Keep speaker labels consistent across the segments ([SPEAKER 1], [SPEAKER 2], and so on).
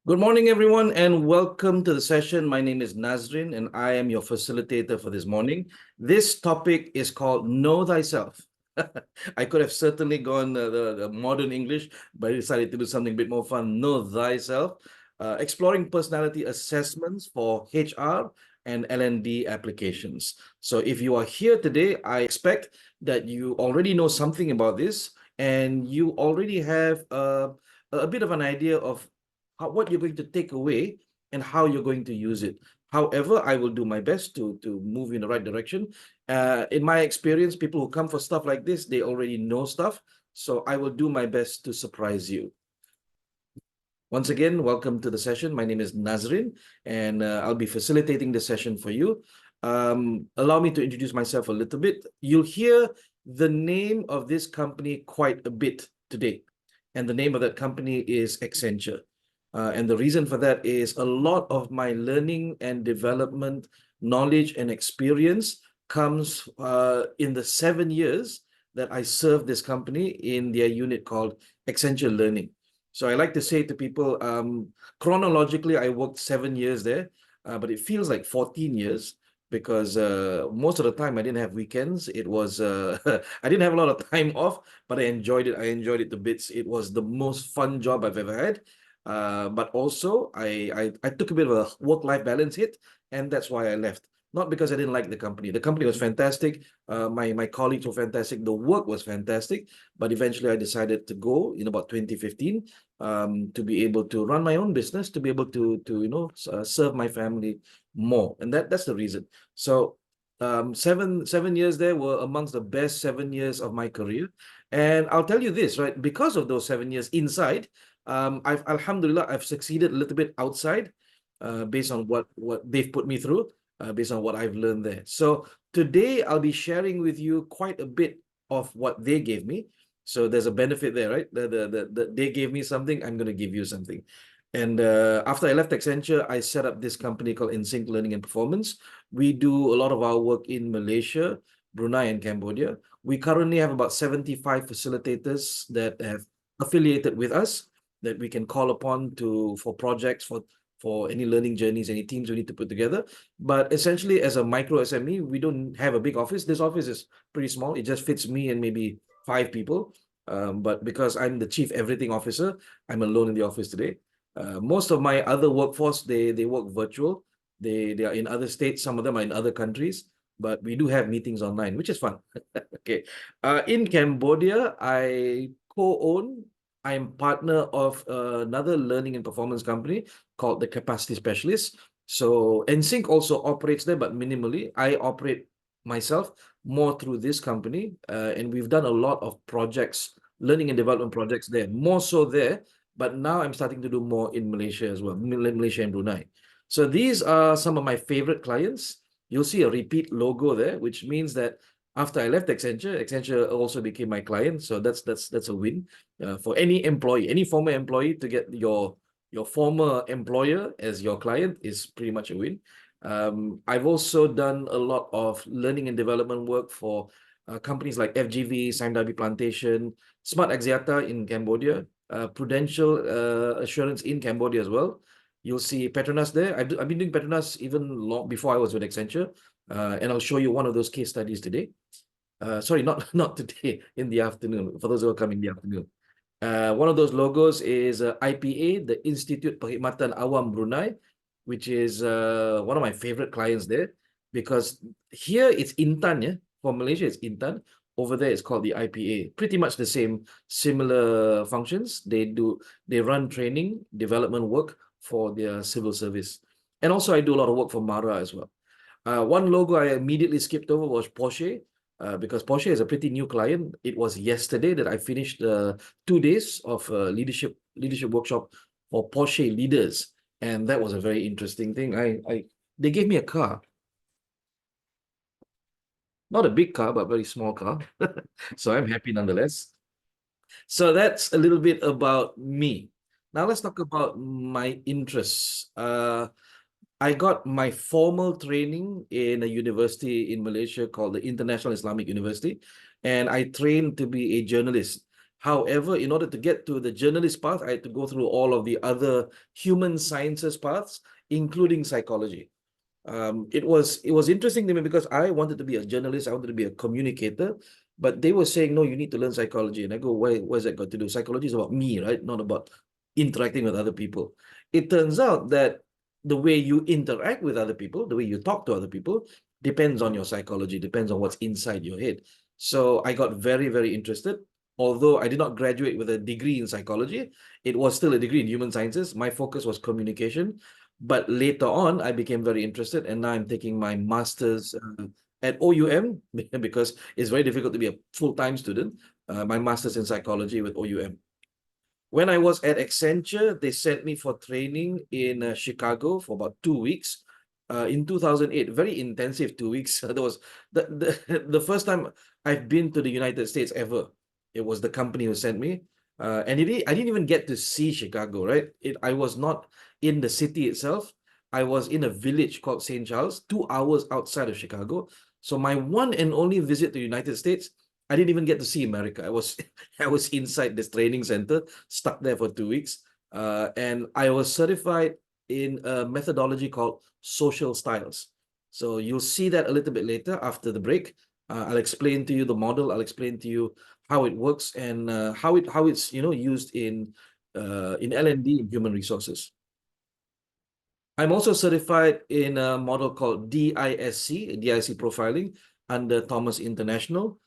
[SPEAKER 1] Good morning, everyone, and welcome to the session. My name is Nazrin, and I am your facilitator for this morning. This topic is called Know Thyself. I could have certainly gone the modern English, but I decided to do something a bit more fun. Know Thyself, exploring personality assessments for HR and L&D applications. So if you are here today, I expect that you already know something about this, and you already have a bit of an idea of what you're going to take away and how you're going to use it. However, I will do my best to move in the right direction. In my experience, people who come for stuff like this, they already know stuff. So I will do my best to surprise you. Once again, welcome to the session. My name is Nazrin, and I'll be facilitating the session for you. Allow me to introduce myself a little bit. You'll hear the name of this company quite a bit today, and the name of that company is Accenture. And the reason for that is a lot of my learning and development knowledge and experience comes in the 7 years that I served this company in their unit called Accenture Learning. So I like to say to people, chronologically, I worked 7 years there, but it feels like 14 years because most of the time I didn't have weekends. It was I didn't have a lot of time off, but I enjoyed it. I enjoyed it to bits. It was the most fun job I've ever had. But also I took a bit of a work-life balance hit, and that's why I left. Not because I didn't like the company. The company was fantastic. My colleagues were fantastic. The work was fantastic. But eventually I decided to go in about 2015 to be able to run my own business, to be able to serve my family more. And that's the reason. So seven years there were amongst the best 7 years of my career. And I'll tell you this, right? Because of those 7 years inside, Alhamdulillah, I've succeeded a little bit outside, based on what they've put me through, based on what I've learned there. So today I'll be sharing with you quite a bit of what they gave me. So there's a benefit there, right? They gave me something, I'm going to give you something. And after I left Accenture, I set up this company called InSync Learning and Performance. We do a lot of our work in Malaysia, Brunei, and Cambodia. We currently have about 75 facilitators that have affiliated with us, that we can call upon for projects, for any learning journeys, any teams we need to put together. But essentially, as a micro SME, we don't have a big office. This office is pretty small. It just fits me and maybe 5 people. But because I'm the chief everything officer, I'm alone in the office today. Most of my other workforce, they work virtual. They are in other states. Some of them are in other countries. But we do have meetings online, which is fun. Okay. In Cambodia, I co-own I'm partner of another learning and performance company called the Capacity Specialist. So NSYNC also operates there, but minimally. I operate myself more through this company, and we've done a lot of projects, learning and development projects there, more so there. But now I'm starting to do more in Malaysia as well, Malaysia and Brunei. So these are some of my favorite clients. You'll see a repeat logo there, which means that after I left Accenture, Accenture also became my client. So that's a win for any employee, any former employee, to get your former employer as your client is pretty much a win. I've also done a lot of learning and development work for companies like FGV, Saimdabi Plantation, Smart Axiata in Cambodia, Prudential Assurance in Cambodia as well. You'll see Petronas there. I've been doing Petronas even long before I was with Accenture, and I'll show you one of those case studies today. Sorry, not today, in the afternoon, for those who are coming in the afternoon. One of those logos is IPA, the Institute Perkhidmatan Awam Brunei, which is one of my favorite clients there, because here it's Intan, yeah? For Malaysia, it's Intan. Over there, it's called the IPA. Pretty much the same, similar functions. They run training, development work for their civil service. And also, I do a lot of work for Mara as well. One logo I immediately skipped over was Porsche, because Porsche is a pretty new client. It was yesterday that I finished 2 days of leadership workshop for Porsche leaders, and that was a very interesting thing. They gave me a car, not a big car, but very small car, so I'm happy nonetheless. So that's a little bit about me. Now let's talk about my interests. I got my formal training in a university in Malaysia called the International Islamic University, and I trained to be a journalist. However, in order to get to the journalist path, I had to go through all of the other human sciences paths, including psychology. It was interesting to me because I wanted to be a journalist, I wanted to be a communicator, but they were saying, no, you need to learn psychology. And I go, what's that got to do? Psychology is about me, right? Not about interacting with other people. It turns out that the way you interact with other people, the way you talk to other people, depends on your psychology, depends on what's inside your head. So I got very, very interested. Although I did not graduate with a degree in psychology, it was still a degree in human sciences. My focus was communication. But later on, I became very interested, and now I'm taking my master's at OUM because it's very difficult to be a full-time student. My master's in psychology with OUM. When I was at Accenture, they sent me for training in Chicago for about 2 weeks. In 2008, very intensive 2 weeks. That was the first time I've been to the United States ever. It was the company who sent me. And I didn't even get to see Chicago, right? I was not in the city itself. I was in a village called St. Charles, 2 hours outside of Chicago. So my one and only visit to the United States, I didn't even get to see America. I was I was inside this training center, stuck there for 2 weeks. And I was certified in a methodology called social styles. So you'll see that a little bit later after the break. I'll explain to you the model. I'll explain to you how it works and how it's used in L&D in human resources. I'm also certified in a model called DISC profiling under Thomas International.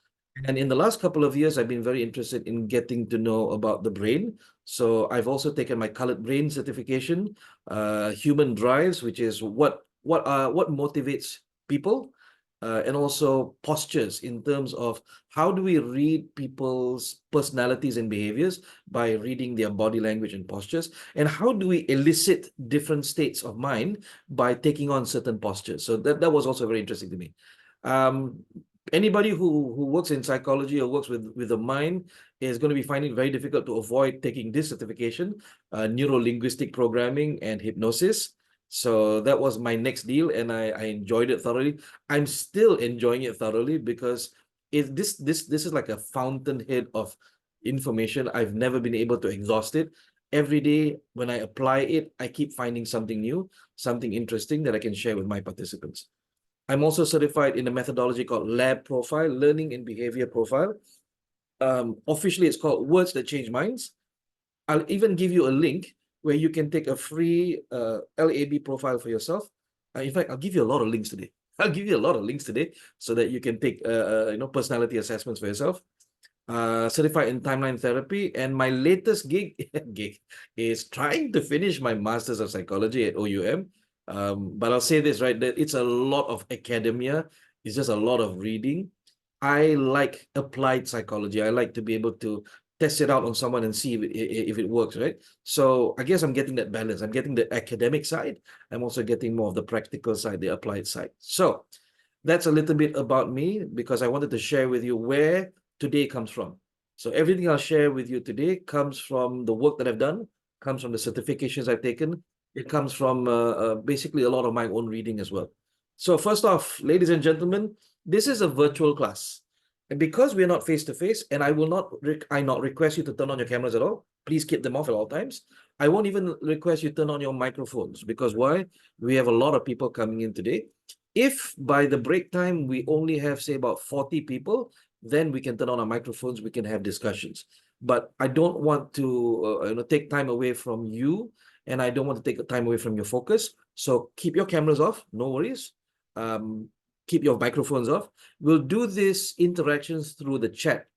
[SPEAKER 1] And in the last couple of years, I've been very interested in getting to know about the brain. So I've also taken my colored brain certification, human drives, which is what motivates people, and also postures in terms of how do we read people's personalities and behaviors by reading their body language and postures, and how do we elicit different states of mind by taking on certain postures. So that was also very interesting to me. Um, Anybody who works in psychology or works with the mind is going to be finding it very difficult to avoid taking this certification, neuro-linguistic programming and hypnosis. So that was my next deal, and I enjoyed it thoroughly. I'm still enjoying it thoroughly because this is like a fountainhead of information. I've never been able to exhaust it. Every day when I apply it, I keep finding something new, something interesting that I can share with my participants. I'm also certified in a methodology called Lab Profile, Learning and Behavior Profile. Officially, it's called Words That Change Minds. I'll even give you a link where you can take a free LAB profile for yourself. In fact, I'll give you a lot of links today. I'll give you a lot of links today so that you can take personality assessments for yourself. Certified in timeline therapy, and my latest gig is trying to finish my master's of psychology at OUM. But I'll say this, right, that it's a lot of academia. It's just a lot of reading. I like applied psychology. I like to be able to test it out on someone and see if it works, right? So I guess I'm getting that balance. I'm getting the academic side. I'm also getting more of the practical side, the applied side. So that's a little bit about me because I wanted to share with you where today comes from. So everything I'll share with you today comes from the work that I've done, comes from the certifications I've taken. It comes from basically a lot of my own reading as well. So first off, ladies and gentlemen, this is a virtual class. And because we're not face-to-face, and I will not request you to turn on your cameras at all. Please keep them off at all times. I won't even request you turn on your microphones because why? We have a lot of people coming in today. If by the break time we only have, say, about 40 people, then we can turn on our microphones, we can have discussions. But I don't want to take time away from you, and I don't want to take time away from your focus. So keep your cameras off, no worries. Keep your microphones off. We'll do these interactions through the chat.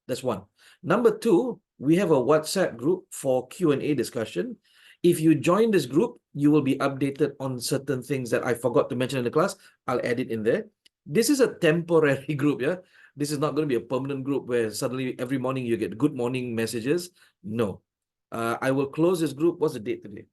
[SPEAKER 1] That's one. Number two, we have a WhatsApp group for Q&A discussion. If you join this group, you will be updated on certain things that I forgot to mention in the class. I'll add it in there. This is a temporary group, yeah? This is not going to be a permanent group where suddenly every morning you get good morning messages. No. I will close this group. What's the date today?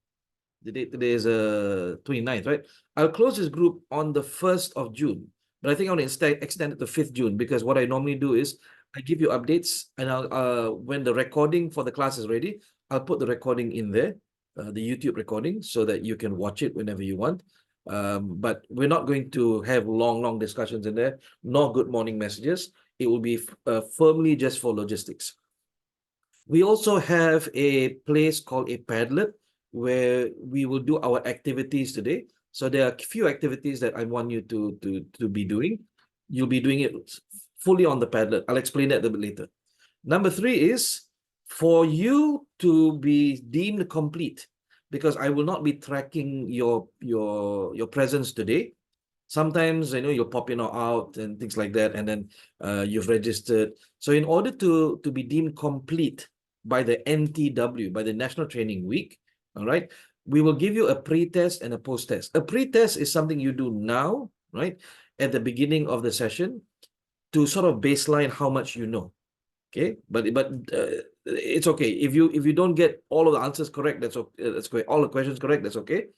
[SPEAKER 1] The date today is 29th, right? I'll close this group on the 1st of June. But I think I want to extend it to 5th June because what I normally do is I give you updates, and I'll when the recording for the class is ready, I'll put the recording in there, the YouTube recording, so that you can watch it whenever you want. But we're not going to have long discussions in there, nor good morning messages. It will be firmly just for logistics. We also have a place called a Padlet where we will do our activities today. So there are a few activities that I want you to be doing. You'll be doing it fully on the Padlet. I'll explain that a bit later. Number 3 is for you to be deemed complete, because I will not be tracking your presence today. Sometimes you'll pop in or out and things like that, and then you've registered. So in order to be deemed complete by the NTW, by the National Training Week, all right, we will give you a pre-test and a post-test. A pre-test is something you do now, right, at the beginning of the session, to sort of baseline how much you know. Okay, but it's okay if you don't get all of the answers correct. That's okay. That's great. All the questions correct. That's okay,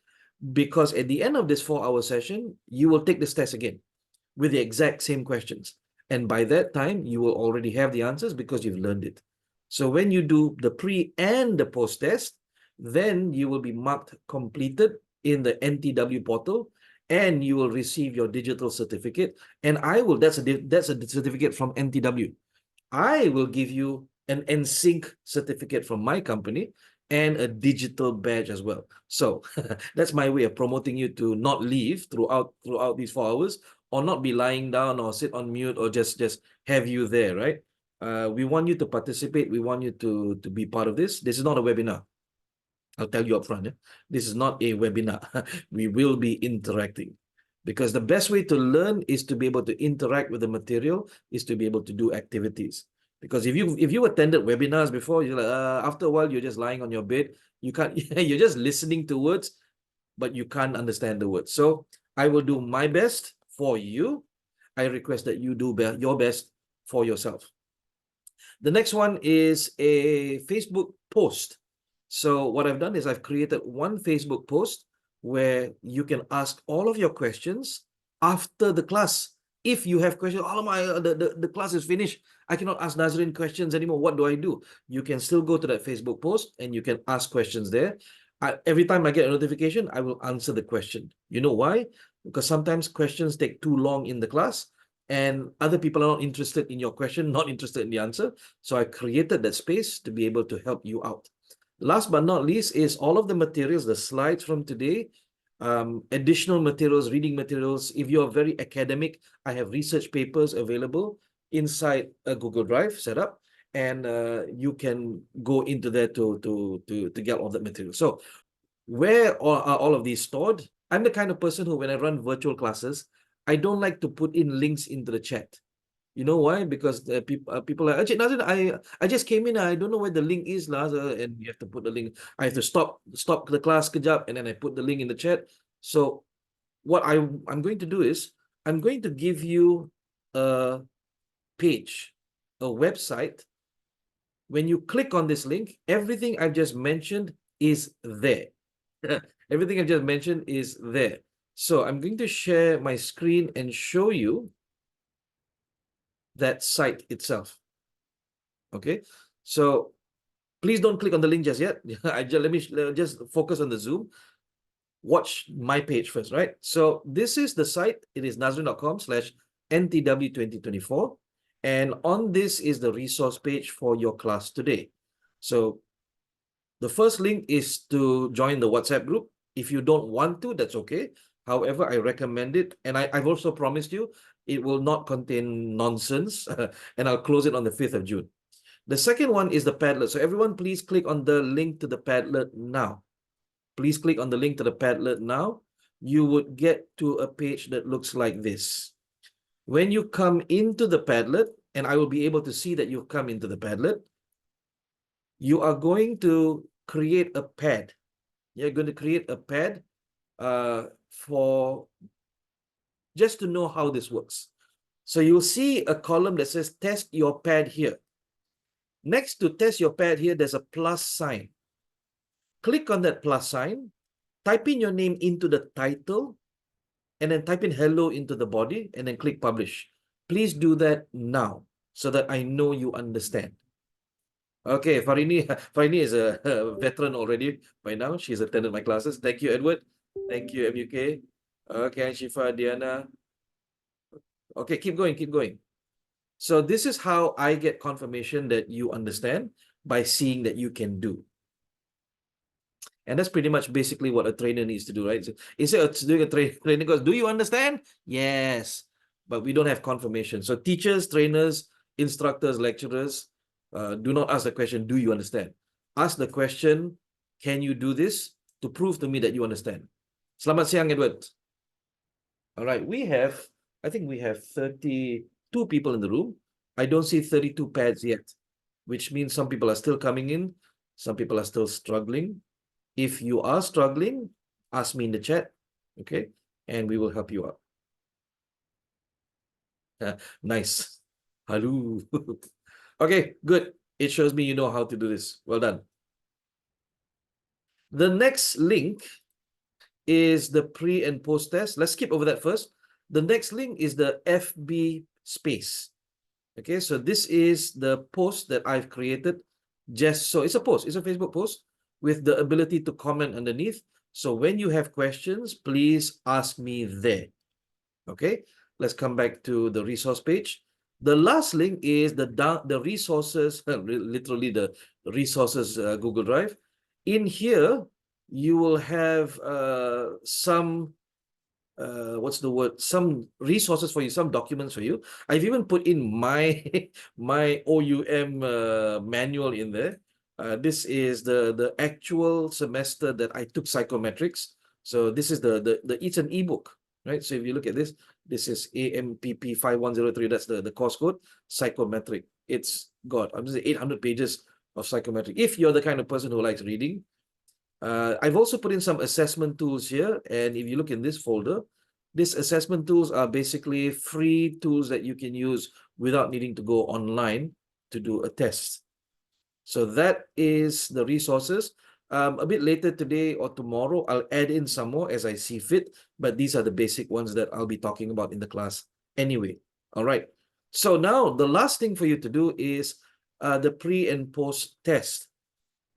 [SPEAKER 1] because at the end of this 4-hour session, you will take this test again with the exact same questions, and by that time, you will already have the answers because you've learned it. So when you do the pre and the post test, then you will be marked completed in the NTW portal, and you will receive your digital certificate. And that's a certificate from NTW. I will give you an NSYNC certificate from my company and a digital badge as well. So that's my way of promoting you to not leave throughout these 4 hours, or not be lying down or sit on mute, or just have you there, right? We want you to participate. We want you to be part of this. This is not a webinar. I'll tell you up front. This is not a webinar. We will be interacting, because the best way to learn is to be able to interact with the material, is to be able to do activities. Because if you attended webinars before, you're like, after a while, you're just lying on your bed. You can't, you're just listening to words, but you can't understand the words. So I will do my best for you. I request that you do your best for yourself. The next one is a Facebook post. So what I've done is I've created one Facebook post where you can ask all of your questions after the class. If you have questions, oh my, the class is finished, I cannot ask Nazrin questions anymore, what do I do? You can still go to that Facebook post and you can ask questions there. Every time I get a notification, I will answer the question. You know why? Because sometimes questions take too long in the class, and other people are not interested in your question, not interested in the answer. So I created that space to be able to help you out. Last but not least is all of the materials, the slides from today, additional materials, reading materials. If you're very academic, I have research papers available inside a Google Drive setup, and you can go into there to get all that material. So where are all of these stored? I'm the kind of person who, when I run virtual classes, I don't like to put in links into the chat. You know why? Because the people are, Encik Nazrin, I just came in, I don't know where the link is, and you have to put the link. I have to stop the class kejap, and then I put the link in the chat. So what I'm going to do is I'm going to give you a page, a website. When you click on this link, everything I've just mentioned is there. Everything I've just mentioned is there. So I'm going to share my screen and show you that site itself. Okay, so please don't click on the link just yet. Let me just focus on the Zoom. Watch my page first, right? So this is the site. It is nazrin.com/NTW2024. And on this is the resource page for your class today. So the first link is to join the WhatsApp group. If you don't want to, that's okay. However, I recommend it. And I've also promised you it will not contain nonsense. And I'll close it on the 5th of June. The second one is the Padlet. So everyone, please click on the link to the Padlet now. Please click on the link to the Padlet now. You would get to a page that looks like this. When you come into the Padlet, and I will be able to see that you've come into the Padlet, you are going to create a pad. You're going to create a pad for just to know how this works. So you'll see a column that says test your pad here. Next to test your pad here, there's a plus sign. Click on that plus sign, type in your name into the title, and then type in hello into the body, and then click publish. Please do that now so that I know you understand. Okay, Farini is a veteran already by now. She's attended my classes. Thank you, Edward. Thank you, MUK. Okay, Shifa, Diana. Okay, keep going, keep going. So this is how I get confirmation that you understand. by seeing that you can do. And that's pretty much basically what a trainer needs to do, right? So instead of doing a training course, do you understand? Yes, but we don't have confirmation. So teachers, trainers, instructors, lecturers, do not ask the question, do you understand? Ask the question, can you do this, to prove to me that you understand. Selamat siang, Edward. All right, I think we have 32 people in the room. I don't see 32 pads yet, which means some people are still coming in. Some people are still struggling. If you are struggling, ask me in the chat, okay? And we will help you out. Nice. Hello. Okay, good. It shows me you know how to do this. Well done. The next link is the pre and post test. Let's skip over that first. The next link is the FB space. Okay, so this is the post that I've created. Just so it's a post, it's a Facebook post with the ability to comment underneath. So when you have questions, please ask me there. Okay, let's come back to the resource page. The last link is the resources, literally the resources Google Drive. In here, you will have some what's the word, some resources for you, some documents for you. I've even put in my my OUM manual in there. This is the actual semester that I took psychometrics. So this is the it's an ebook, right? So if you look at this, this is AMPP 5103. That's the course code, psychometric. It's got, I'm just 800 pages of psychometric. If you're the kind of person who likes reading, I've also put in some assessment tools here. And if you look in this folder, these assessment tools are basically free tools that you can use without needing to go online to do a test. So that is the resources. A bit later today or tomorrow, I'll add in some more as I see fit. But these are the basic ones that I'll be talking about in the class anyway. All right. So now the last thing for you to do is the pre and post test.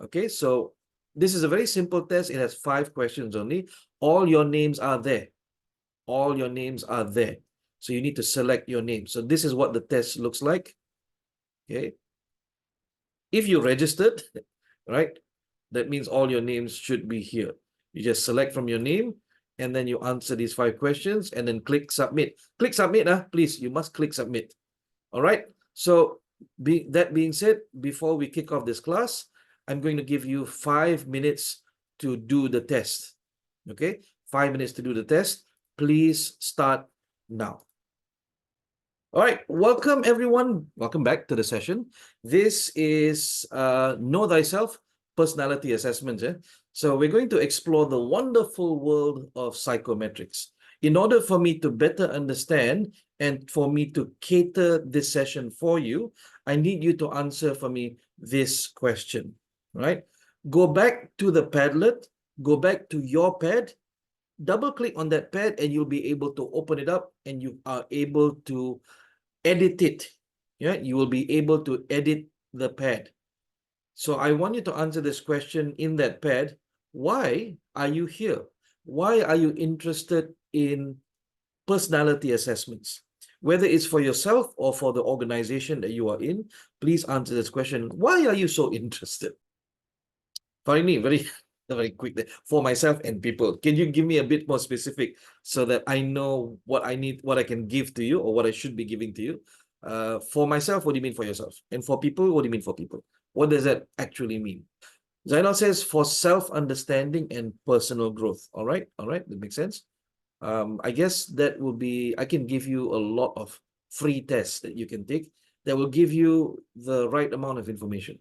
[SPEAKER 1] Okay, so this is a very simple test. It has 5 questions only. All your names are there. All your names are there. So you need to select your name. So this is what the test looks like. Okay. If you registered, right, that means all your names should be here. You just select from your name and then you answer these 5 questions and then click submit. Click submit, please. You must click submit. All right. So that being said, before we kick off this class, I'm going to give you 5 minutes to do the test. Okay, 5 minutes to do the test. Please start now. All right, welcome everyone. Welcome back to the session. This is Know Thyself Personality Assessment. So we're going to explore the wonderful world of psychometrics. In order for me to better understand and for me to cater this session for you, I need you to answer for me this question, right? Go back to the Padlet, go back to your pad, double click on that pad and you'll be able to open it up and you are able to edit it. Yeah, you will be able to edit the pad. So I want you to answer this question in that pad. Why are you here? Why are you interested in personality assessments? Whether it's for yourself or for the organization that you are in, please answer this question. Why are you so interested? Finally, very quick. For myself and people, can you give me a bit more specific so that I know what I need, what I can give to you or what I should be giving to you? For myself, what do you mean for yourself? And for people, what do you mean for people? What does that actually mean? Zainal says for self-understanding and personal growth. All right, that makes sense. I guess that will be, I can give you a lot of free tests that you can take that will give you the right amount of information.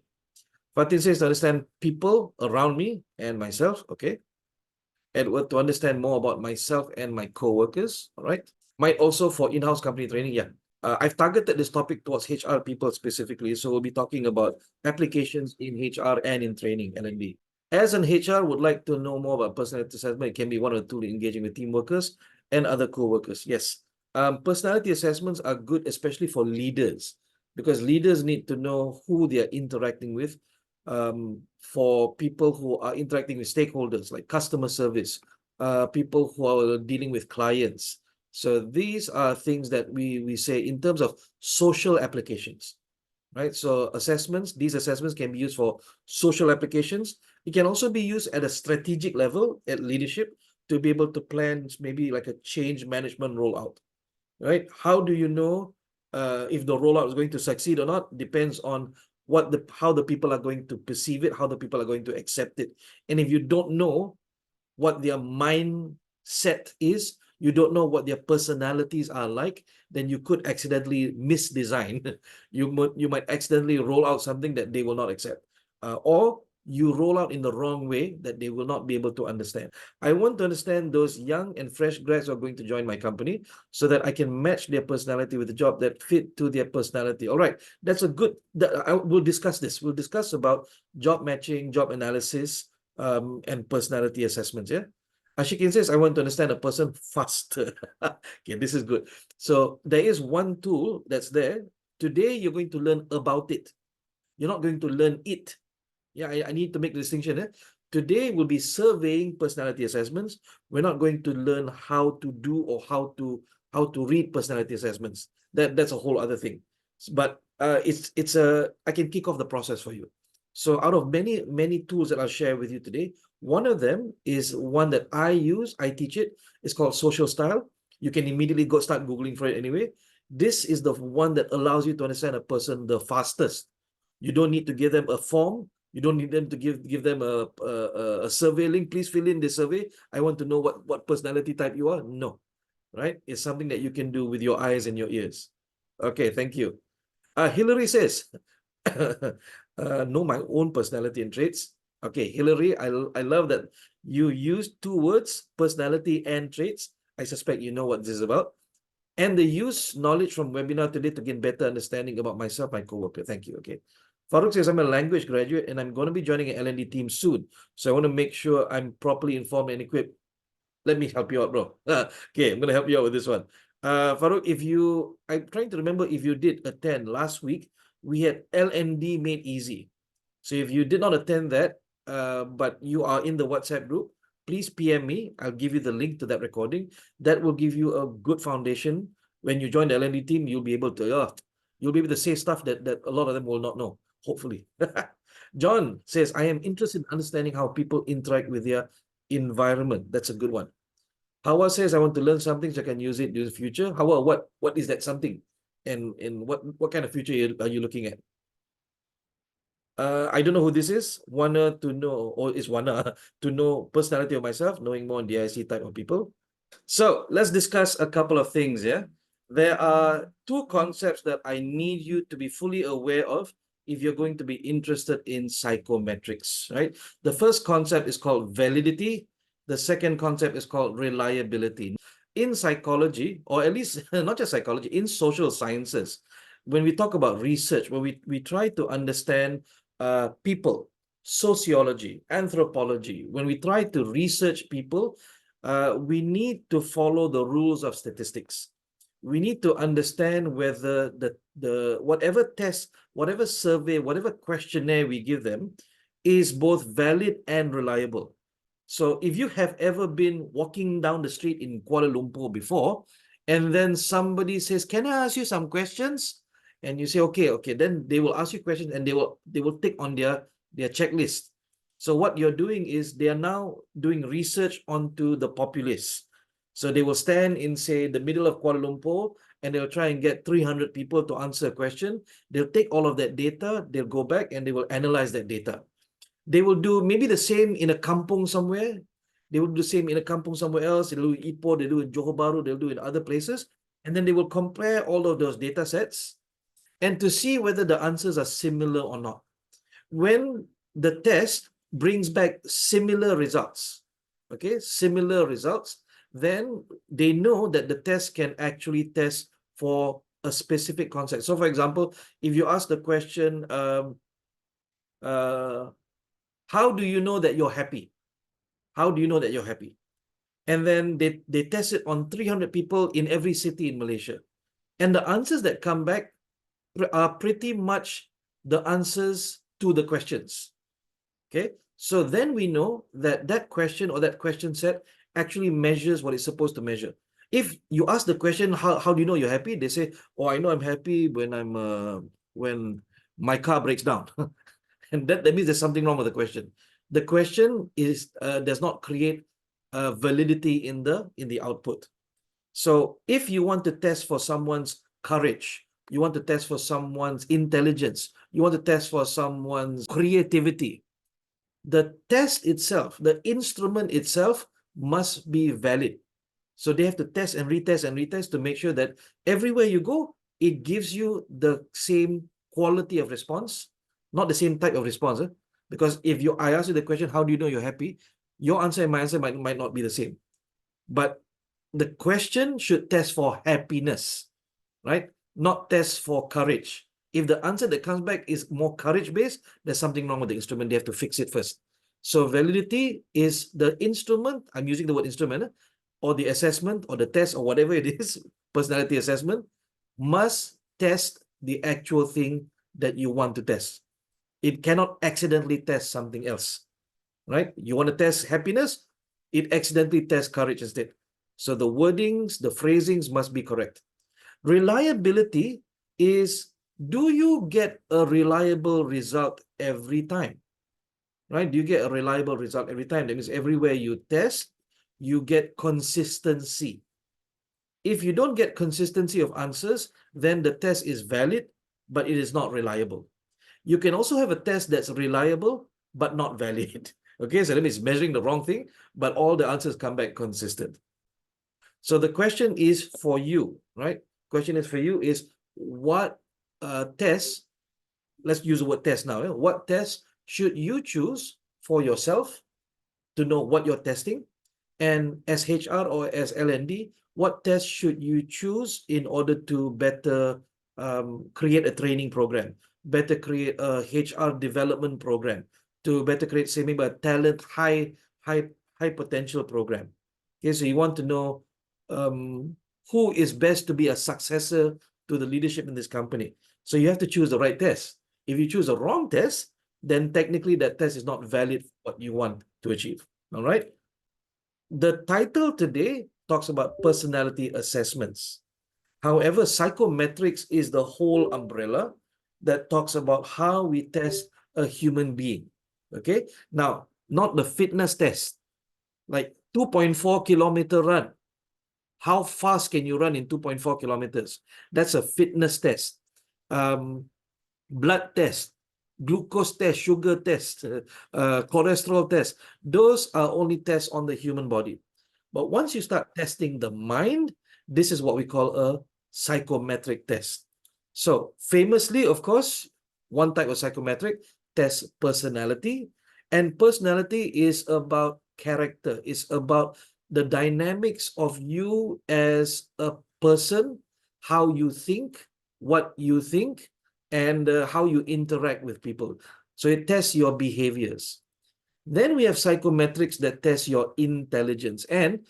[SPEAKER 1] Fatin says to understand people around me and myself, okay? Edward, to understand more about myself and my co-workers, all right? Might also for in-house company training, yeah. I've targeted this topic towards HR people specifically, so we'll be talking about applications in HR and in training, L&D. As an HR would like to know more about personality assessment, it can be one of the tools engaging with team workers and other co-workers, yes. Personality assessments are good, especially for leaders, because leaders need to know who they are interacting with. For people who are interacting with stakeholders like customer service, people who are dealing with clients. So these are things that we say in terms of social applications, right? So these assessments can be used for social applications. It can also be used at a strategic level at leadership to be able to plan maybe like a change management rollout, right? How do you know if the rollout is going to succeed or not? Depends on how the people are going to perceive it, how the people are going to accept it. And if you don't know what their mindset is, you don't know what their personalities are like, then you could accidentally misdesign. You might accidentally roll out something that they will not accept, or you roll out in the wrong way that they will not be able to understand. I want to understand those young and fresh grads who are going to join my company so that I can match their personality with the job that fit to their personality. All right, that's a good. We'll discuss this. We'll discuss about job matching, job analysis, and personality assessments. Yeah. Ashikin says, I want to understand a person faster. Okay, this is good. So there is one tool that's there. Today, you're going to learn about it. You're not going to learn it. Yeah, I need to make the distinction. Today, we'll be surveying personality assessments. We're not going to learn how to do or how to read personality assessments. That's a whole other thing. But I can kick off the process for you. So out of many tools that I'll share with you today, one of them is one that I use. I teach it. It's called Social Style. You can immediately go start Googling for it anyway. This is the one that allows you to understand a person the fastest. You don't need to give them a form. You don't need them to give them a survey link. Please fill in the survey. I want to know what personality type you are. No, right? It's something that you can do with your eyes and your ears. Okay, thank you. Hillary says, know my own personality and traits. Okay, Hillary, I love that you use two words, personality and traits. I suspect you know what this is about. And they use knowledge from webinar today to gain better understanding about myself, my coworker. Thank you. Okay. Farooq says, I'm a language graduate and I'm going to be joining an L&D team soon. So I want to make sure I'm properly informed and equipped. Let me help you out, bro. Okay, I'm going to help you out with this one. Farooq, I'm trying to remember if you did attend last week, we had L&D Made Easy. So if you did not attend that, but you are in the WhatsApp group, please PM me. I'll give you the link to that recording. That will give you a good foundation. When you join the L&D team, you'll be able to say stuff that a lot of them will not know, hopefully. John says, I am interested in understanding how people interact with their environment. That's a good one. Hawa says, I want to learn something so I can use it in the future. Hawa, what is that something? And what kind of future are you looking at? I don't know who this is. Wanna to know, or is wanna to know personality of myself, knowing more on DIC type of people. So let's discuss a couple of things. Yeah, there are two concepts that I need you to be fully aware of if you're going to be interested in psychometrics. Right. The first concept is called validity. The second concept is called reliability. In psychology, or at least not just psychology, in social sciences, when we talk about research, when we try to understand people, sociology, anthropology, when we try to research people, we need to follow the rules of statistics. We need to understand whether the whatever test, whatever survey, whatever questionnaire we give them is both valid and reliable. So if you have ever been walking down the street in Kuala Lumpur before, and then somebody says, "Can I ask you some questions?" And you say, okay, then they will ask you questions and they will take on their checklist. So what you're doing is they are now doing research onto the populace. So they will stand in, say, the middle of Kuala Lumpur, and they'll try and get 300 people to answer a question. They'll take all of that data, they'll go back and they will analyze that data. They will do maybe the same in a kampung somewhere. They will do the same in a kampung somewhere else. They'll do in Ipoh, they'll do in Johor Bahru, they'll do in other places. And then they will compare all of those data sets and to see whether the answers are similar or not. When the test brings back similar results, okay, similar results, then they know that the test can actually test for a specific concept. So for example, if you ask the question, how do you know that you're happy? How do you know that you're happy? And then they test it on 300 people in every city in Malaysia. And the answers that come back are pretty much the answers to the questions. Okay, so then we know that that question or that question set actually measures what it's supposed to measure. If you ask the question, how do you know you're happy? They say, oh, I know I'm happy when my car breaks down. And that means there's something wrong with the question. The question is does not create validity in the output. So if you want to test for someone's courage, you want to test for someone's intelligence, you want to test for someone's creativity, the test itself, the instrument itself must be valid. So they have to test and retest to make sure that everywhere you go, it gives you the same quality of response, not the same type of response. Because if I ask you the question, how do you know you're happy? Your answer and my answer might not be the same. But the question should test for happiness, right? Not test for courage. If the answer that comes back is more courage-based, there's something wrong with the instrument. They have to fix it first. So validity is the instrument, I'm using the word instrument, or the assessment or the test or whatever it is, personality assessment, must test the actual thing that you want to test. It cannot accidentally test something else, right? You want to test happiness, it accidentally tests courage instead. So the wordings, the phrasings must be correct. Reliability is, do you get a reliable result every time? Right? Do you get a reliable result every time? That means everywhere you test, you get consistency. If you don't get consistency of answers, then the test is valid, but it is not reliable. You can also have a test that's reliable, but not valid. Okay, so that means measuring the wrong thing, but all the answers come back consistent. So the question is for you, right? Question is for you is what test, let's use the word test now. What test should you choose for yourself to know what you're testing? And as HR or as L&D, what test should you choose in order to better create a training program, better create a HR development program, to better create, say, maybe a talent, high potential program? Okay, so you want to know who is best to be a successor to the leadership in this company. So you have to choose the right test. If you choose a wrong test, then technically that test is not valid for what you want to achieve. All right. The title today talks about personality assessments. However, psychometrics is the whole umbrella that talks about how we test a human being. Okay. Now, not the fitness test, like 2.4 kilometer run. How fast can you run in 2.4 kilometers? That's a fitness test. Blood test, glucose test, sugar test, cholesterol test. Those are only tests on the human body. But once you start testing the mind, this is what we call a psychometric test. So famously, of course, one type of psychometric tests personality. And personality is about character. It's about the dynamics of you as a person, how you think, what you think, and how you interact with people. So it tests your behaviors. Then we have psychometrics that test your intelligence. And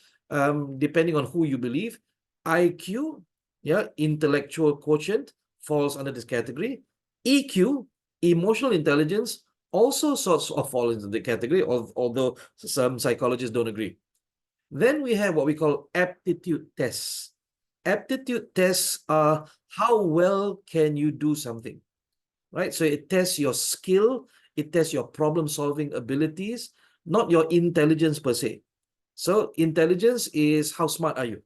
[SPEAKER 1] depending on who you believe, IQ, yeah, intellectual quotient, falls under this category. EQ, emotional intelligence, also sorts of falls into the category, although some psychologists don't agree. Then we have what we call aptitude tests. Aptitude tests are how well can you do something, right? So it tests your skill, it tests your problem-solving abilities, not your intelligence per se. So intelligence is how smart are you?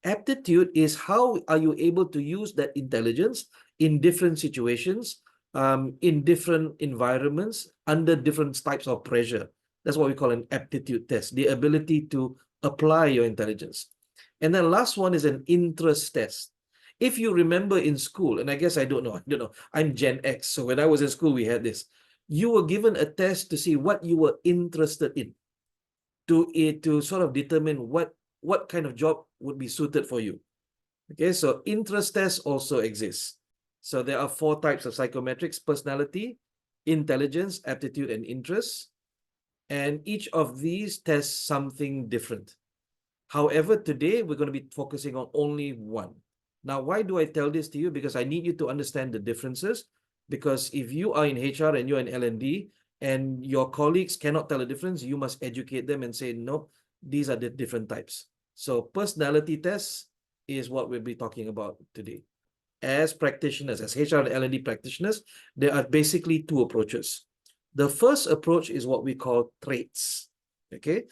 [SPEAKER 1] Aptitude is how are you able to use that intelligence in different situations, in different environments, under different types of pressure. That's what we call an aptitude test, the ability to apply your intelligence. And then last one is an interest test. If you remember in school, and I guess I don't know, I'm Gen X, so when I was in school, we had this. You were given a test to see what you were interested in, to sort of determine what kind of job would be suited for you. Okay, so interest tests also exist. So there are 4 types of psychometrics: personality, intelligence, aptitude, and interest. And each of these tests something different. However, today we're going to be focusing on only one. Now, why do I tell this to you? Because I need you to understand the differences. Because if you are in HR and you're in L&D and your colleagues cannot tell the difference, you must educate them and say, no, these are the different types. So personality tests is what we'll be talking about today. as practitioners, as HR and L&D practitioners, there are basically two approaches. The first approach is what we call traits. Okay.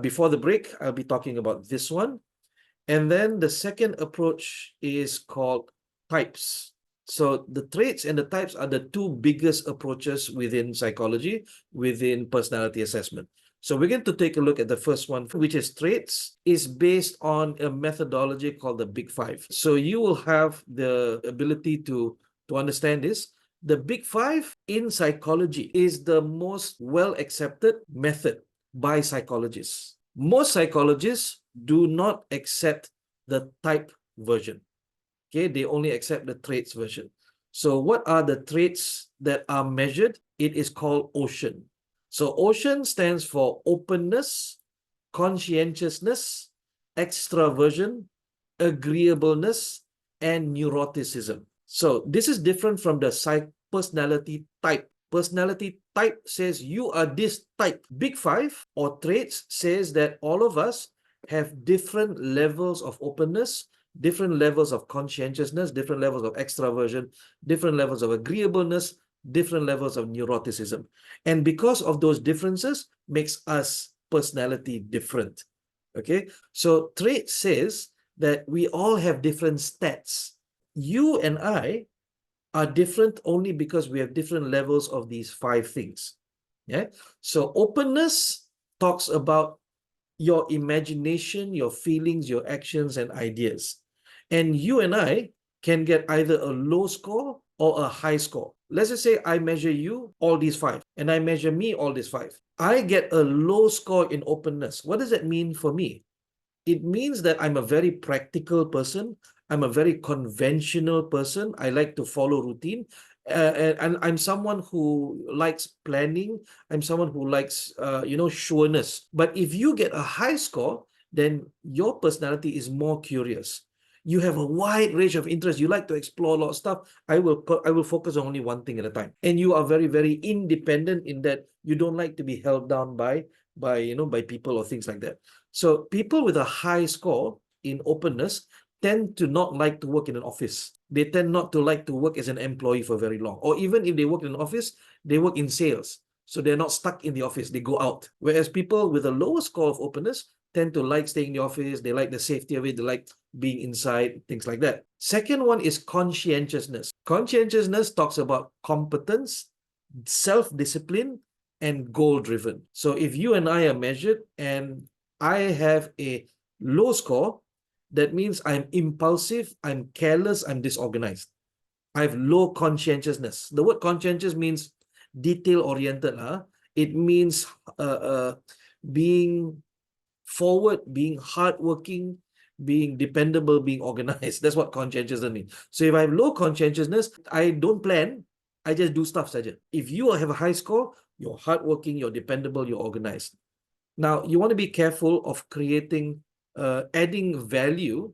[SPEAKER 1] Before the break, I'll be talking about this one. And then the second approach is called types. So the traits and the types are the two biggest approaches within psychology, within personality assessment. So we're going to take a look at the first one, which is traits, is based on a methodology called the Big Five. So you will have the ability to understand this. The Big Five in psychology is the most well-accepted method by psychologists. Most psychologists do not accept the type version. Okay, they only accept the traits version. So what are the traits that are measured? It is called OCEAN. So OCEAN stands for openness, conscientiousness, extraversion, agreeableness, and neuroticism. So this is different from the personality type. Personality type says you are this type. Big Five or traits says that all of us have different levels of openness, different levels of conscientiousness, different levels of extraversion, different levels of agreeableness, different levels of neuroticism. And because of those differences makes us personality different. Okay, so trait says that we all have different stats. You and I are different only because we have different levels of these five things. Yeah. So openness talks about your imagination, your feelings, your actions, and ideas. And you and I can get either a low score or a high score. Let's just say I measure you, all these five, and I measure me, all these five. I get a low score in openness. What does that mean for me? It means that I'm a very practical person. I'm a very conventional person. I like to follow routine. And I'm someone who likes planning. I'm someone who likes, sureness. But if you get a high score, then your personality is more curious. You have a wide range of interests. You like to explore a lot of stuff. I will focus on only one thing at a time. And you are very, very independent in that you don't like to be held down by people or things like that. So people with a high score in openness tend to not like to work in an office. They tend not to like to work as an employee for very long. Or even if they work in an office, they work in sales. So they're not stuck in the office, they go out. Whereas people with a lower score of openness tend to like staying in the office, they like the safety of it, they like being inside, things like that. Second one is conscientiousness. Conscientiousness talks about competence, self-discipline, and goal-driven. So if you and I are measured and I have a low score, that means I'm impulsive, I'm careless, I'm disorganized. I have low conscientiousness. The word conscientious means detail-oriented. It means being forward, being hardworking, being dependable, being organized. That's what conscientiousness means. So if I have low conscientiousness, I don't plan, I just do stuff. If you have a high score, you're hardworking, you're dependable, you're organized. Now, you want to be careful of adding value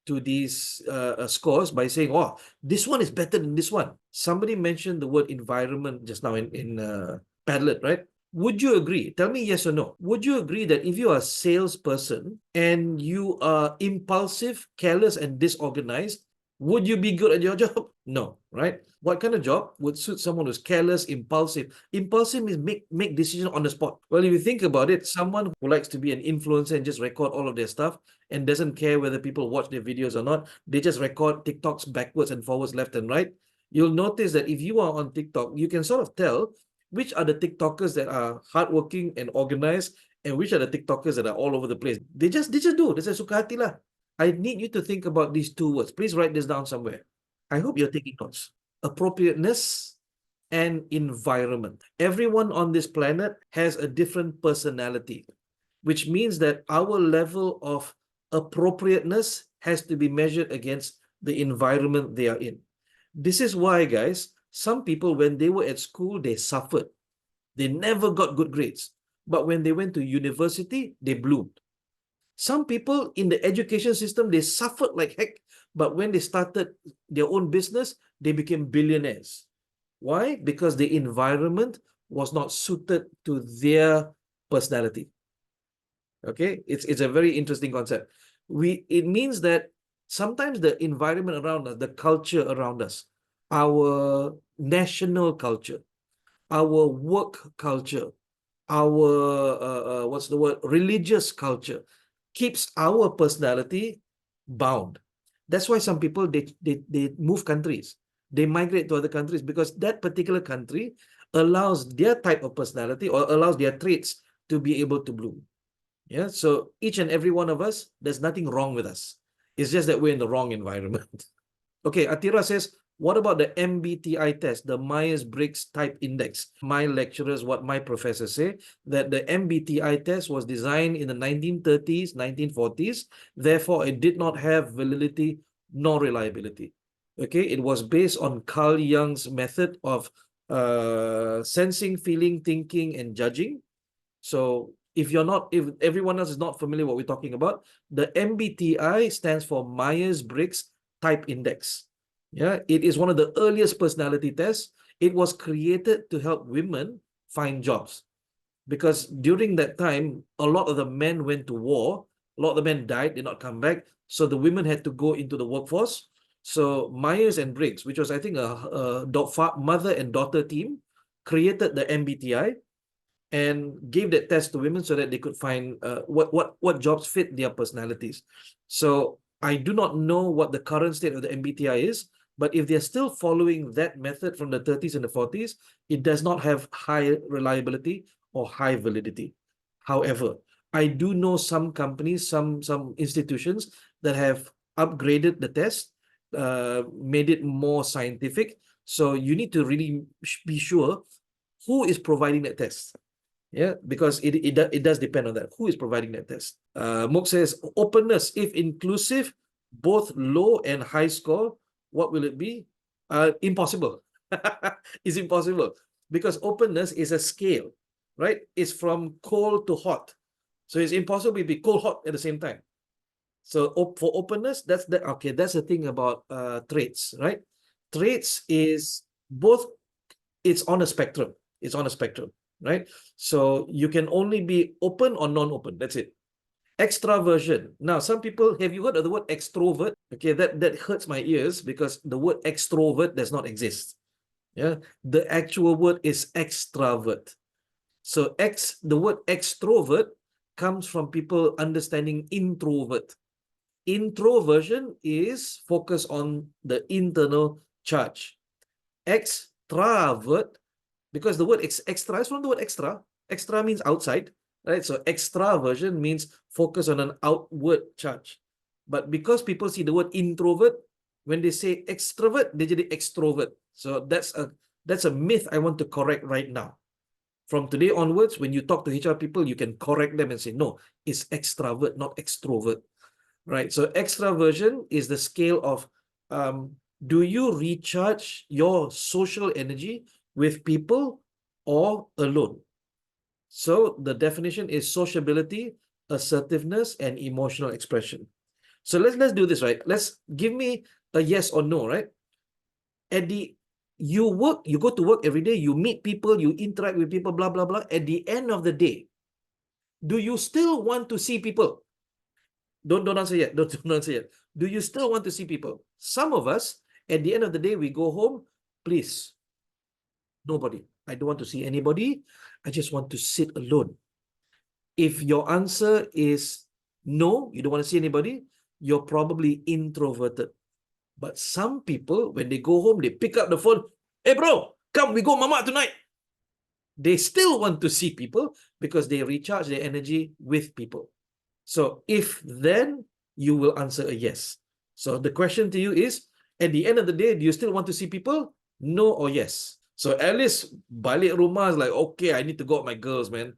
[SPEAKER 1] to these scores by saying, oh, this one is better than this one. Somebody mentioned the word environment just now in Padlet, right? Would you agree? Tell me yes or no. Would you agree that if you are a salesperson and you are impulsive, careless, and disorganized, would you be good at your job? No, right? What kind of job would suit someone who's careless, impulsive? Impulsive means make decisions on the spot. Well, if you think about it, someone who likes to be an influencer and just record all of their stuff and doesn't care whether people watch their videos or not, they just record TikToks backwards and forwards, left and right. You'll notice that if you are on TikTok, you can sort of tell which are the TikTokers that are hardworking and organized and which are the TikTokers that are all over the place. They just do. They say suka hati lah. I need you to think about these two words. Please write this down somewhere. I hope you're taking notes. Appropriateness and environment. Everyone on this planet has a different personality, which means that our level of appropriateness has to be measured against the environment they are in. This is why, guys, some people, when they were at school, they suffered. They never got good grades. But when they went to university, they bloomed. Some people in the education system, they suffered like heck. But when they started their own business, they became billionaires. Why? Because the environment was not suited to their personality. Okay, it's a very interesting concept. It means that Sometimes the environment around us, the culture around us, our national culture, our work culture, our what's the word, religious culture keeps our personality bound. That's why some people they move countries, they migrate to other countries because that particular country allows their type of personality or allows their traits to be able to bloom. Yeah, so each and every one of us, there's nothing wrong with us. It's just that we're in the wrong environment. Okay, Atira says, what about the MBTI test, the Myers-Briggs Type Index? My lecturers, what my professors say, that the MBTI test was designed in the 1930s, 1940s. Therefore, it did not have validity nor reliability. Okay, it was based on Carl Jung's method of sensing, feeling, thinking, and judging. So if everyone else is not familiar what we're talking about, the MBTI stands for Myers-Briggs Type Index. Yeah, it is one of the earliest personality tests. It was created to help women find jobs because during that time, a lot of the men went to war. A lot of the men died, did not come back. So the women had to go into the workforce. So Myers and Briggs, which was I think a mother and daughter team, created the MBTI and gave that test to women so that they could find what jobs fit their personalities. So I do not know what the current state of the MBTI is, but if they're still following that method from the 30s and the 40s, it does not have high reliability or high validity. However, I do know some companies, some institutions that have upgraded the test, made it more scientific. So you need to really be sure who is providing that test. Yeah, because it does depend on that. Who is providing that test? Mook says, openness, if inclusive, both low and high score, what will it be? Impossible. It's impossible because openness is a scale, right? It's from cold to hot. So it's impossible to be cold, hot at the same time. So for openness, that's the thing about traits, right? Traits is both, it's on a spectrum. It's on a spectrum, right? So you can only be open or non-open. That's it. Extraversion. Now, some people, have you heard of the word extrovert? Okay, that hurts my ears because the word extrovert does not exist. Yeah, the actual word is extravert. So the word extrovert comes from people understanding introvert. Introversion is focused on the internal charge. Extravert, because the word extra is from the word extra. Extra means outside, right? So extraversion means focus on an outward charge. But because people see the word introvert, when they say extrovert, they jadi extrovert. So that's a myth I want to correct right now. From today onwards, when you talk to HR people, you can correct them and say, no, it's extravert, not extrovert. Right. So extraversion is the scale of do you recharge your social energy with people or alone? So the definition is sociability, assertiveness, and emotional expression. So let's do this, right? Let's give me a yes or no, right? You go to work every day, you meet people, you interact with people, blah, blah, blah. At the end of the day, do you still want to see people? Don't answer yet. Don't answer yet. Do you still want to see people? Some of us, at the end of the day, we go home, please, nobody. I don't want to see anybody. I just want to sit alone. If your answer is no, you don't want to see anybody, you're probably introverted. But some people, when they go home, they pick up the phone. Hey, bro, come, we go mama tonight. They still want to see people because they recharge their energy with people. So if then, you will answer a yes. So the question to you is, at the end of the day, do you still want to see people? No or yes? So Alice, balik rumah is like, okay, I need to go out with my girls, man.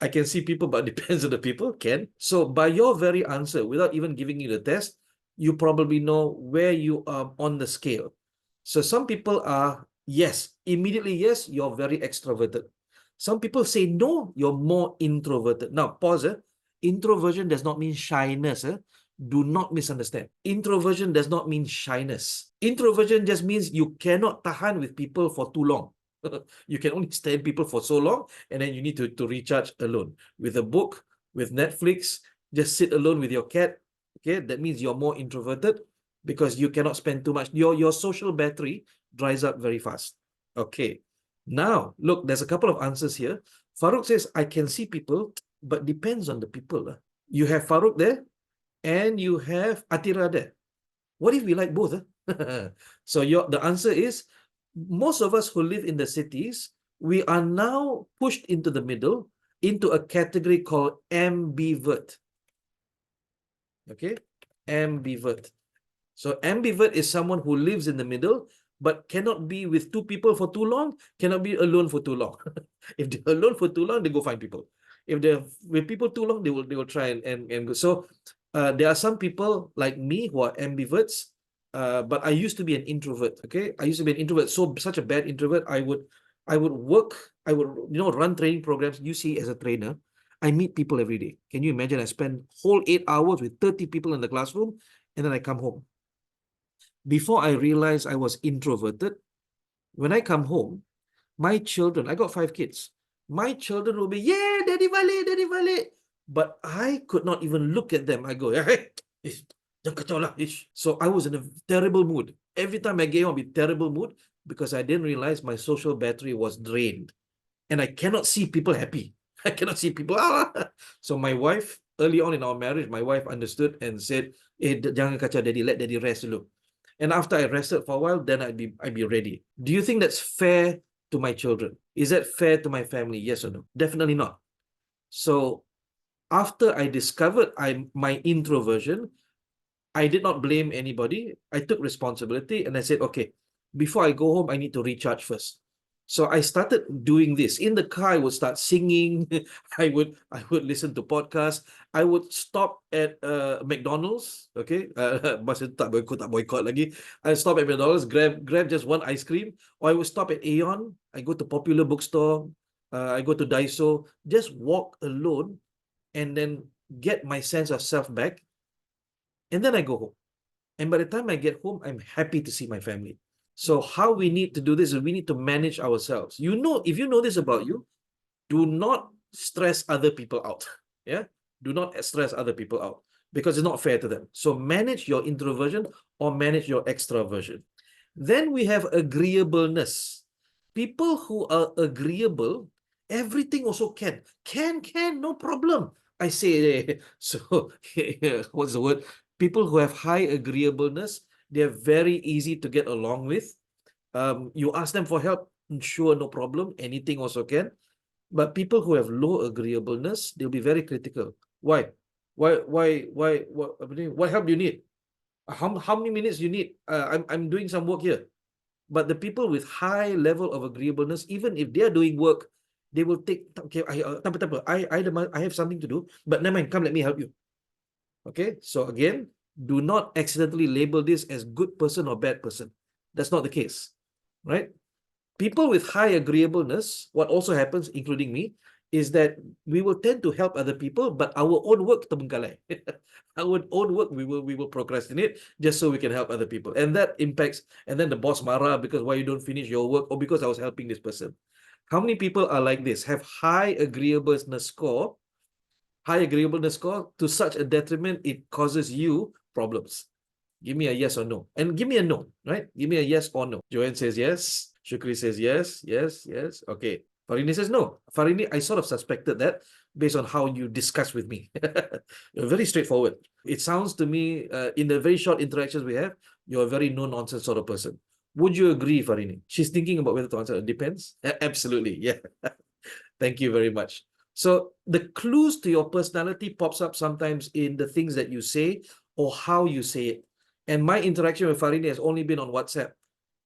[SPEAKER 1] I can see people, but depends on the people, can. So by your very answer, without even giving you the test, you probably know where you are on the scale. So some people are, yes, immediately yes, you're very extroverted. Some people say no, you're more introverted. Now, pause. Introversion does not mean shyness. Do not misunderstand. Introversion does not mean shyness. Introversion just means you cannot tahan with people for too long. You can only stand people for so long, and then you need to recharge alone. With a book, with Netflix, just sit alone with your cat, Okay, that means you're more introverted because you cannot spend too much. Your social battery dries up very fast. Okay. Now, look, there's a couple of answers here. Farouk says, I can see people, but depends on the people. You have Farouk there and you have Atira there. What if we like both? So the answer is, most of us who live in the cities, we are now pushed into the middle, into a category called ambivert. Okay, ambivert. So ambivert is someone who lives in the middle, but cannot be with two people for too long, cannot be alone for too long. If they're alone for too long, they go find people. If they're with people too long, they will try and go. So there are some people like me who are ambiverts, but I used to be an introvert. Okay, I used to be an introvert, so such a bad introvert. I would work, I would run training programs. You see, as a trainer, I meet people every day. Can you imagine? I spend whole 8 hours with 30 people in the classroom, and then I come home. Before I realized I was introverted, when I come home, my children, I got 5 kids, my children will be, yeah, daddy balik, daddy balik. But I could not even look at them. I go, hey, jangan kacau lah. So I was in a terrible mood. Every time I get home, I'll be terrible mood because I didn't realize my social battery was drained. And I cannot see people happy. I cannot see people. So my wife, early on in our marriage, my wife understood and said, jangan kacau daddy, let daddy rest dulu. And after I rested for a while, then I'd be ready. Do you think that's fair to my children? Is that fair to my family? Yes or no? Definitely not. So after I discovered my introversion, I did not blame anybody. I took responsibility and I said, okay, before I go home, I need to recharge first. So I started doing this. In the car, I would start singing. I would listen to podcasts. I would stop at McDonald's. Okay, masa tak boycott lagi. I stop at McDonald's, grab just one ice cream, or I would stop at Aeon. I go to Popular Bookstore. I go to Daiso. Just walk alone, and then get my sense of self back, and then I go home. And by the time I get home, I'm happy to see my family. So how we need to do this is we need to manage ourselves. If you know this about you, do not stress other people out. Yeah, do not stress other people out because it's not fair to them. So manage your introversion or manage your extroversion. Then we have agreeableness. People who are agreeable, everything also can, no problem. I say, so what's the word? People who have high agreeableness, they're very easy to get along with. You ask them for help, sure, no problem. Anything also can. But people who have low agreeableness, they'll be very critical. Why? What help do you need? How many minutes you need? I'm doing some work here. But the people with high level of agreeableness, even if they're doing work, they will take, okay, I have something to do, but never mind, come, let me help you. Okay, so again, do not accidentally label this as good person or bad person. That's not the case, right? People with high agreeableness, what also happens, including me, is that we will tend to help other people, but our own work terbengkalai. Our own work we will procrastinate just so we can help other people, and that impacts. And then the boss marah because why you don't finish your work, or because I was helping this person. How many people are like this? Have high agreeableness score to such a detriment it causes you problems. Give me a yes or no. And give me a no, right? Give me a yes or no. Joanne says yes. Shukri says yes, yes, yes. Okay. Farini says no. Farini, I sort of suspected that based on how you discuss with me. You're very straightforward. It sounds to me, in the very short interactions we have, you're a very no-nonsense sort of person. Would you agree, Farini? She's thinking about whether to answer. It depends. Absolutely. Yeah. Thank you very much. So the clues to your personality pops up sometimes in the things that you say or how you say it. And my interaction with Farini has only been on WhatsApp,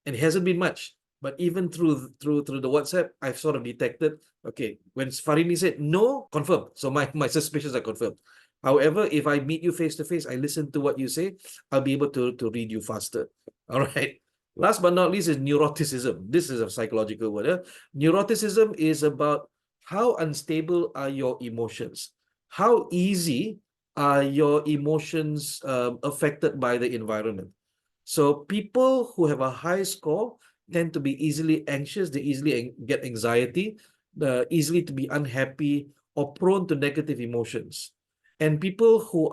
[SPEAKER 1] and it hasn't been much. But even through the WhatsApp, I've sort of detected, okay, when Farini said no, confirmed. So my suspicions are confirmed. However, if I meet you face to face, I listen to what you say, I'll be able to read you faster. All right. Last but not least is neuroticism. This is a psychological word. Neuroticism is about how unstable are your emotions? How easy are your emotions affected by the environment? So people who have a high score tend to be easily anxious, they easily get anxiety, easily to be unhappy or prone to negative emotions. And people who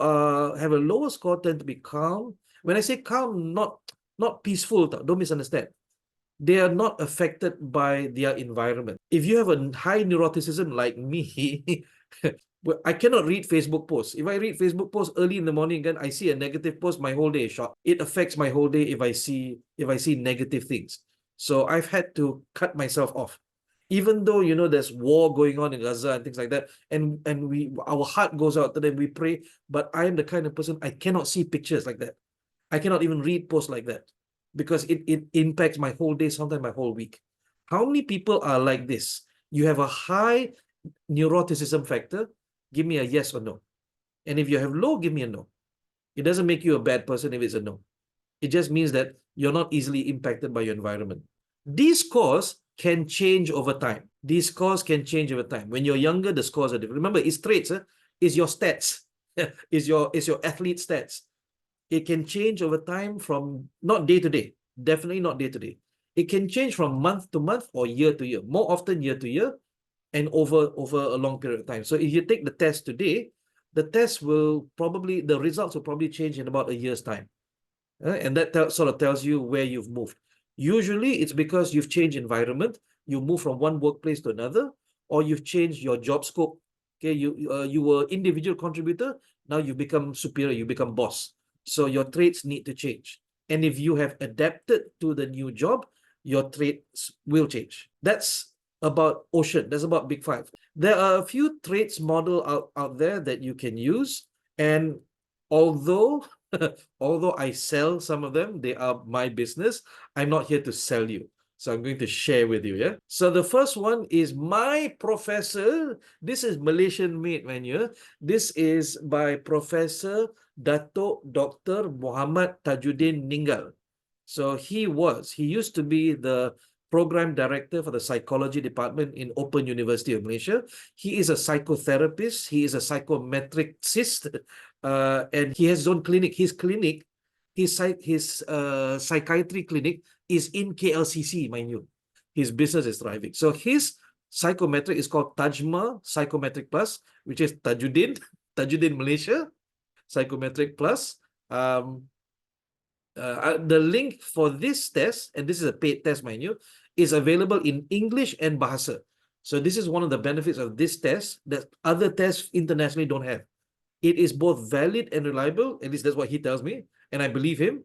[SPEAKER 1] have a lower score tend to be calm. When I say calm, not peaceful, don't misunderstand. They are not affected by their environment. If you have a high neuroticism like me, I cannot read Facebook posts. If I read Facebook posts early in the morning, then I see a negative post, my whole day is shot. It affects my whole day if I see negative things. So I've had to cut myself off. Even though there's war going on in Gaza and things like that, and our heart goes out to them, we pray. But I am the kind of person, I cannot see pictures like that. I cannot even read posts like that because it impacts my whole day, sometimes my whole week. How many people are like this? You have a high neuroticism factor, give me a yes or no. And if you have low, give me a no. It doesn't make you a bad person if it's a no. It just means that you're not easily impacted by your environment. These scores can change over time. These scores can change over time. When you're younger, the scores are different. Remember, it's traits, is your stats, is your athlete stats. It can change over time from not day to day, definitely not day to day. It can change from month to month or year to year, more often year to year, and over a long period of time. So if you take the test today, the results will probably change in about a year's time. And that sort of tells you where you've moved. Usually it's because you've changed environment, you move from one workplace to another, or you've changed your job scope. Okay, you were individual contributor, now you become superior, you become boss. So your traits need to change. And if you have adapted to the new job, your traits will change. That's about Ocean. That's about Big Five. There are a few traits model out there that you can use. And although I sell some of them, they are my business, I'm not here to sell you. So I'm going to share with you, yeah? So the first one is my professor. This is Malaysian made, man, yeah? This is by Professor Dato Dr. Muhammad Tajuddin Ninggal. So he used to be the program director for the psychology department in Open University of Malaysia. He is a psychotherapist. He is a psychometricist, and he has his own clinic. His psychiatry clinic is in KLCC, mind you. His business is thriving. So his psychometric is called Tajma Psychometric Plus, which is Tajuddin Malaysia Psychometric Plus. The link for this test, and this is a paid test, mind you, is available in English and Bahasa. So this is one of the benefits of this test that other tests internationally don't have. It is both valid and reliable, at least that's what he tells me, and I believe him.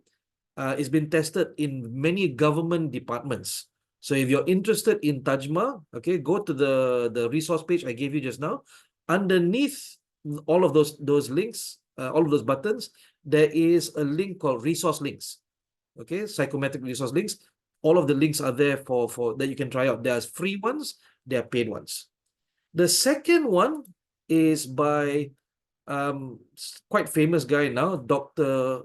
[SPEAKER 1] It's been tested in many government departments. So if you're interested in Tajma, okay, go to the resource page I gave you just now. Underneath all of those links, all of those buttons, there is a link called resource links. Okay, psychometric resource links. All of the links are there for that you can try out. There's free ones, there are paid ones. The second one is by quite famous guy now, Dr.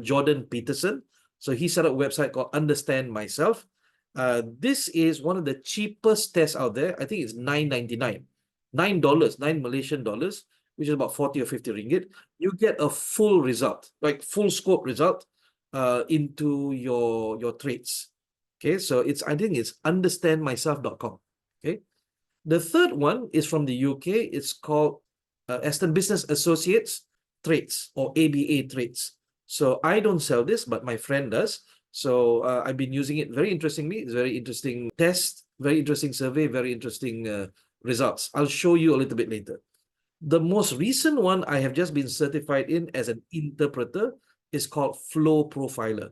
[SPEAKER 1] Jordan Peterson. So he set up a website called Understand Myself. This is one of the cheapest tests out there. I think it's $9.99. $9, 9 Malaysian dollars, which is about 40 or 50 ringgit. You get a full result, like full scope result into your traits. Okay, so I think it's understandmyself.com. Okay. The third one is from the UK. It's called Aston Business Associates Traits, or ABA Traits. So I don't sell this, but my friend does. So I've been using it very interestingly. It's a very interesting test, very interesting survey, very interesting results. I'll show you a little bit later. The most recent one I have just been certified in as an interpreter is called Flow Profiler.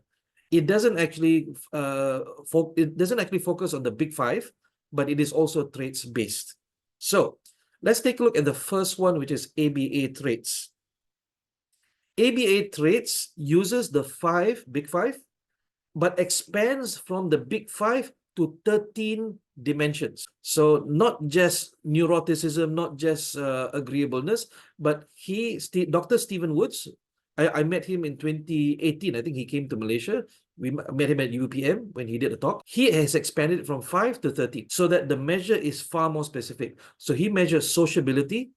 [SPEAKER 1] It doesn't actually focus on the Big Five, but it is also traits based. So let's take a look at the first one, which is ABA Traits. ABA Traits uses the Big Five, but expands from the Big Five to 13 dimensions. So not just neuroticism, not just agreeableness, but Dr. Stephen Woods, I met him in 2018. I think he came to Malaysia. We met him at UPM when he did a talk. He has expanded from 5 to 13 so that the measure is far more specific. So he measures sociability,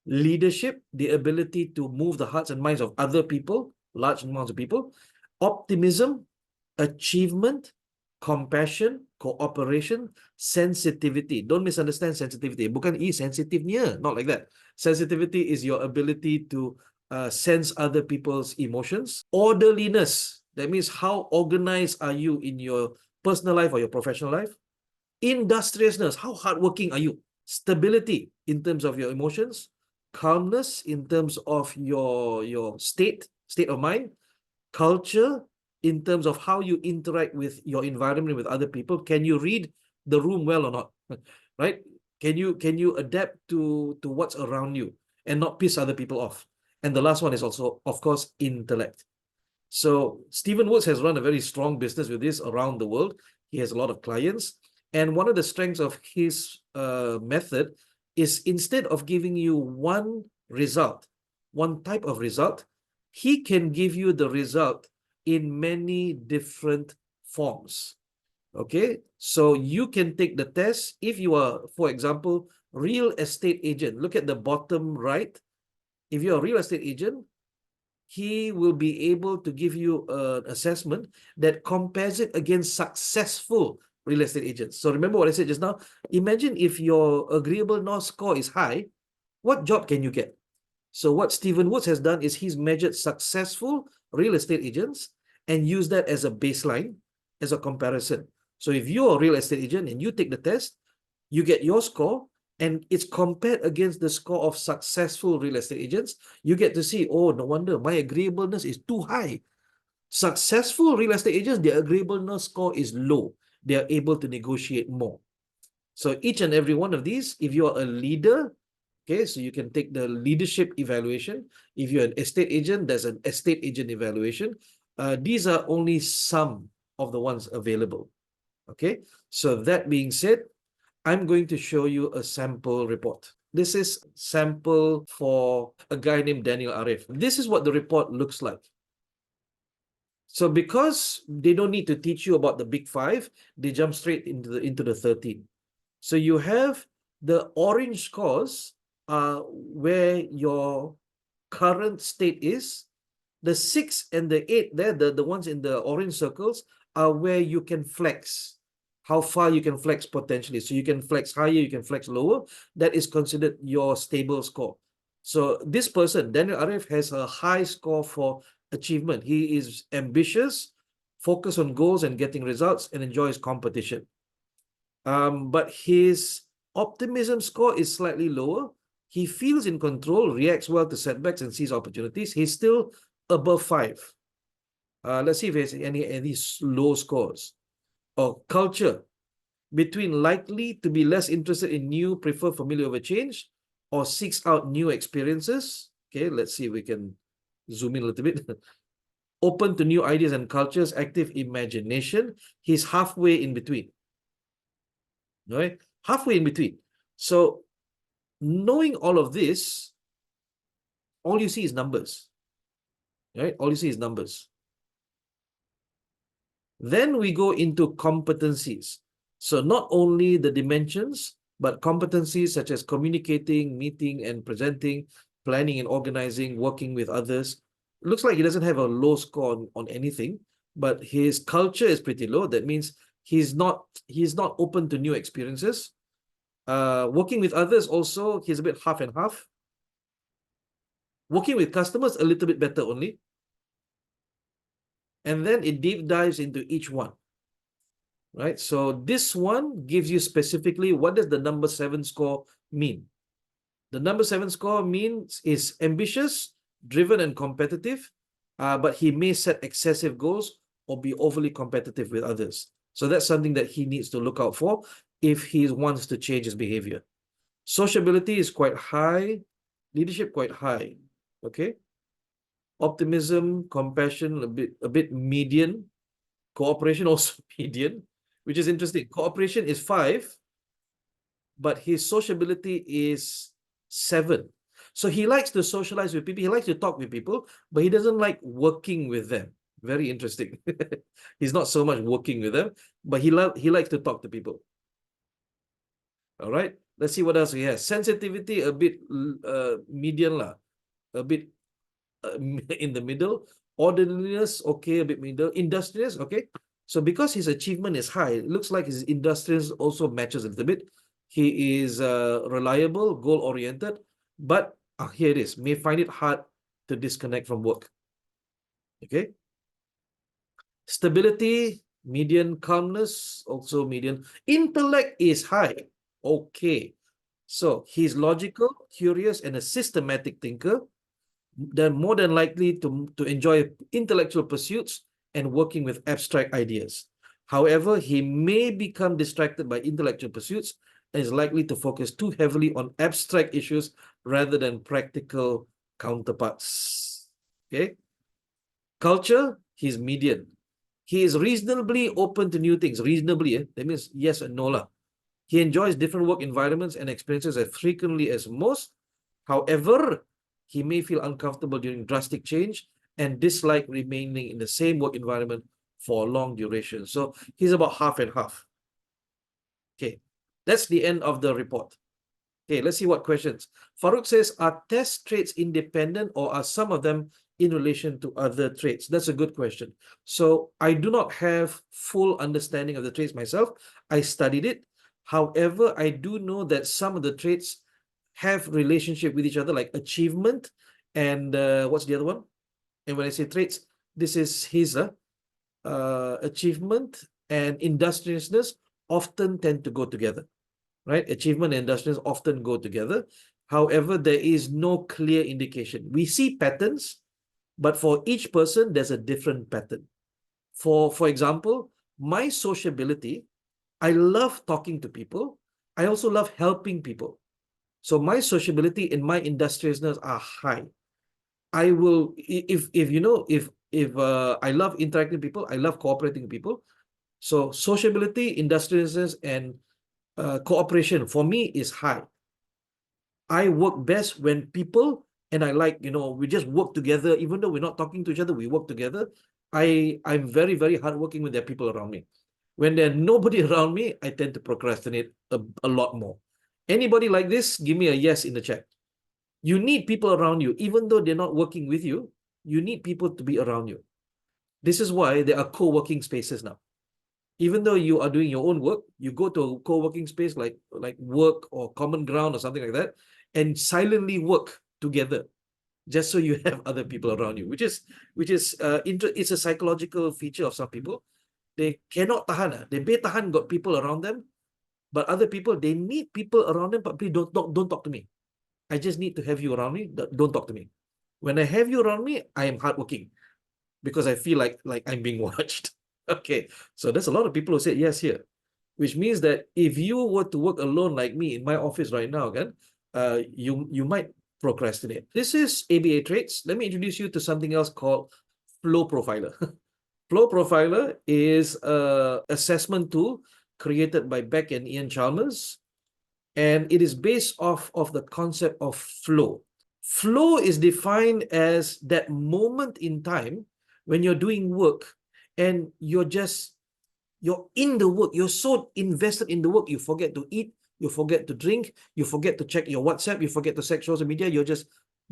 [SPEAKER 1] leadership, the ability to move the hearts and minds of other people, large amounts of people, optimism, achievement, compassion, cooperation, sensitivity. Don't misunderstand sensitivity. Bukan sensitifnya, not like that. Sensitivity is your ability to sense other people's emotions. Orderliness, that means how organized are you in your personal life or your professional life. Industriousness, how hardworking are you? Stability in terms of your emotions. Calmness in terms of your state of mind. Culture in terms of how you interact with your environment, with other people. Can you read the room well or not? Right? Can you adapt to what's around you and not piss other people off? And the last one is also, of course, intellect. So Stephen Woods has run a very strong business with this around the world. He has a lot of clients. And one of the strengths of his method is, instead of giving you one result, one type of result, he can give you the result in many different forms. Okay, so you can take the test. If you are, for example, real estate agent, look at the bottom right. If you're a real estate agent, he will be able to give you an assessment that compares it against successful real estate agents. So remember what I said just now? Imagine if your agreeableness score is high, what job can you get? So what Stephen Woods has done is he's measured successful real estate agents and used that as a baseline, as a comparison. So if you're a real estate agent and you take the test, you get your score, and it's compared against the score of successful real estate agents. You get to see, oh, no wonder my agreeableness is too high. Successful real estate agents, their agreeableness score is low. They are able to negotiate more. So each and every one of these, if you are a leader, okay, so you can take the leadership evaluation. If you're an estate agent, there's an estate agent evaluation. These are only some of the ones available. Okay, so that being said, I'm going to show you a sample report. This is sample for a guy named Daniel Arif. This is what the report looks like. So because they don't need to teach you about the big five, they jump straight into the 13. So you have the orange scores where your current state is. The 6 and the 8 there, the ones in the orange circles, are where you can flex. How far you can flex potentially. So you can flex higher, you can flex lower. That is considered your stable score. So this person, Daniel Arif, has a high score for achievement. He is ambitious, focused on goals and getting results, and enjoys competition. But his optimism score is slightly lower. He feels in control, reacts well to setbacks, and sees opportunities. He's still above 5. Let's see if there's any low scores. Or culture, between likely to be less interested in new, prefer familiar over change, or seeks out new experiences. Okay, let's see if we can zoom in a little bit. Open to new ideas and cultures, active imagination. He's halfway in between. Right? Halfway in between. So knowing all of this, all you see is numbers. Right? All you see is numbers. Then we go into competencies. So not only the dimensions, but competencies such as communicating, meeting and presenting, planning and organizing, working with others. Looks like he doesn't have a low score on anything, but his culture is pretty low. That means he's not open to new experiences. Working with others also, he's a bit half and half. Working with customers, a little bit better only. And then it deep dives into each one. Right? So this one gives you specifically what does the number 7 score mean. The number 7 score means is ambitious, driven and competitive, but he may set excessive goals or be overly competitive with others. So that's something that he needs to look out for if he wants to change his behavior. Sociability is quite high, leadership quite high. Okay. Optimism, compassion, a bit median. Cooperation also median, which is interesting. Cooperation is 5, but his sociability is 7. So he likes to socialize with people. He likes to talk with people, but he doesn't like working with them. Very interesting. He's not so much working with them, but he likes to talk to people. All right. Let's see what else he has. Sensitivity, a bit median lah. A bit in the middle. Orderliness, okay, a bit middle. Industrious, okay. So because his achievement is high, it looks like his industrials also matches a little bit. He is reliable, goal-oriented, but here it is, may find it hard to disconnect from work. Okay. Stability, median. Calmness, also median. Intellect is high. Okay. So he's logical, curious, and a systematic thinker. They're more than likely to enjoy intellectual pursuits and working with abstract ideas. However, he may become distracted by intellectual pursuits and is likely to focus too heavily on abstract issues rather than practical counterparts. Okay. Culture, he's median. He is reasonably open to new things. Reasonably, that means yes and no lah. He enjoys different work environments and experiences as frequently as most. However, he may feel uncomfortable during drastic change and dislike remaining in the same work environment for a long duration. So he's about half and half. Okay, that's the end of the report. Okay, let's see what questions. Farouk says, are test traits independent or are some of them in relation to other traits? That's a good question. So I do not have full understanding of the traits myself. I studied it. However, I do know that some of the traits have relationship with each other, like achievement and what's the other one? And when I say traits, this is his achievement and industriousness often tend to go together, right? Achievement and industriousness often go together. However, there is no clear indication. We see patterns, but for each person, there's a different pattern. For example, my sociability, I love talking to people. I also love helping people. So my sociability and my industriousness are high. I will, if you know, if I love interacting with people, I love cooperating with people. So sociability, industriousness, and cooperation for me is high. I work best when people, and I like, we just work together. Even though we're not talking to each other, we work together. I'm very, very hardworking when there are people around me. When there's nobody around me, I tend to procrastinate a lot more. Anybody like this, give me a yes in the chat. You need people around you. Even though they're not working with you, you need people to be around you. This is why there are co-working spaces now. Even though you are doing your own work, you go to a co-working space like work or common ground or something like that, and silently work together, just so you have other people around you, which is it's a psychological feature of some people. They cannot tahan. They may tahan got people around them, but other people, they need people around them, but please don't talk to me. I just need to have you around me. Don't talk to me. When I have you around me, I am hardworking because I feel like I'm being watched. Okay, so there's a lot of people who say yes here, which means that if you were to work alone like me in my office right now, again, you might procrastinate. This is ABA traits. Let me introduce you to something else called Flow Profiler. Flow Profiler is an assessment tool created by Beck and Ian Chalmers, and it is based off of the concept of flow. Flow is defined as that moment in time when you're doing work and you're in the work. You're so invested in the work, you forget to eat, you forget to drink, you forget to check your WhatsApp, you forget to check social media. You're just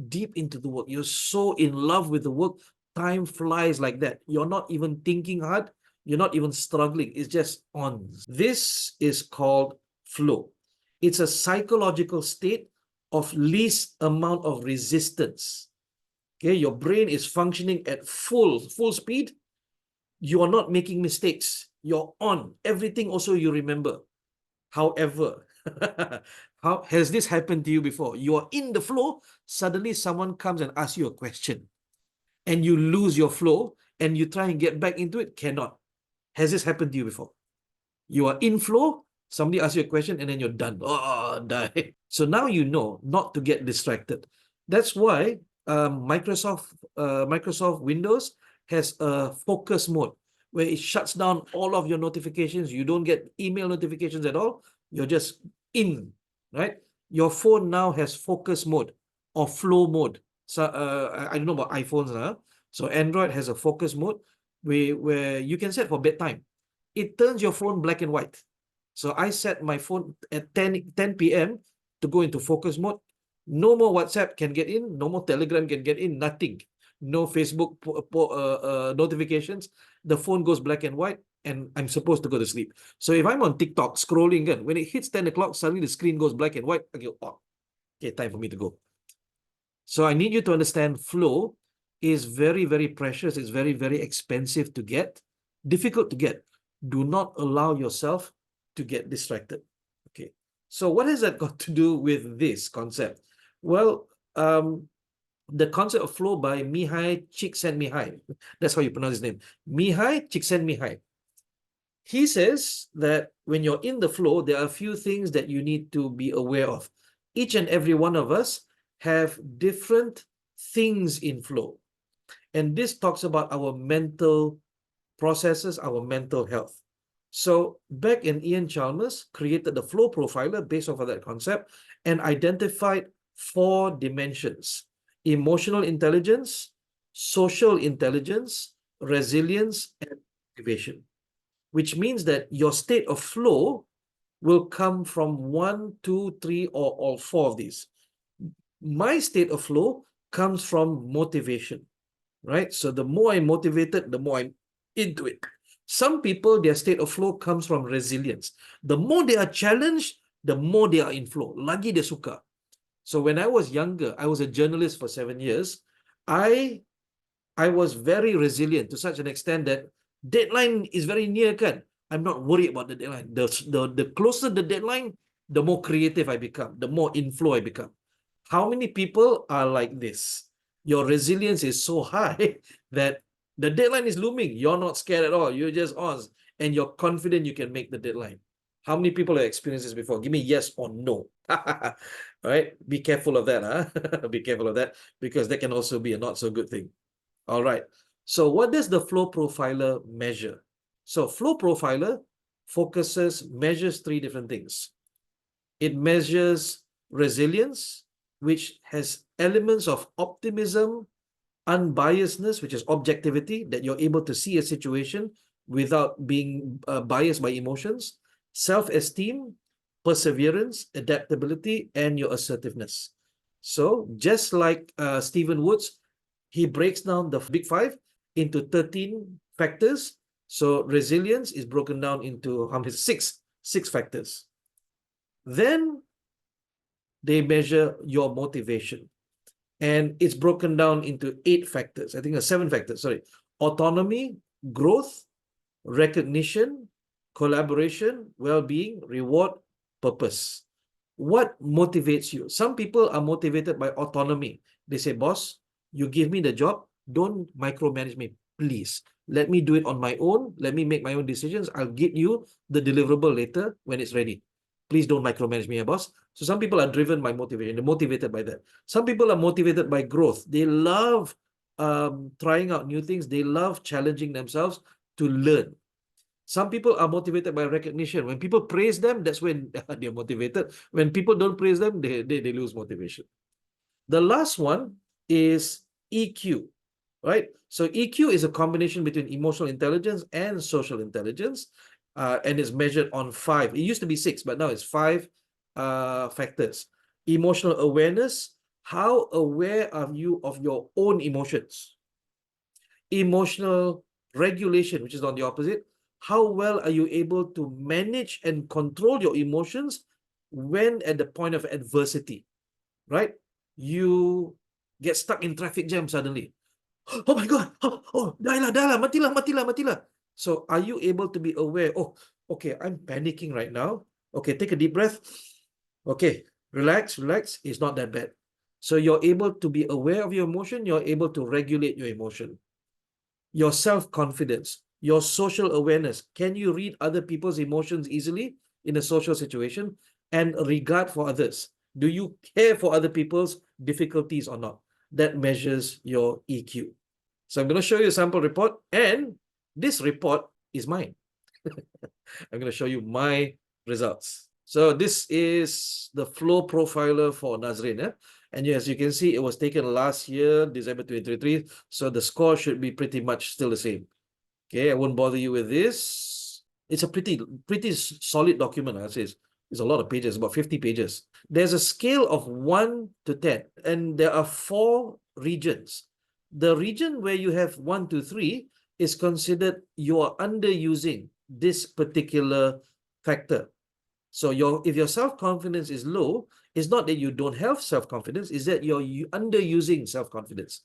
[SPEAKER 1] deep into the work. You're so in love with the work. Time flies like that. You're not even thinking hard. You're not even struggling. It's just on. This is called flow. It's a psychological state of least amount of resistance. Okay, your brain is functioning at full speed. You are not making mistakes. You're on. Everything also you remember. However, how has this happened to you before? You are in the flow, suddenly someone comes and asks you a question, and you lose your flow, and you try and get back into it, cannot. Has this happened to you before? You are in flow, somebody asks you a question, and then you're done. Oh, die. So now you know not to get distracted. That's why Microsoft Windows has a focus mode where it shuts down all of your notifications. You don't get email notifications at all. You're just in, right? Your phone now has focus mode or flow mode. So I don't know about iPhones now. So Android has a focus mode where you can set for bedtime. It turns your phone black and white. So I set my phone at 10 p.m. to go into focus mode. No more WhatsApp can get in. No more Telegram can get in. Nothing. No Facebook notifications. The phone goes black and white. and I'm supposed to go to sleep. So if I'm on TikTok scrolling, when it hits 10 o'clock, suddenly the screen goes black and white. I go, oh, okay, time for me to go. So I need you to understand flow is very, very precious. It's very, very expensive to get, difficult to get. Do not allow yourself to get distracted. Okay. So what has that got to do with this concept? Well, the concept of flow by Mihai Csikszentmihalyi. That's how you pronounce his name. Mihai Csikszentmihalyi. He says that when you're in the flow, there are a few things that you need to be aware of. Each and every one of us have different things in flow. And this talks about our mental processes, our mental health. So Beck and Ian Chalmers created the flow profiler based off of that concept and identified 4 dimensions: emotional intelligence, social intelligence, resilience, and motivation, which means that your state of flow will come from 1, 2, 3, or all 4 of these. My state of flow comes from motivation, right? So the more I'm motivated, the more I'm into it. Some people, their state of flow comes from resilience. The more they are challenged, the more they are in flow. Lagi dia suka. So when I was younger, I was a journalist for 7 years. I was very resilient to such an extent that deadline is very near, kan? I'm not worried about the deadline. The closer the deadline, the more creative I become, the more in flow I become. How many people are like this? Your resilience is so high that the deadline is looming. You're not scared at all. You're just on, and you're confident you can make the deadline. How many people have experienced this before? Give me yes or no. All right. Be careful of that, huh? Be careful of that, because that can also be a not so good thing. All right. So what does the flow profiler measure? So flow profiler measures 3 different things. It measures resilience, which has elements of optimism, unbiasedness, which is objectivity, that you're able to see a situation without being biased by emotions, self-esteem, perseverance, adaptability, and your assertiveness. So just like Stephen Woods, he breaks down the big 5 into 13 factors. So resilience is broken down into how many? 6 factors. Then they measure your motivation, and it's broken down into 8 factors. I think 7 factors, sorry. Autonomy, growth, recognition, collaboration, well-being, reward, purpose. What motivates you? Some people are motivated by autonomy. They say, boss, you give me the job, don't micromanage me, please. Let me do it on my own. Let me make my own decisions. I'll get you the deliverable later when it's ready. Please don't micromanage me, boss. So some people are driven by motivation. They're motivated by that. Some people are motivated by growth. They love trying out new things. They love challenging themselves to learn. Some people are motivated by recognition. When people praise them, that's when they're motivated. When people don't praise them, they lose motivation. The last one is EQ, right? So EQ is a combination between emotional intelligence and social intelligence, and is measured on 5. It used to be 6, but now it's 5 factors. Emotional awareness. How aware are you of your own emotions? Emotional regulation, which is on the opposite. How well are you able to manage and control your emotions when at the point of adversity, right? You get stuck in traffic jam suddenly. Oh my God, dah lah, matilah. So are you able to be aware, oh, okay, I'm panicking right now. Okay, take a deep breath. Okay, relax, it's not that bad. So you're able to be aware of your emotion, you're able to regulate your emotion. Your self-confidence, your social awareness. Can you read other people's emotions easily in a social situation? And regard for others. Do you care for other people's difficulties or not? That measures your EQ. So I'm going to show you a sample report, and this report is mine. I'm going to show you my results. So this is the flow profiler for Nazrin. And as you can see, it was taken last year, December 2023. So the score should be pretty much still the same. Okay, I won't bother you with this. It's a pretty solid document, I'd say. It's a lot of pages, about 50 pages. There's a scale of 1 to 10, and there are 4 regions. The region where you have 1 to 3 is considered you are underusing this particular factor. So if your self-confidence is low, it's not that you don't have self-confidence, it's that you're underusing self-confidence.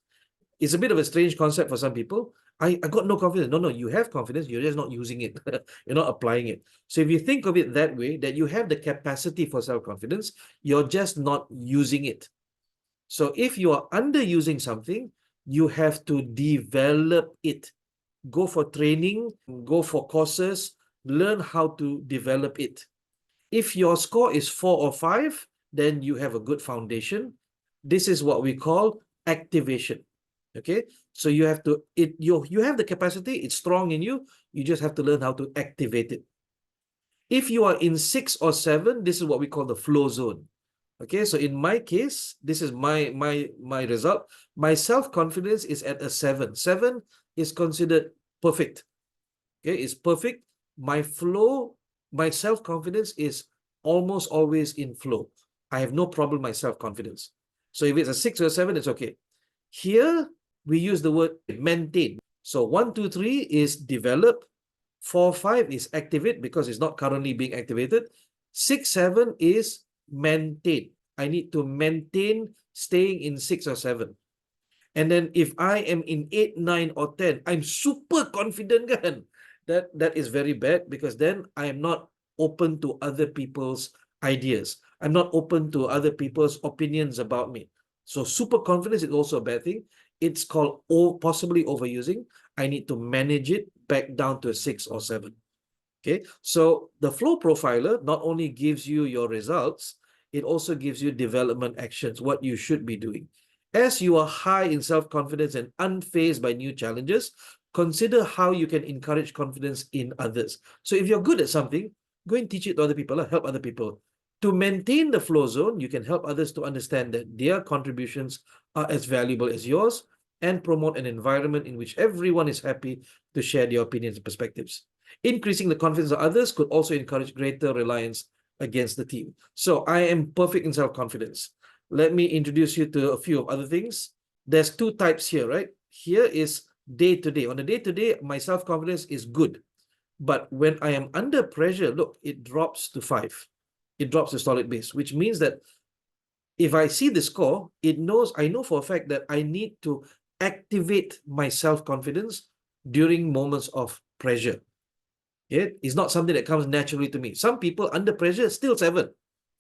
[SPEAKER 1] It's a bit of a strange concept for some people. I got no confidence. No, you have confidence. You're just not using it. You're not applying it. So if you think of it that way, that you have the capacity for self-confidence, you're just not using it. So if you are underusing something, you have to develop it. Go for training, go for courses, learn how to develop it. If your score is 4 or 5, then you have a good foundation. This is what we call activation. Okay, so you have to you have the capacity, it's strong in you, you just have to learn how to activate it. If you are in 6 or 7, this is what we call the flow zone. Okay, so in my case, this is my result. My self-confidence is at a 7. 7 is considered perfect. Okay, it's perfect. My flow, my self-confidence is almost always in flow. I have no problem with my self-confidence. So if it's a 6 or a 7, it's okay. Here, we use the word maintain. So 1, 2, 3 is develop. 4, 5 is activate because it's not currently being activated. 6, 7 is maintain. I need to maintain staying in 6 or 7. And then if I am in 8, 9, or 10, I'm super confident, kan? That is very bad, because then I am not open to other people's ideas. I'm not open to other people's opinions about me. So super confidence is also a bad thing. It's called possibly overusing. I need to manage it back down to a 6 or 7. Okay, so the flow profiler not only gives you your results, it also gives you development actions, what you should be doing. As you are high in self-confidence and unfazed by new challenges, consider how you can encourage confidence in others. So if you're good at something, go and teach it to other people, help other people. To maintain the flow zone, you can help others to understand that their contributions are as valuable as yours, and promote an environment in which everyone is happy to share their opinions and perspectives. Increasing the confidence of others could also encourage greater reliance against the team. So I am perfect in self-confidence. Let me introduce you to a few of other things. There's 2 types here, right? Here is day-to-day. On the day-to-day, my self-confidence is good. But when I am under pressure, look, it drops to 5. It drops to solid base, which means that if I see the score, I know for a fact that I need to activate my self-confidence during moments of pressure. It's not something that comes naturally to me. Some people under pressure still 7.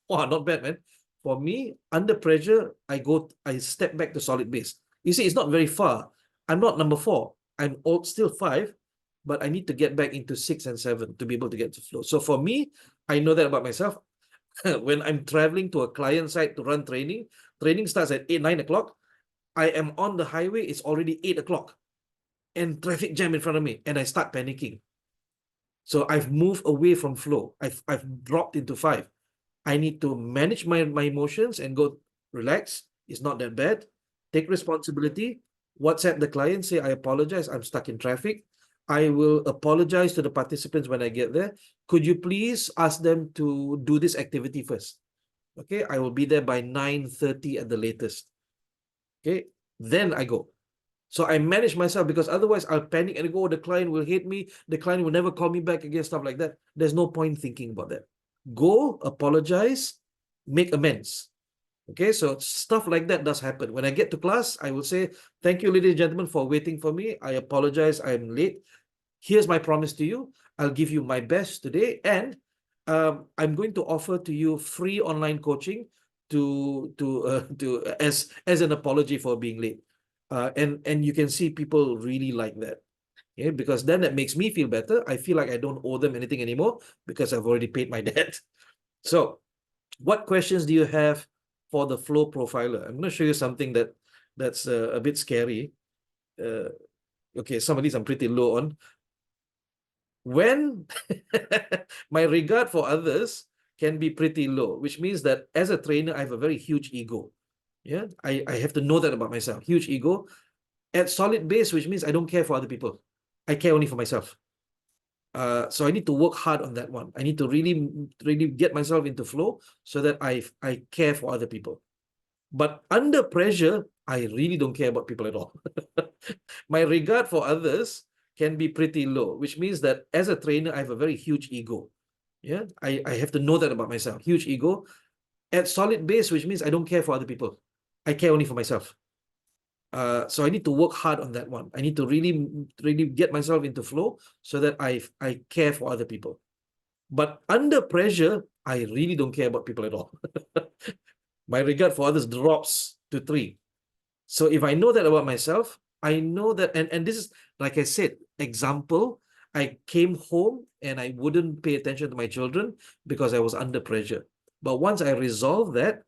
[SPEAKER 1] Wow, not bad, man. For me, under pressure, I step back to solid base. You see, it's not very far. I'm not number 4. I'm still 5, but I need to get back into 6 and 7 to be able to get to flow. So for me, I know that about myself. When I'm traveling to a client site to run training starts at 8, 9 o'clock. I am on the highway, it's already 8 o'clock. And traffic jam in front of me, and I start panicking. So I've moved away from flow. I've dropped into 5. I need to manage my emotions and go, relax. It's not that bad. Take responsibility. WhatsApp the client, say, I apologize, I'm stuck in traffic. I will apologize to the participants when I get there. Could you please ask them to do this activity first? Okay, I will be there by 9:30 at the latest. Okay, then I go. So I manage myself, because otherwise I'll panic and go, the client will hate me, the client will never call me back again, stuff like that. There's no point thinking about that. Go, apologize, make amends. Okay, so stuff like that does happen. When I get to class, I will say, thank you, ladies and gentlemen, for waiting for me. I apologize, I'm late. Here's my promise to you. I'll give you my best today, and I'm going to offer to you free online coaching as an apology for being late. And you can see people really like that. Yeah, because then that makes me feel better. I feel like I don't owe them anything anymore because I've already paid my debt. So, what questions do you have for the flow profiler? I'm going to show you something that's a bit scary. Okay, some of these I'm pretty low on. When my regard for others can be pretty low, which means that as a trainer, I have a very huge ego. Yeah, I have to know that about myself. Huge ego. At solid base, which means I don't care for other people. I care only for myself. So I need to work hard on that one. I need to really, really get myself into flow so that I care for other people. But under pressure, I really don't care about people at all. My regard for others can be pretty low, which means that as a trainer, I have a very huge ego. Yeah, I have to know that about myself. Huge ego. At solid base, which means I don't care for other people. I care only for myself. So I need to work hard on that one. I need to really get myself into flow so that I care for other people. But under pressure, I really don't care about people at all. My regard for others drops to 3. So if I know that about myself, I know that, and this is, like I said, example, I came home and I wouldn't pay attention to my children because I was under pressure. But once I resolved that,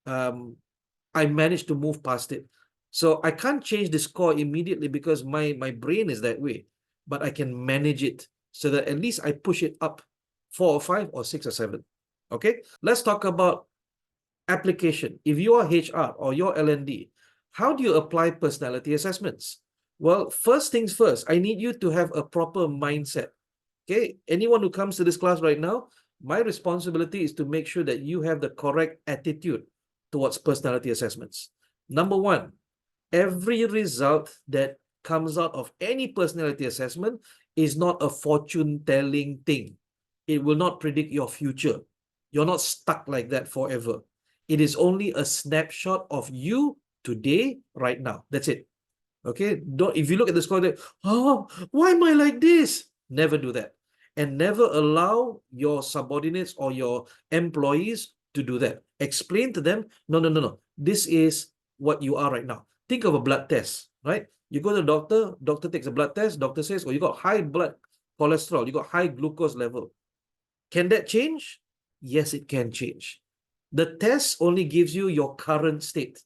[SPEAKER 1] I managed to move past it. So I can't change the score immediately because my brain is that way, but I can manage it so that at least I push it up 4 or 5 or 6 or 7. Okay, let's talk about application. If you are HR or you're L&D, how do you apply personality assessments? Well, first things first, I need you to have a proper mindset. Okay, anyone who comes to this class right now, my responsibility is to make sure that you have the correct attitude towards personality assessments. Number 1, every result that comes out of any personality assessment is not a fortune-telling thing. It will not predict your future. You're not stuck like that forever. It is only a snapshot of you today, right now. That's it. Okay? Don't, if you look at the score, oh, why am I like this? Never do that. And never allow your subordinates or your employees to do that. Explain to them, no. This is what you are right now. Think of a blood test, right? You go to the doctor, doctor takes a blood test, doctor says, oh, you got high blood cholesterol, you got high glucose level. Can that change? Yes, it can change. The test only gives you your current state.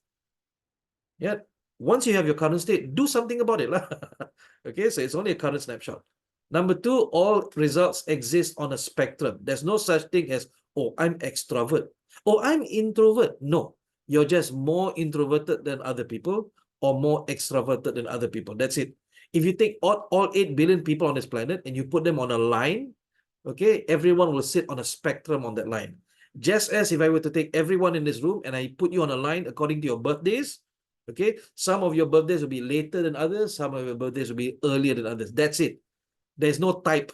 [SPEAKER 1] Yeah. Once you have your current state, do something about it. Okay, so it's only a current snapshot. Number 2, all results exist on a spectrum. There's no such thing as, oh, I'm extrovert. Oh, I'm introvert. No, you're just more introverted than other people or more extroverted than other people. That's it. If you take all 8 billion people on this planet and you put them on a line, okay, everyone will sit on a spectrum on that line. Just as if I were to take everyone in this room and I put you on a line according to your birthdays, okay, some of your birthdays will be later than others, some of your birthdays will be earlier than others. That's it. There's no type.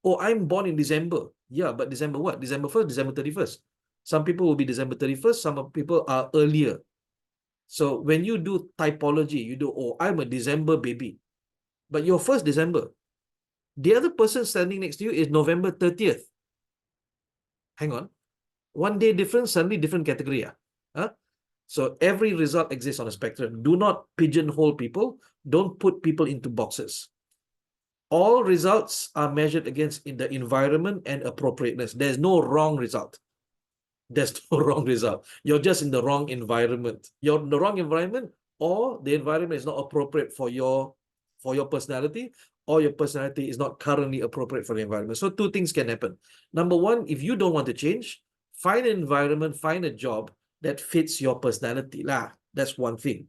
[SPEAKER 1] Oh, I'm born in December. Yeah, but December what? December 1st, December 31st. Some people will be December 31st, some people are earlier. So when you do typology, you do, oh, I'm a December baby. But your first December. The other person standing next to you is November 30th. Hang on. One day difference, suddenly different category. Huh? So every result exists on a spectrum. Do not pigeonhole people. Don't put people into boxes. All results are measured against in the environment and appropriateness. There's no wrong result. There's no wrong result. You're just in the wrong environment. You're in the wrong environment, or the environment is not appropriate for your personality, or your personality is not currently appropriate for the environment. So 2 things can happen. Number 1, if you don't want to change, find an environment, find a job that fits your personality. That's one thing.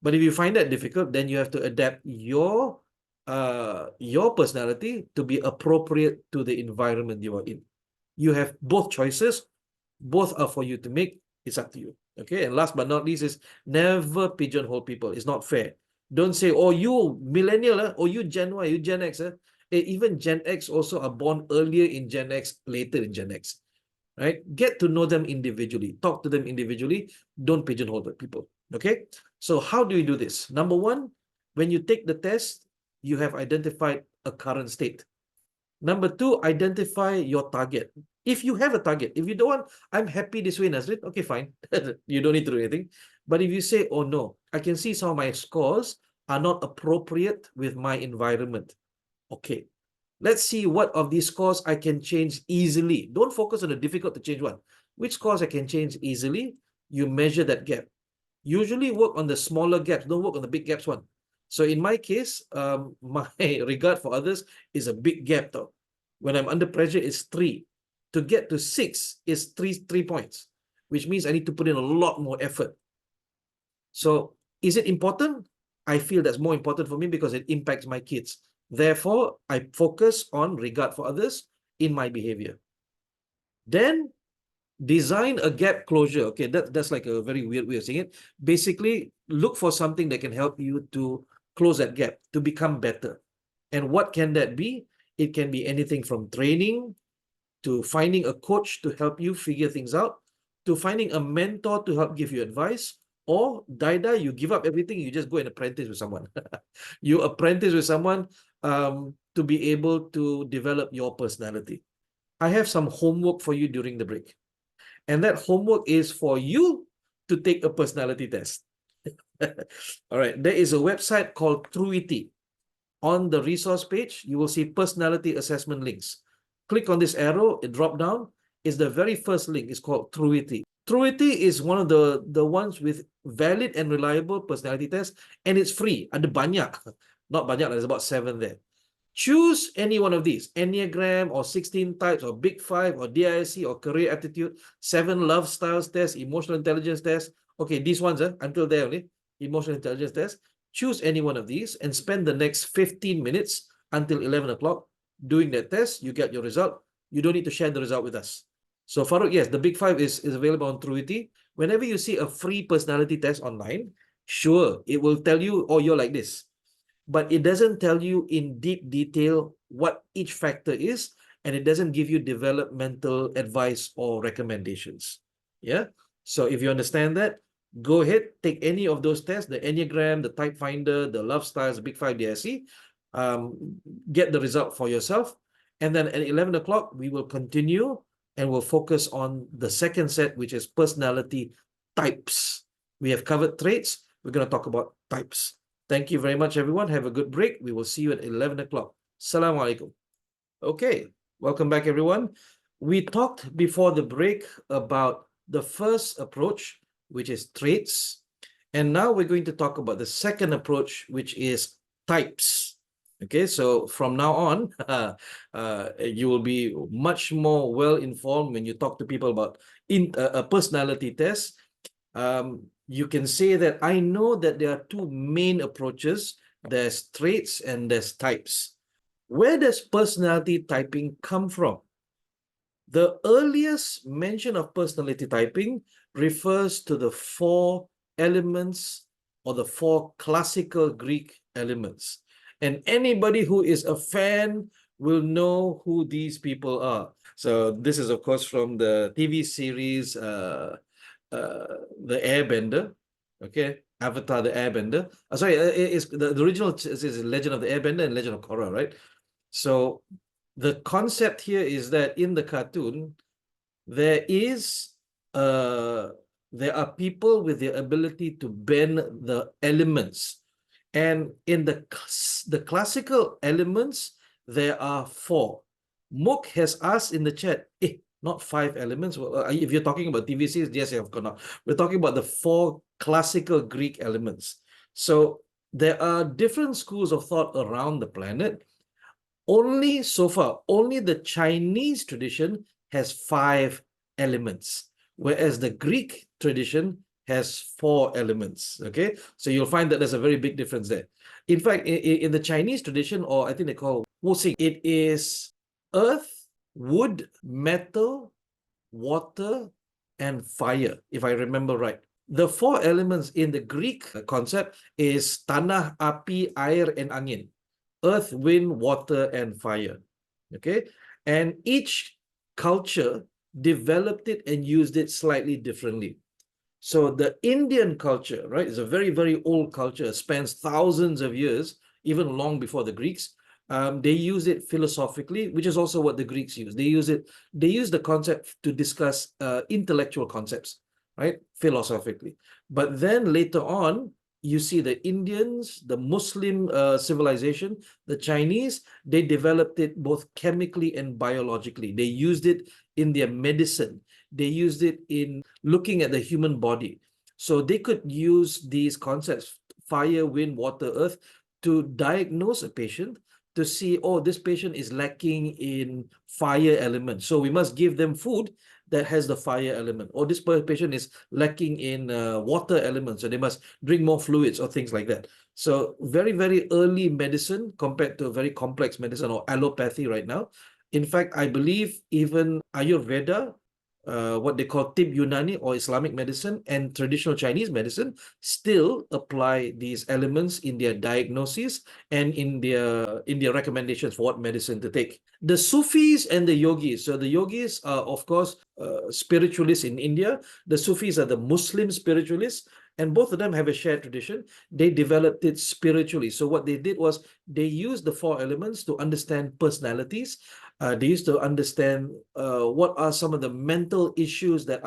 [SPEAKER 1] But if you find that difficult, then you have to adapt your personality to be appropriate to the environment you are in. You have both choices. Both are for you to make. It's up to you. Okay. And last but not least is never pigeonhole people. It's not fair. Don't say, oh, you millennial, or you Gen Y, you Gen X. Even Gen X also are born earlier in Gen X, later in Gen X. Right? Get to know them individually. Talk to them individually. Don't pigeonhole the people. Okay. So how do you do this? Number 1, when you take the test, you have identified a current state. Number 2, identify your target. If you have a target, if you don't want, I'm happy this way, Nazrin, okay, fine. You don't need to do anything. But if you say, oh no, I can see some of my scores are not appropriate with my environment. Okay, let's see what of these scores I can change easily. Don't focus on the difficult to change one. Which scores I can change easily? You measure that gap. Usually work on the smaller gaps, don't work on the big gaps one. So in my case, my regard for others is a big gap though. When I'm under pressure, it's 3. To get to 6 is 3 points, which means I need to put in a lot more effort. So is it important? I feel that's more important for me because it impacts my kids. Therefore, I focus on regard for others in my behavior. Then design a gap closure. Okay, that's like a very weird way of saying it. Basically, look for something that can help you to close that gap, to become better. And what can that be? It can be anything from training to finding a coach to help you figure things out, to finding a mentor to help give you advice, or you give up everything, you just go and apprentice with someone. You apprentice with someone to be able to develop your personality. I have some homework for you during the break. And that homework is for you to take a personality test. All right, there is a website called Truity. On the resource page, you will see personality assessment links. Click on this arrow, it drop down. Is the very first link. It's called Truity. Truity is one of the ones with valid and reliable personality tests, and it's free. Ada banyak. Not banyak, there's about 7 there. Choose any one of these, Enneagram or 16 types or Big Five or DISC or career aptitude, 7 love styles test, emotional intelligence test. Okay, these ones, until there only, emotional intelligence test. Choose any one of these and spend the next 15 minutes until 11 o'clock doing that test. You get your result. You don't need to share the result with us. So Farouk, yes, the Big Five is available on Truity. Whenever you see a free personality test online, sure, it will tell you, oh, you're like this. But it doesn't tell you in deep detail what each factor is, and it doesn't give you developmental advice or recommendations. Yeah. So if you understand that, go ahead, take any of those tests, the Enneagram, the Type Finder, the Love Styles, the Big Five DSC, get the result for yourself. And then at 11 o'clock, we will continue and we'll focus on the second set, which is personality types. We have covered traits. We're going to talk about types. Thank you very much, everyone. Have a good break. We will see you at 11 o'clock. Assalamu alaikum. Okay, welcome back, everyone. We talked before the break about the first approach, which is traits. And now we're going to talk about the second approach, which is types. Okay, so from now on, you will be much more well-informed when you talk to people about a personality test. You can say that I know that there are 2 main approaches. There's traits and there's types. Where does personality typing come from? The earliest mention of personality typing refers to the 4 elements or the 4 classical Greek elements. And anybody who is a fan will know who these people are. So this is, of course, from the TV series The Airbender, okay, Avatar the Airbender. Sorry, it's the original is Legend of the Airbender and Legend of Korra, right? So the concept here is that in the cartoon, there are people with the ability to bend the elements, and in the classical elements there are 4. Mook has asked in the chat, not 5 elements. Well, if you're talking about TV series, yes, of course not. We're talking about the 4 classical Greek elements. So there are different schools of thought around the planet. Only so far, only the Chinese tradition has 5 elements, whereas the Greek tradition has 4 elements. Okay, so you'll find that there's a very big difference there. In fact, in the Chinese tradition, or I think they call Wu Xing, it is earth, wood, metal, water, and fire, if I remember right. The 4 elements in the Greek concept is tanah, api, air, and angin. Earth, wind, water, and fire. Okay, and each culture developed it and used it slightly differently. So the Indian culture, right, is a very, very old culture, spans thousands of years, even long before the Greeks. They use it philosophically, which is also what the Greeks use. They use the concept to discuss intellectual concepts, right, philosophically. But then later on, you see the Indians, the Muslim civilization, the Chinese, they developed it both chemically and biologically. They used it in their medicine. They used it in looking at the human body. So they could use these concepts, fire, wind, water, earth, to diagnose a patient, to see, oh, this patient is lacking in fire element, so we must give them food that has the fire element. Or this patient is lacking in water element, so they must drink more fluids or things like that. So very, very early medicine compared to very complex medicine or allopathy right now. In fact, I believe even Ayurveda what they call Tib Yunani or Islamic medicine and traditional Chinese medicine still apply these elements in their diagnoses and in their recommendations for what medicine to take. The Sufis and the yogis. So the yogis are, of course, spiritualists in India. The Sufis are the Muslim spiritualists, and both of them have a shared tradition. They developed it spiritually. So what they did was they used the four elements to understand personalities. They used to understand what are some of the mental issues that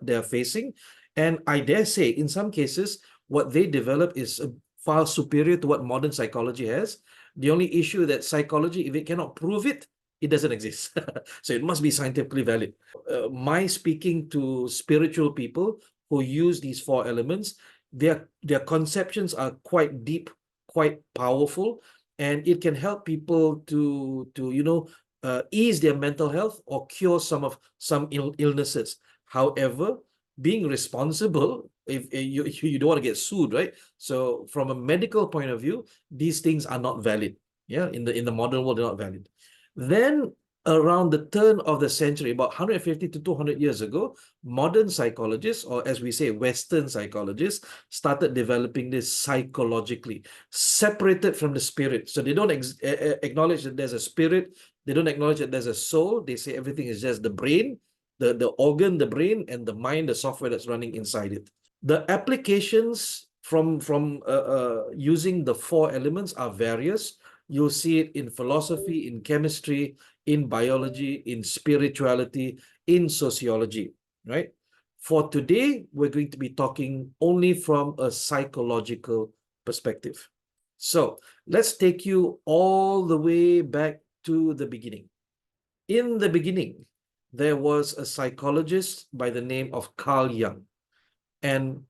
[SPEAKER 1] they are facing. And I dare say, in some cases, what they develop is far superior to what modern psychology has. The only issue that psychology, if it cannot prove it, it doesn't exist. So it must be scientifically valid. My speaking to spiritual people who use these four elements, their conceptions are quite deep, quite powerful, and it can help people to ease their mental health or cure some illnesses. However, being responsible, if you don't want to get sued, right? So from a medical point of view, these things are not valid. Yeah, in the modern world, they're not valid. Then around the turn of the century, about 150 to 200 years ago, modern psychologists, or as we say, Western psychologists, started developing this psychologically, separated from the spirit. So they don't acknowledge that there's a spirit. They don't acknowledge that there's a soul. They say everything is just the brain, the organ, the brain, and the mind, the software that's running inside it. The applications from using the four elements are various. You'll see it in philosophy, in chemistry, in biology, in spirituality, in sociology, right? For today, we're going to be talking only from a psychological perspective. So let's take you all the way back to the beginning. In the beginning, there was a psychologist by the name of Carl Jung. And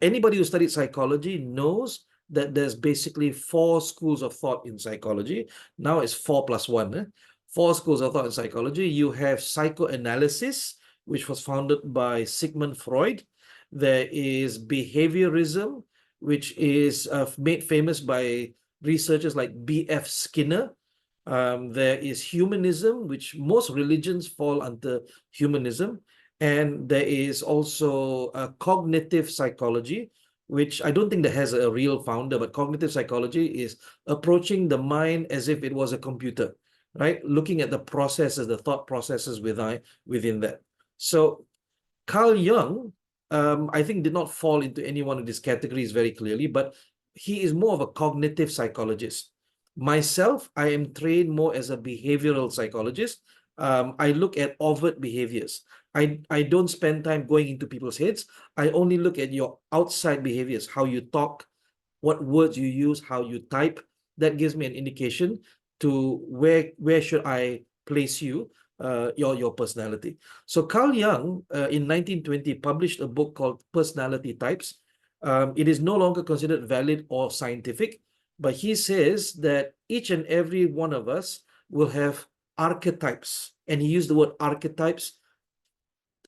[SPEAKER 1] anybody who studied psychology knows that there's basically four schools of thought in psychology. Now it's 4+1. Four schools of thought in psychology. You have psychoanalysis, which was founded by Sigmund Freud. There is behaviorism, which is made famous by researchers like B.F. Skinner. There is humanism, which most religions fall under humanism. And there is also cognitive psychology, which I don't think that has a real founder, but cognitive psychology is approaching the mind as if it was a computer, right? Looking at the processes, the thought processes within that. So Carl Jung, I think, did not fall into any one of these categories very clearly, but he is more of a cognitive psychologist. Myself, I am trained more as a behavioral psychologist. I look at overt behaviors. I don't spend time going into people's heads. I only look at your outside behaviors, how you talk, what words you use, how you type. That gives me an indication to where should I place you, your personality. So Carl Jung, in 1920, published a book called Personality Types. It is no longer considered valid or scientific, but he says that each and every one of us will have archetypes, and he used the word archetypes,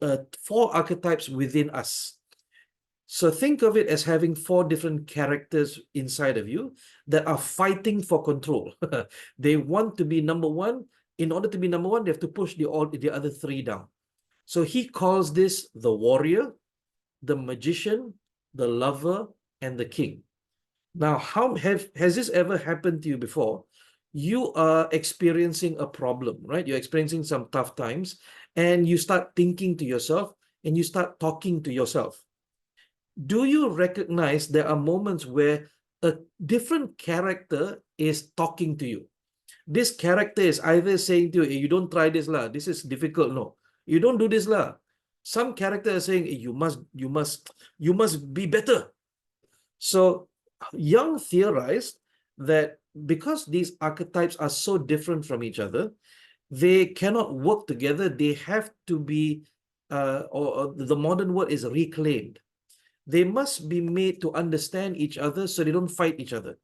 [SPEAKER 1] 4 archetypes within us. So think of it as having 4 different characters inside of you that are fighting for control. They want to be number one. In order to be number one, they have to push the other 3 down. So he calls this the warrior, the magician, the lover, and the king. Now, has this ever happened to you before? You are experiencing a problem, right? You're experiencing some tough times, and you start thinking to yourself, and you start talking to yourself. Do you recognize there are moments where a different character is talking to you? This character is either saying to you, hey, you don't try this lah, this is difficult. No, you don't do this lah. Some character is saying, hey, you must be better. So Jung theorized that because these archetypes are so different from each other, they cannot work together. They have to be, or the modern word is reclaimed. They must be made to understand each other so they don't fight each other.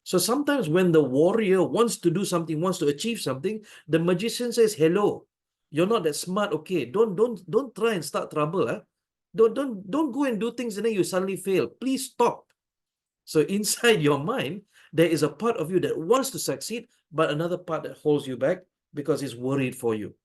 [SPEAKER 1] So sometimes when the warrior wants to do something, wants to achieve something, the magician says, hello, you're not that smart. Okay, don't try and start trouble. Huh? Don't go and do things and then you suddenly fail. Please stop. So inside your mind, there is a part of you that wants to succeed, but another part that holds you back because it's worried for you.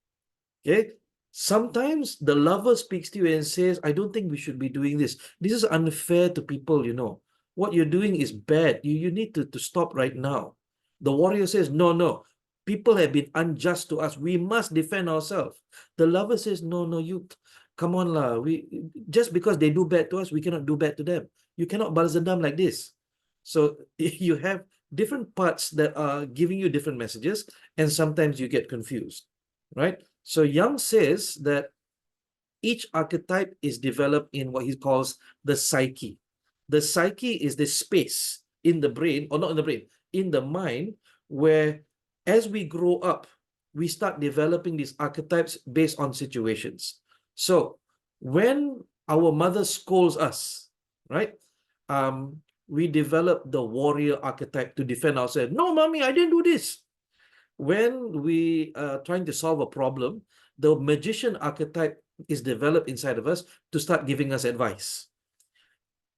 [SPEAKER 1] Okay. Sometimes the lover speaks to you and says, I don't think we should be doing this. This is unfair to people, you know. What you're doing is bad. You need to stop right now. The warrior says, no, no. People have been unjust to us. We must defend ourselves. The lover says, no, no, you come on lah. Just because they do bad to us, we cannot do bad to them. You cannot balas dendam like this. So you have different parts that are giving you different messages, and sometimes you get confused, right? So Jung says that each archetype is developed in what he calls the psyche. The psyche is the space in the brain, or not in the brain, in the mind, where as we grow up, we start developing these archetypes based on situations. So when our mother scolds us, right? We develop the warrior archetype to defend ourselves. No, mommy, I didn't do this. When we are trying to solve a problem, the magician archetype is developed inside of us to start giving us advice.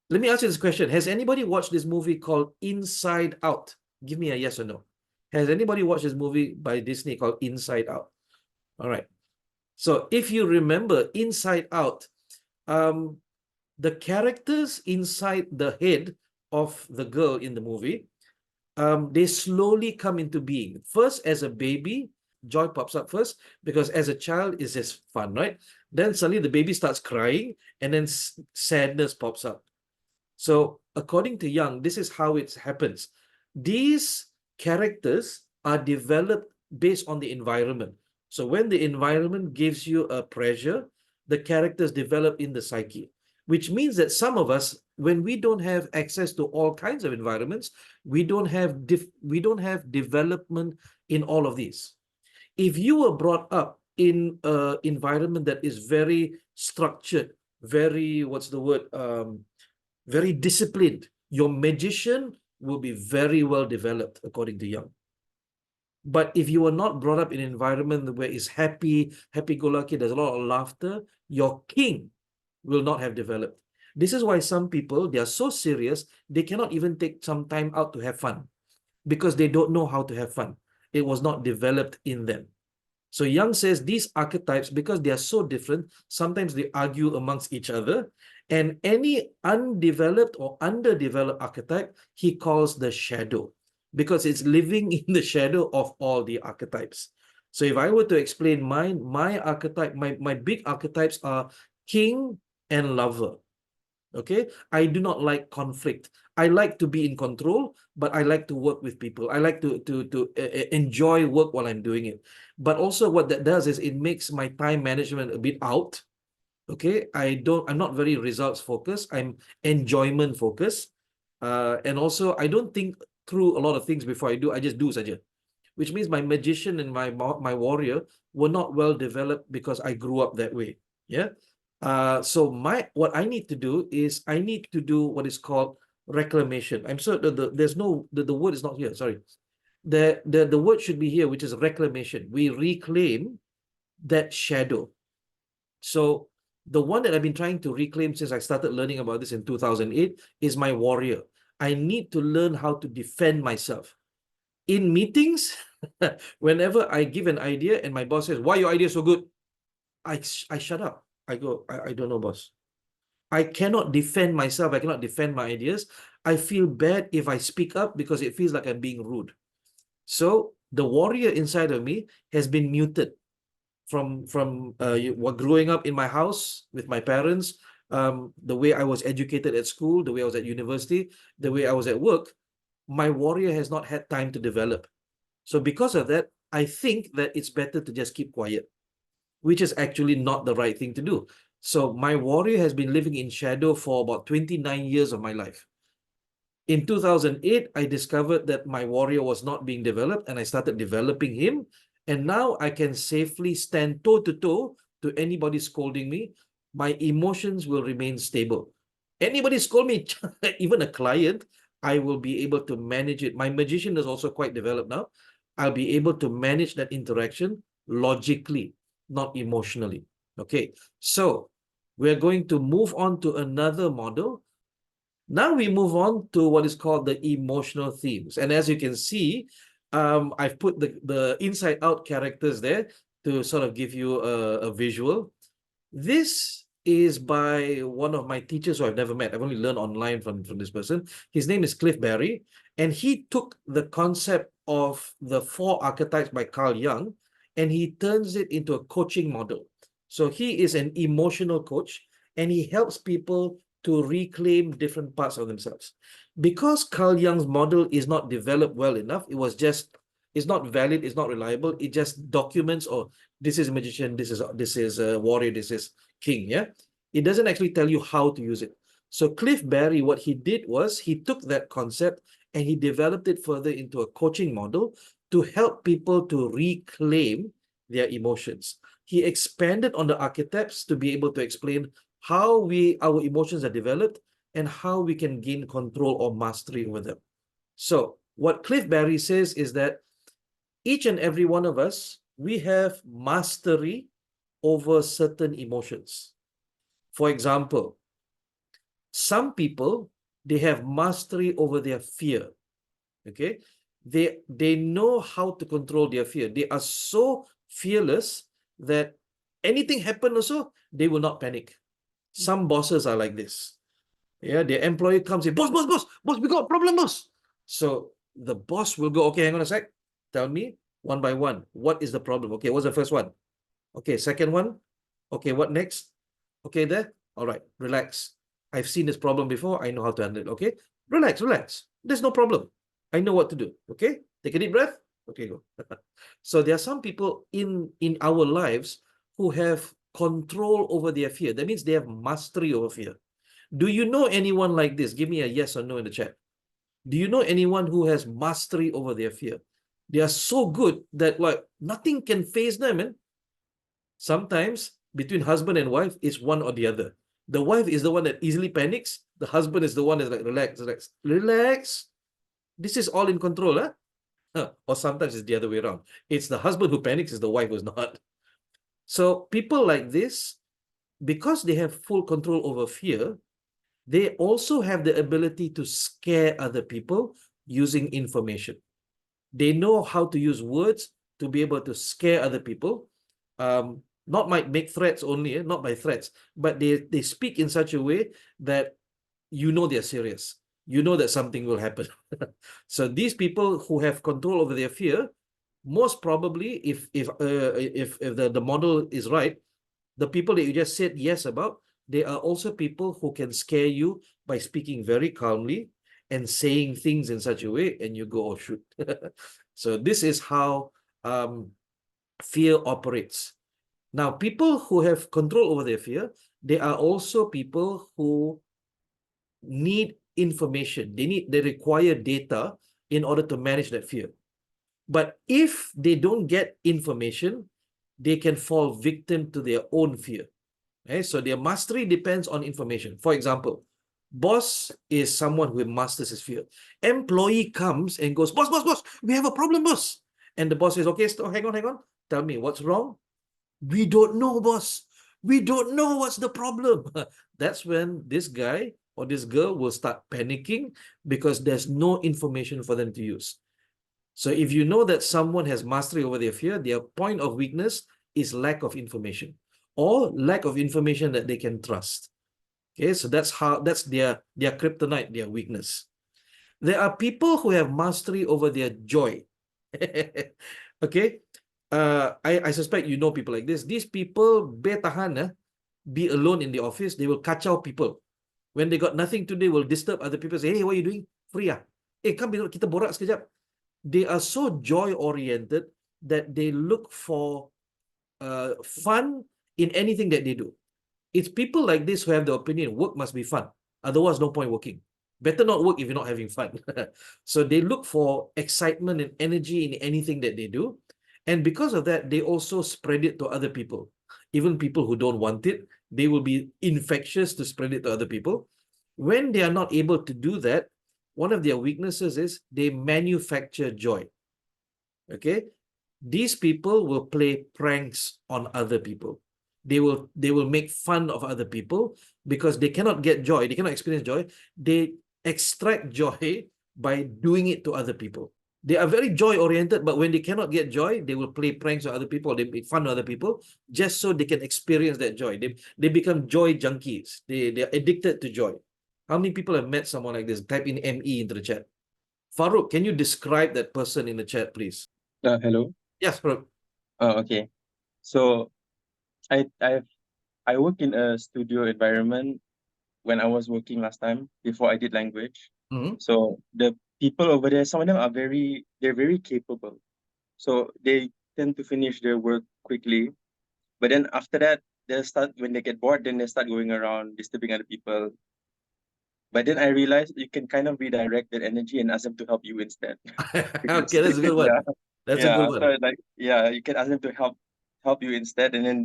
[SPEAKER 1] Let me ask you this question. Has anybody watched this movie called Inside Out? Give me a yes or no. Has anybody watched this movie by Disney called Inside Out? All right. So if you remember Inside Out, the characters inside the head of the girl in the movie, they slowly come into being. First, as a baby, joy pops up first, because as a child, it's just fun, right? Then suddenly the baby starts crying, and then sadness pops up. So according to Jung, this is how it happens. These characters are developed based on the environment. So when the environment gives you a pressure, the characters develop in the psyche, which means that some of us, when we don't have access to all kinds of environments, we don't have development in all of these. If you were brought up in an environment that is very structured, very, very disciplined, your magician will be very well developed, according to Jung. But if you are not brought up in an environment where it's happy-go-lucky, there's a lot of laughter, your king will not have developed. This is why some people, they are so serious, they cannot even take some time out to have fun, because they don't know how to have fun. It was not developed in them. So Jung says these archetypes, because they are so different, sometimes they argue amongst each other. And any undeveloped or underdeveloped archetype, he calls the shadow, because it's living in the shadow of all the archetypes. So if I were to explain mine, my archetype, my big archetypes are king and lover. Okay, I do not like conflict. I like to be in control, but I like to work with people. I like to enjoy work while I'm doing it. But also what that does is it makes my time management a bit out. Okay, I'm not very results focused. I'm enjoyment focused. And also I don't think through a lot of things before I do. I just do saja. Which means my magician and my warrior were not well developed because I grew up that way. Yeah. So what I need to do is I need to do what is called reclamation. I'm sorry, there's no, the word is not here, sorry. The word should be here, which is reclamation. We reclaim that shadow. So the one that I've been trying to reclaim since I started learning about this in 2008 is my warrior. I need to learn how to defend myself. In meetings, whenever I give an idea and my boss says, why your idea so good? I shut up. I go, I don't know, boss. I cannot defend myself. I cannot defend my ideas. I feel bad if I speak up because it feels like I'm being rude. So the warrior inside of me has been muted from growing up in my house with my parents, the way I was educated at school, the way I was at university, the way I was at work. My warrior has not had time to develop. So because of that, I think that it's better to just keep quiet, which is actually not the right thing to do. So my warrior has been living in shadow for about 29 years of my life. In 2008, I discovered that my warrior was not being developed, and I started developing him. And now I can safely stand toe-to-toe to anybody scolding me. My emotions will remain stable. Anybody scold me, even a client, I will be able to manage it. My magician is also quite developed now. I'll be able to manage that interaction logically, not emotionally. Okay, so we're going to move on to another model. Now we move on to what is called the emotional themes. And as you can see, I've put the inside out characters there to sort of give you a visual. This is by one of my teachers who I've never met. I've only learned online from this person. His name is Cliff Barry, and he took the concept of the 4 archetypes by Carl Jung, and he turns it into a coaching model. So he is an emotional coach, and he helps people to reclaim different parts of themselves. Because Carl Jung's model is not developed well enough, it's not valid, it's not reliable, it just documents, or this is a magician, this is a warrior, this is king, yeah? It doesn't actually tell you how to use it. So Cliff Barry, what he did was he took that concept and he developed it further into a coaching model to help people to reclaim their emotions. He expanded on the archetypes to be able to explain how our emotions are developed and how we can gain control or mastery over them. So what Cliff Barry says is that each and every one of us, we have mastery over certain emotions. For example, some people, they have mastery over their fear. Okay, they know how to control their fear. They are so fearless that anything happen also, they will not panic. Some bosses are like this. Yeah, their employee comes in, boss, we got a problem, boss. So the boss will go, okay, hang on a sec. Tell me one by one, what is the problem? Okay, what's the first one? Okay, second one. Okay, what next? Okay, there. All right, relax. I've seen this problem before. I know how to handle it. Okay, relax. There's no problem. I know what to do. Okay, take a deep breath. Okay, go. So there are some people in our lives who have control over their fear. That means they have mastery over fear. Do you know anyone like this? Give me a yes or no in the chat. Do you know anyone who has mastery over their fear? They are so good that like nothing can faze them, man. Sometimes between husband and wife, it's one or the other. The wife is the one that easily panics. The husband is the one that's like, relax. This is all in control, huh? Or sometimes it's the other way around. It's the husband who panics, it's the wife who's not. So people like this, because they have full control over fear, they also have the ability to scare other people using information. They know how to use words to be able to scare other people. Not might make threats only, not by threats, but they speak in such a way that you know they're serious. You know that something will happen. So these people who have control over their fear, most probably, if the model is right, the people that you just said yes about, they are also people who can scare you by speaking very calmly and saying things in such a way, and you go, oh shoot. So this is how fear operates. Now, people who have control over their fear, they are also people who need information. They require data in order to manage that fear. But if they don't get information, they can fall victim to their own fear. Okay? So their mastery depends on information. For example, boss is someone who masters his fear. Employee comes and goes, boss, we have a problem, boss. And the boss says, okay, hang on. Tell me what's wrong. We don't know, boss. We don't know what's the problem. That's when this guy or this girl will start panicking because there's no information for them to use. So if you know that someone has mastery over their fear, their point of weakness is lack of information or lack of information that they can trust. Okay, so that's their kryptonite, their weakness. There are people who have mastery over their joy. Okay, I suspect you know people like this. These people be alone in the office. They will kacau people. When they got nothing to do, will disturb other people. Say, hey, what are you doing? Free ah? Come kita borak sekejap. They are so joy-oriented that they look for fun in anything that they do. It's people like this who have the opinion, work must be fun. Otherwise, no point working. Better not work if you're not having fun. So they look for excitement and energy in anything that they do. And because of that, they also spread it to other people. Even people who don't want it, they will be infectious to spread it to other people. When they are not able to do that, one of their weaknesses is they manufacture joy. Okay? These people will play pranks on other people. They will make fun of other people because they cannot get joy. They cannot experience joy. They extract joy by doing it to other people. They are very joy oriented, but when they cannot get joy, they will play pranks on other people. They make fun of other people just so they can experience that joy. They become joy junkies. They're addicted to joy. How many people have met someone like this? Type in ME into the chat. Farouk, can you describe that person in the chat, please?
[SPEAKER 2] Hello.
[SPEAKER 1] Yes, Farouk.
[SPEAKER 2] Okay. So I I I work in a studio environment when I was working last time before I did language.
[SPEAKER 1] Mhm.
[SPEAKER 2] So the people over there, some of them are they're very capable. So they tend to finish their work quickly. But then after that, they start when they get bored, then they start going around disturbing other people. But then I realized you can kind of redirect that energy and ask them to help you instead.
[SPEAKER 1] Okay,
[SPEAKER 2] Because
[SPEAKER 1] that's a good one.
[SPEAKER 2] yeah,
[SPEAKER 1] That's a good
[SPEAKER 2] yeah.
[SPEAKER 1] one.
[SPEAKER 2] So like yeah, you can ask them to help you instead, and then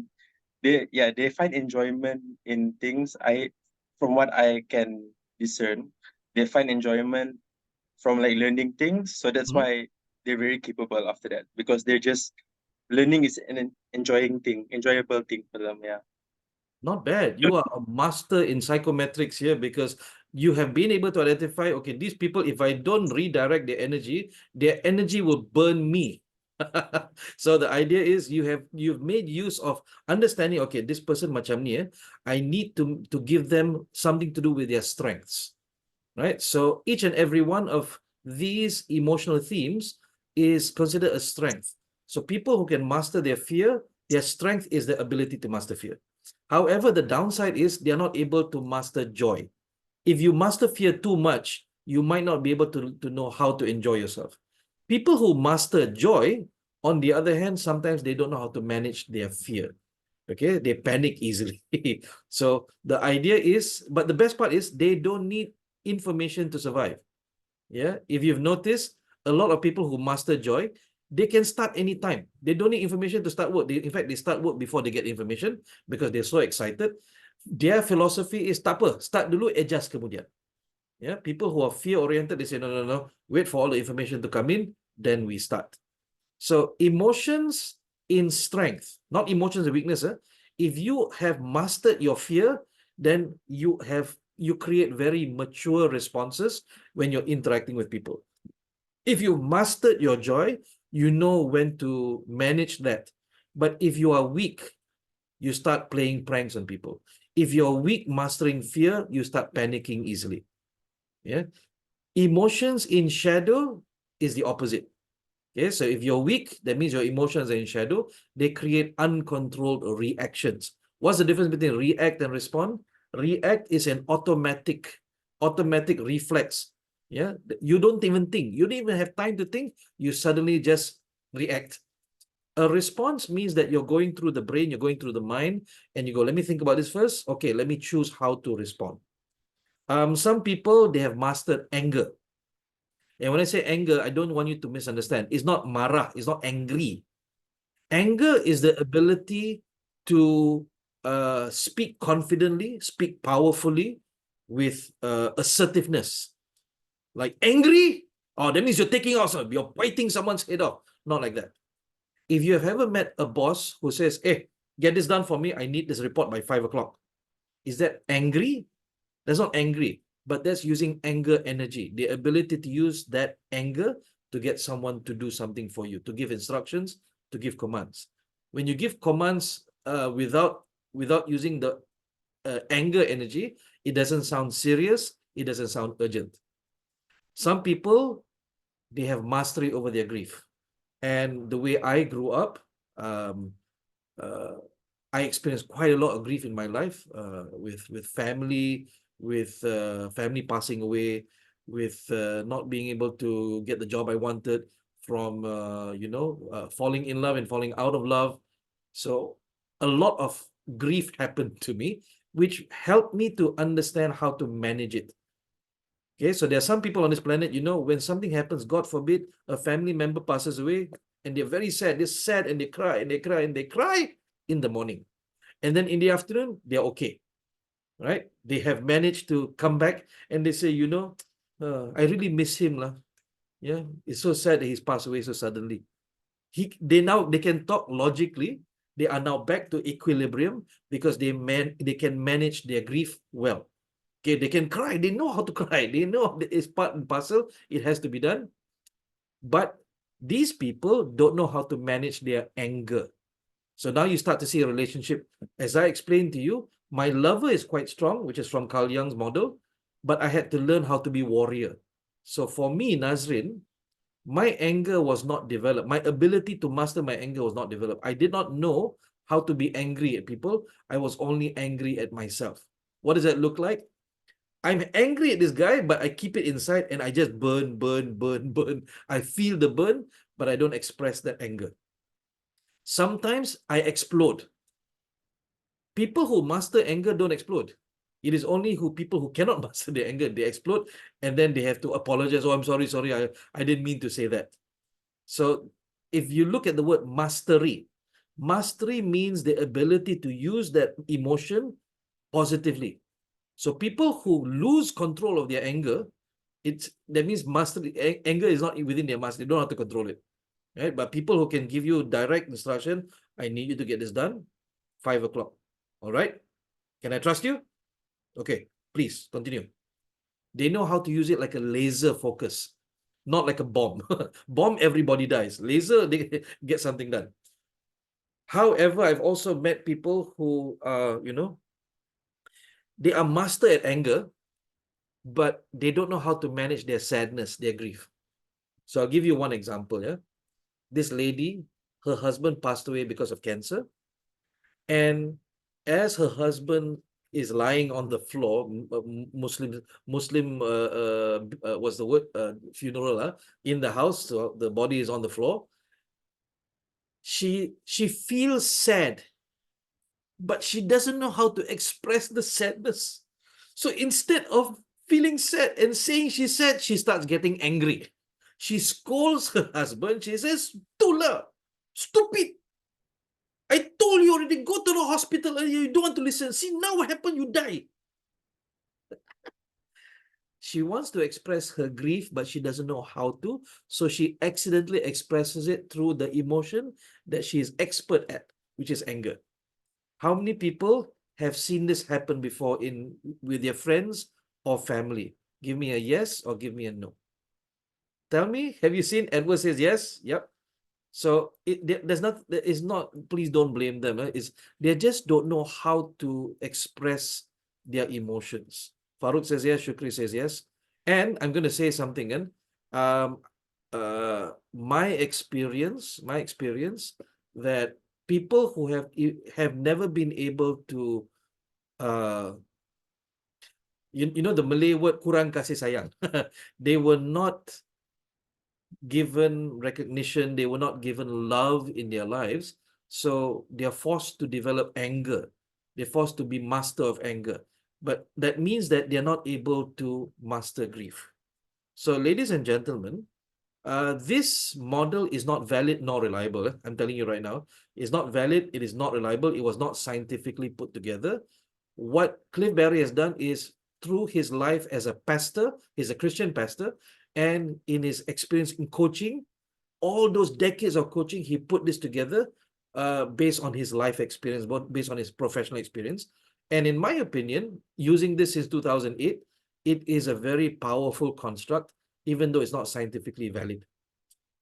[SPEAKER 2] they find enjoyment in things. From what I can discern, they find enjoyment from like learning things. So that's
[SPEAKER 1] Mhm.
[SPEAKER 2] why they're very capable after that, because they're just learning is an enjoyable thing for them. Yeah.
[SPEAKER 1] Not bad. You are a master in psychometrics here because you have been able to identify, okay, these people, if I don't redirect their energy will burn me. So the idea is you've made use of understanding, okay, this person macam ni, I need to give them something to do with their strengths, right? So each and every one of these emotional themes is considered a strength. So people who can master their fear, their strength is the ability to master fear. However, the downside is they are not able to master joy. If you master fear too much, you might not be able to know how to enjoy yourself. People who master joy, on the other hand, sometimes they don't know how to manage their fear. Okay, they panic easily. So the idea is, but the best part is they don't need information to survive. Yeah, if you've noticed, a lot of people who master joy, they can start anytime. They don't need information to start work. In fact, they start work before they get information because they're so excited. Their philosophy is tak apa, start dulu, adjust kemudian. Yeah, people who are fear oriented, they say no, no, no, wait for all the information to come in, then we start. So emotions in strength, not emotions of weakness. If you have mastered your fear, then you create very mature responses when you're interacting with people. If you mastered your joy, you know when to manage that. But if you are weak, you start playing pranks on people. If you're weak mastering fear, you start panicking easily. Yeah. Emotions in shadow is the opposite. Okay, so if you're weak, that means your emotions are in shadow. They create uncontrolled reactions. What's the difference between react and respond? React is an automatic reflex. Yeah, you don't even think. You don't even have time to think. You suddenly just react. A response means that you're going through the brain, you're going through the mind, and you go, let me think about this first. Okay, let me choose how to respond. Some people, they have mastered anger. And when I say anger, I don't want you to misunderstand. It's not marah, it's not angry. Anger is the ability to speak confidently, speak powerfully with assertiveness. Like angry, oh, that means you're taking out, you're biting someone's head off. Not like that. If you have ever met a boss who says, hey, get this done for me, I need this report by 5 o'clock. Is that angry? That's not angry, but that's using anger energy, the ability to use that anger to get someone to do something for you, to give instructions, to give commands. When you give commands without using the anger energy, it doesn't sound serious, it doesn't sound urgent. Some people, they have mastery over their grief. And the way I grew up, um, uh, I experienced quite a lot of grief in my life, with family, with family passing away, with not being able to get the job I wanted, from falling in love and falling out of love. So a lot of grief happened to me, which helped me to understand how to manage it. Okay, so there are some people on this planet, when something happens, God forbid, a family member passes away, and they're very sad. They're sad and they cry and they cry and they cry in the morning. And then in the afternoon, they're okay, right? They have managed to come back and they say, I really miss him. Lah. Yeah, it's so sad that he's passed away so suddenly. They can talk logically. They are now back to equilibrium because they can manage their grief well. Okay, they can cry. They know how to cry. They know it's part and parcel. It has to be done. But these people don't know how to manage their anger. So now you start to see a relationship. As I explained to you, my lover is quite strong, which is from Carl Jung's model, but I had to learn how to be warrior. So for me, Nazrin, my anger was not developed. My ability to master my anger was not developed. I did not know how to be angry at people. I was only angry at myself. What does that look like? I'm angry at this guy, but I keep it inside and I just burn, burn, burn, burn. I feel the burn, but I don't express that anger. Sometimes I explode. People who master anger don't explode. It is only people who cannot master their anger, they explode, and then they have to apologize. Oh, I'm sorry, I didn't mean to say that. So if you look at the word mastery, mastery means the ability to use that emotion positively. So people who lose control of their anger, that means mastery. Anger is not within their mastery. They don't have to control it, right? But people who can give you direct instruction, I need you to get this done, 5 o'clock. All right? Can I trust you? Okay, please continue. They know how to use it like a laser focus, not like a bomb. Bomb, everybody dies. Laser, they get something done. However, I've also met people who they are master at anger, but they don't know how to manage their sadness, their grief. So I'll give you one example. Yeah, this lady, her husband passed away because of cancer, and as her husband is lying on the floor, Muslim was the word, funeral in the house, so the body is on the floor. She feels sad, but she doesn't know how to express the sadness. So instead of feeling sad and saying she's sad, she starts getting angry. She scolds her husband. She says, Tula, stupid. I told you already, go to the hospital and you don't want to listen. See, now what happened? You die. She wants to express her grief, but she doesn't know how to. So she accidentally expresses it through the emotion that she is expert at, which is anger. How many people have seen this happen before with their friends or family? Give me a yes or give me a no. Tell me, have you seen? Edward says yes. Yep. So there's not, please don't blame them. They just don't know how to express their emotions. Farooq says yes, Shukri says yes. And I'm going to say something. And my experience that people who have never been able to you know the Malay word kurang kasih sayang. They were not given recognition, they were not given love in their lives, so they're forced to develop anger. They're forced to be master of anger, but that means that they're not able to master grief. So ladies and gentlemen, this model is not valid nor reliable. I'm telling you right now, it's not valid, it is not reliable, it was not scientifically put together. What Cliff Barry has done is, through his life as a pastor, he's a Christian pastor, and in his experience in coaching, all those decades of coaching, he put this together based on his life experience, based on his professional experience. And in my opinion, using this since 2008, it is a very powerful construct, even though it's not scientifically valid.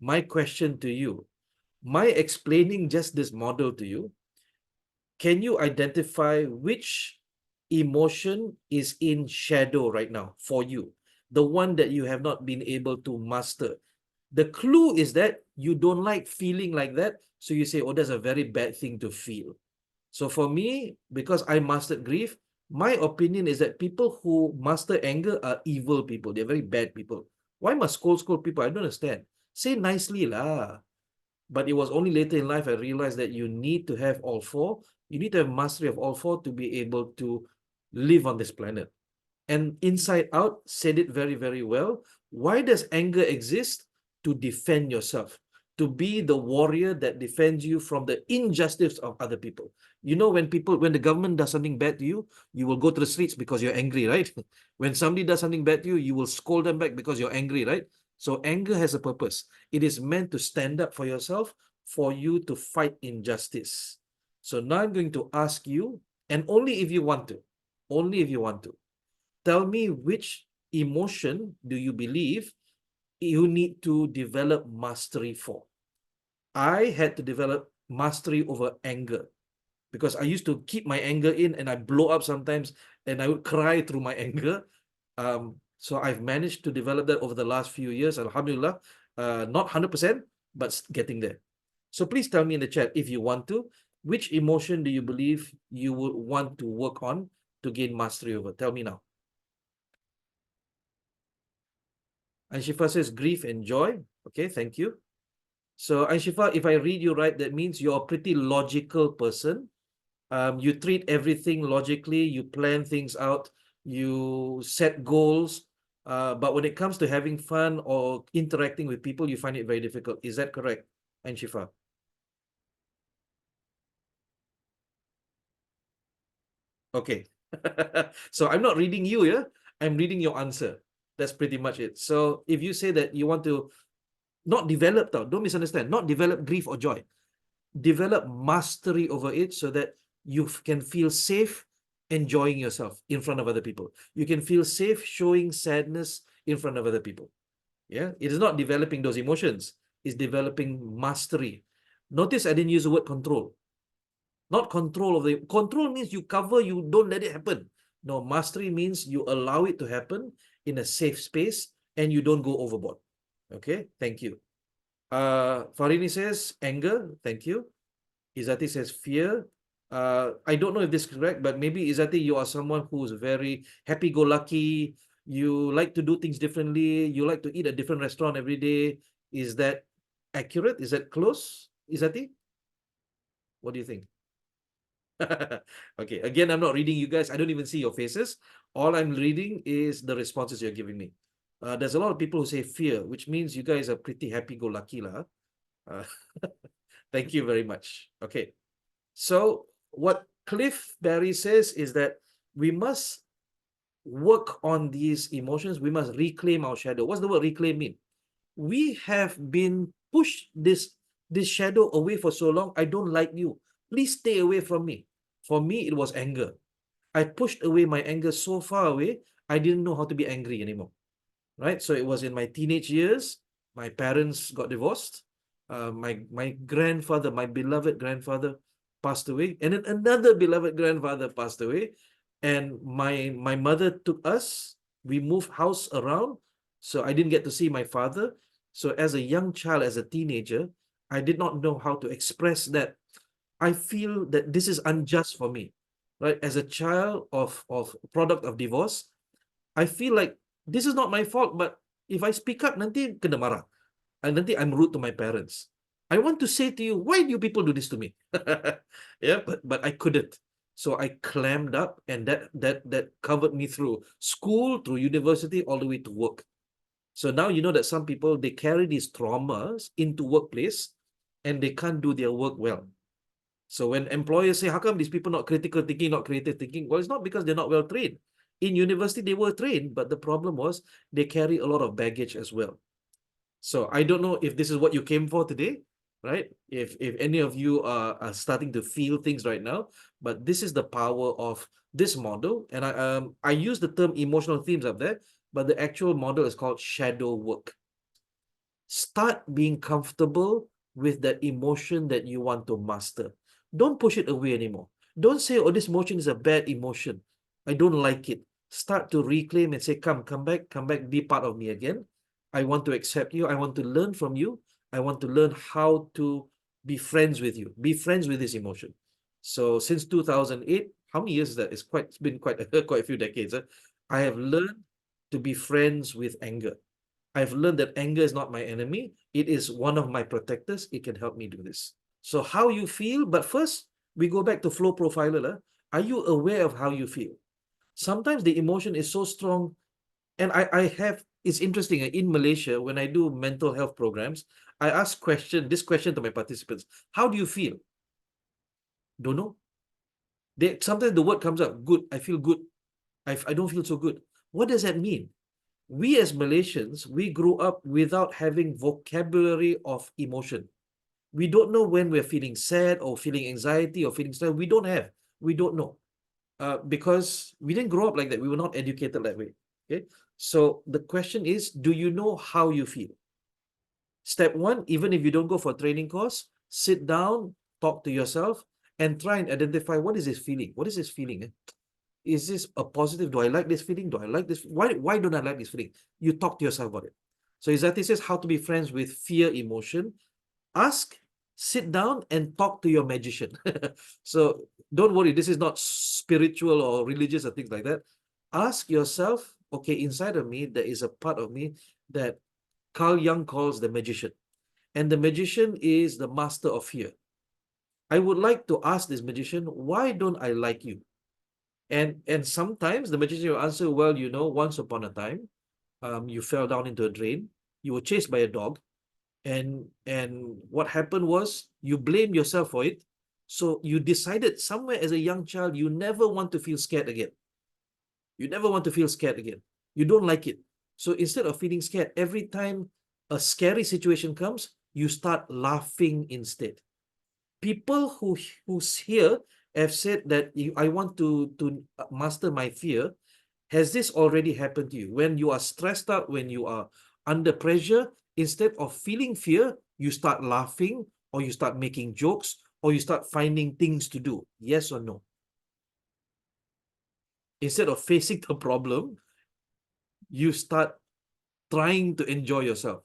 [SPEAKER 1] My question to you, my explaining just this model to you, can you identify which emotion is in shadow right now for you? The one that you have not been able to master. The clue is that you don't like feeling like that. So you say, oh, that's a very bad thing to feel. So for me, because I mastered grief, my opinion is that people who master anger are evil people. They're very bad people. Why must scold people? I don't understand. Say nicely lah. But it was only later in life I realized that you need to have all four. You need to have mastery of all four to be able to live on this planet. And Inside Out said it very, very well. Why does anger exist? To defend yourself, to be the warrior that defends you from the injustice of other people. You know, when the government does something bad to you, you will go to the streets because you're angry, right? When somebody does something bad to you, you will scold them back because you're angry, right? So anger has a purpose. It is meant to stand up for yourself, for you to fight injustice. So now I'm going to ask you, and only if you want to, tell me which emotion do you believe you need to develop mastery for. I had to develop mastery over anger because I used to keep my anger in and I blow up sometimes and I would cry through my anger. So I've managed to develop that over the last few years, Alhamdulillah. Not 100%, but getting there. So please tell me in the chat if you want to, which emotion do you believe you would want to work on to gain mastery over? Tell me now. Anshifa says grief and joy. Okay, thank you. So Anshifa, if I read you right, that means you're a pretty logical person. You treat everything logically, you plan things out, you set goals. But when it comes to having fun or interacting with people, you find it very difficult. Is that correct, Anshifa? Okay. So I'm not reading you, yeah? I'm reading your answer. That's pretty much it. So if you say that you want to not develop, don't misunderstand, not develop grief or joy, develop mastery over it so that you can feel safe enjoying yourself in front of other people. You can feel safe showing sadness in front of other people. Yeah, it is not developing those emotions, it's developing mastery. Notice I didn't use the word control. Not control of the control means you cover, you don't let it happen. No, mastery means you allow it to happen in a safe space and you don't go overboard. Okay, thank you. Farini says anger, thank you. Izati says fear. I don't know if this is correct, but maybe Izati, you are someone who's very happy-go-lucky. You like to do things differently. You like to eat a different restaurant every day. Is that accurate? Is that close, Izati? What do you think? Okay, again, I'm not reading you guys. I don't even see your faces. All I'm reading is the responses you're giving me. There's a lot of people who say fear, which means you guys are pretty happy-go-lucky, lah. Thank you very much. Okay. So what Cliff Barry says is that we must work on these emotions. We must reclaim our shadow. What's the word reclaim mean? We have been pushed this shadow away for so long. I don't like you. Please stay away from me. For me, it was anger. I pushed away my anger so far away, I didn't know how to be angry anymore. Right? So it was in my teenage years. My parents got divorced. My grandfather, my beloved grandfather, passed away, and then another beloved grandfather passed away, and my mother took us. We moved house around, so I didn't get to see my father. So as a young child, as a teenager, I did not know how to express that. I feel that this is unjust for me, right? As a child of product of divorce, I feel like this is not my fault, but if I speak up, nanti kena marah. And nanti I'm rude to my parents. I want to say to you, why do you people do this to me? Yeah, but I couldn't. So I clammed up, and that covered me through school, through university, all the way to work. So now you know that some people, they carry these traumas into workplace and they can't do their work well. So when employers say, how come these people not critical thinking, not creative thinking? Well, it's not because they're not well trained. In university, they were trained, but the problem was they carry a lot of baggage as well. So I don't know if this is what you came for today, right? If any of you are starting to feel things right now, but this is the power of this model. And I use the term emotional themes up there, but the actual model is called shadow work. Start being comfortable with that emotion that you want to master. Don't push it away anymore. Don't say, oh, this emotion is a bad emotion. I don't like it. Start to reclaim and say, come back, be part of me again. I want to accept you. I want to learn from you. I want to learn how to be friends with you. Be friends with this emotion. So since 2008, how many years is that? It's been quite a few decades. I have learned to be friends with anger. I've learned that anger is not my enemy. It is one of my protectors. It can help me do this. So how you feel, but first we go back to flow profiler. Are you aware of how you feel? Sometimes the emotion is so strong. And I have, it's interesting, in Malaysia, when I do mental health programs, I ask this question to my participants. How do you feel? Don't know. Sometimes the word comes up, good, I feel good. I don't feel so good. What does that mean? We as Malaysians, we grew up without having vocabulary of emotion. We don't know when we're feeling sad or feeling anxiety or feeling stress. We don't have. We don't know. Because we didn't grow up like that. We were not educated that way. Okay. So the question is, do you know how you feel? Step one, even if you don't go for a training course, sit down, talk to yourself, and try and identify what is this feeling? What is this feeling? Is this a positive? Do I like this feeling? Do I like this? Why don't I like this feeling? You talk to yourself about it. So Izati says how to be friends with fear emotion. Ask, sit down, and talk to your magician. So don't worry, this is not spiritual or religious or things like that. Ask yourself, okay, inside of me, there is a part of me that Carl Jung calls the magician. And the magician is the master of fear. I would like to ask this magician, why don't I like you? And sometimes the magician will answer, well, once upon a time, you fell down into a drain, you were chased by a dog, and what happened was you blame yourself for it. So you decided somewhere as a young child, you never want to feel scared again. You never want to feel scared again. You don't like it. So instead of feeling scared, every time a scary situation comes, you start laughing instead. People who's here have said that I want to master my fear. Has this already happened to you? When you are stressed out, when you are under pressure, instead of feeling fear, you start laughing, or you start making jokes, or you start finding things to do. Yes or no? Instead of facing the problem, you start trying to enjoy yourself.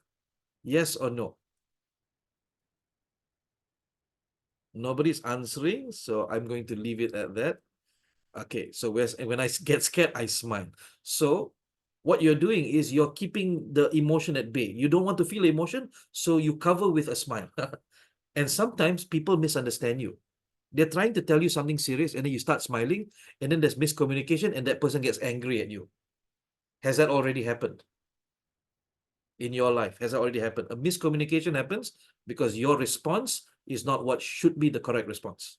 [SPEAKER 1] Yes or no? Nobody's answering, so I'm going to leave it at that. Okay, so when I get scared, I smile. So what you're doing is you're keeping the emotion at bay. You don't want to feel emotion, so you cover with a smile. And sometimes people misunderstand you. They're trying to tell you something serious, and then you start smiling, and then there's miscommunication, and that person gets angry at you. Has that already happened in your life? Has that already happened? A miscommunication happens because your response is not what should be the correct response.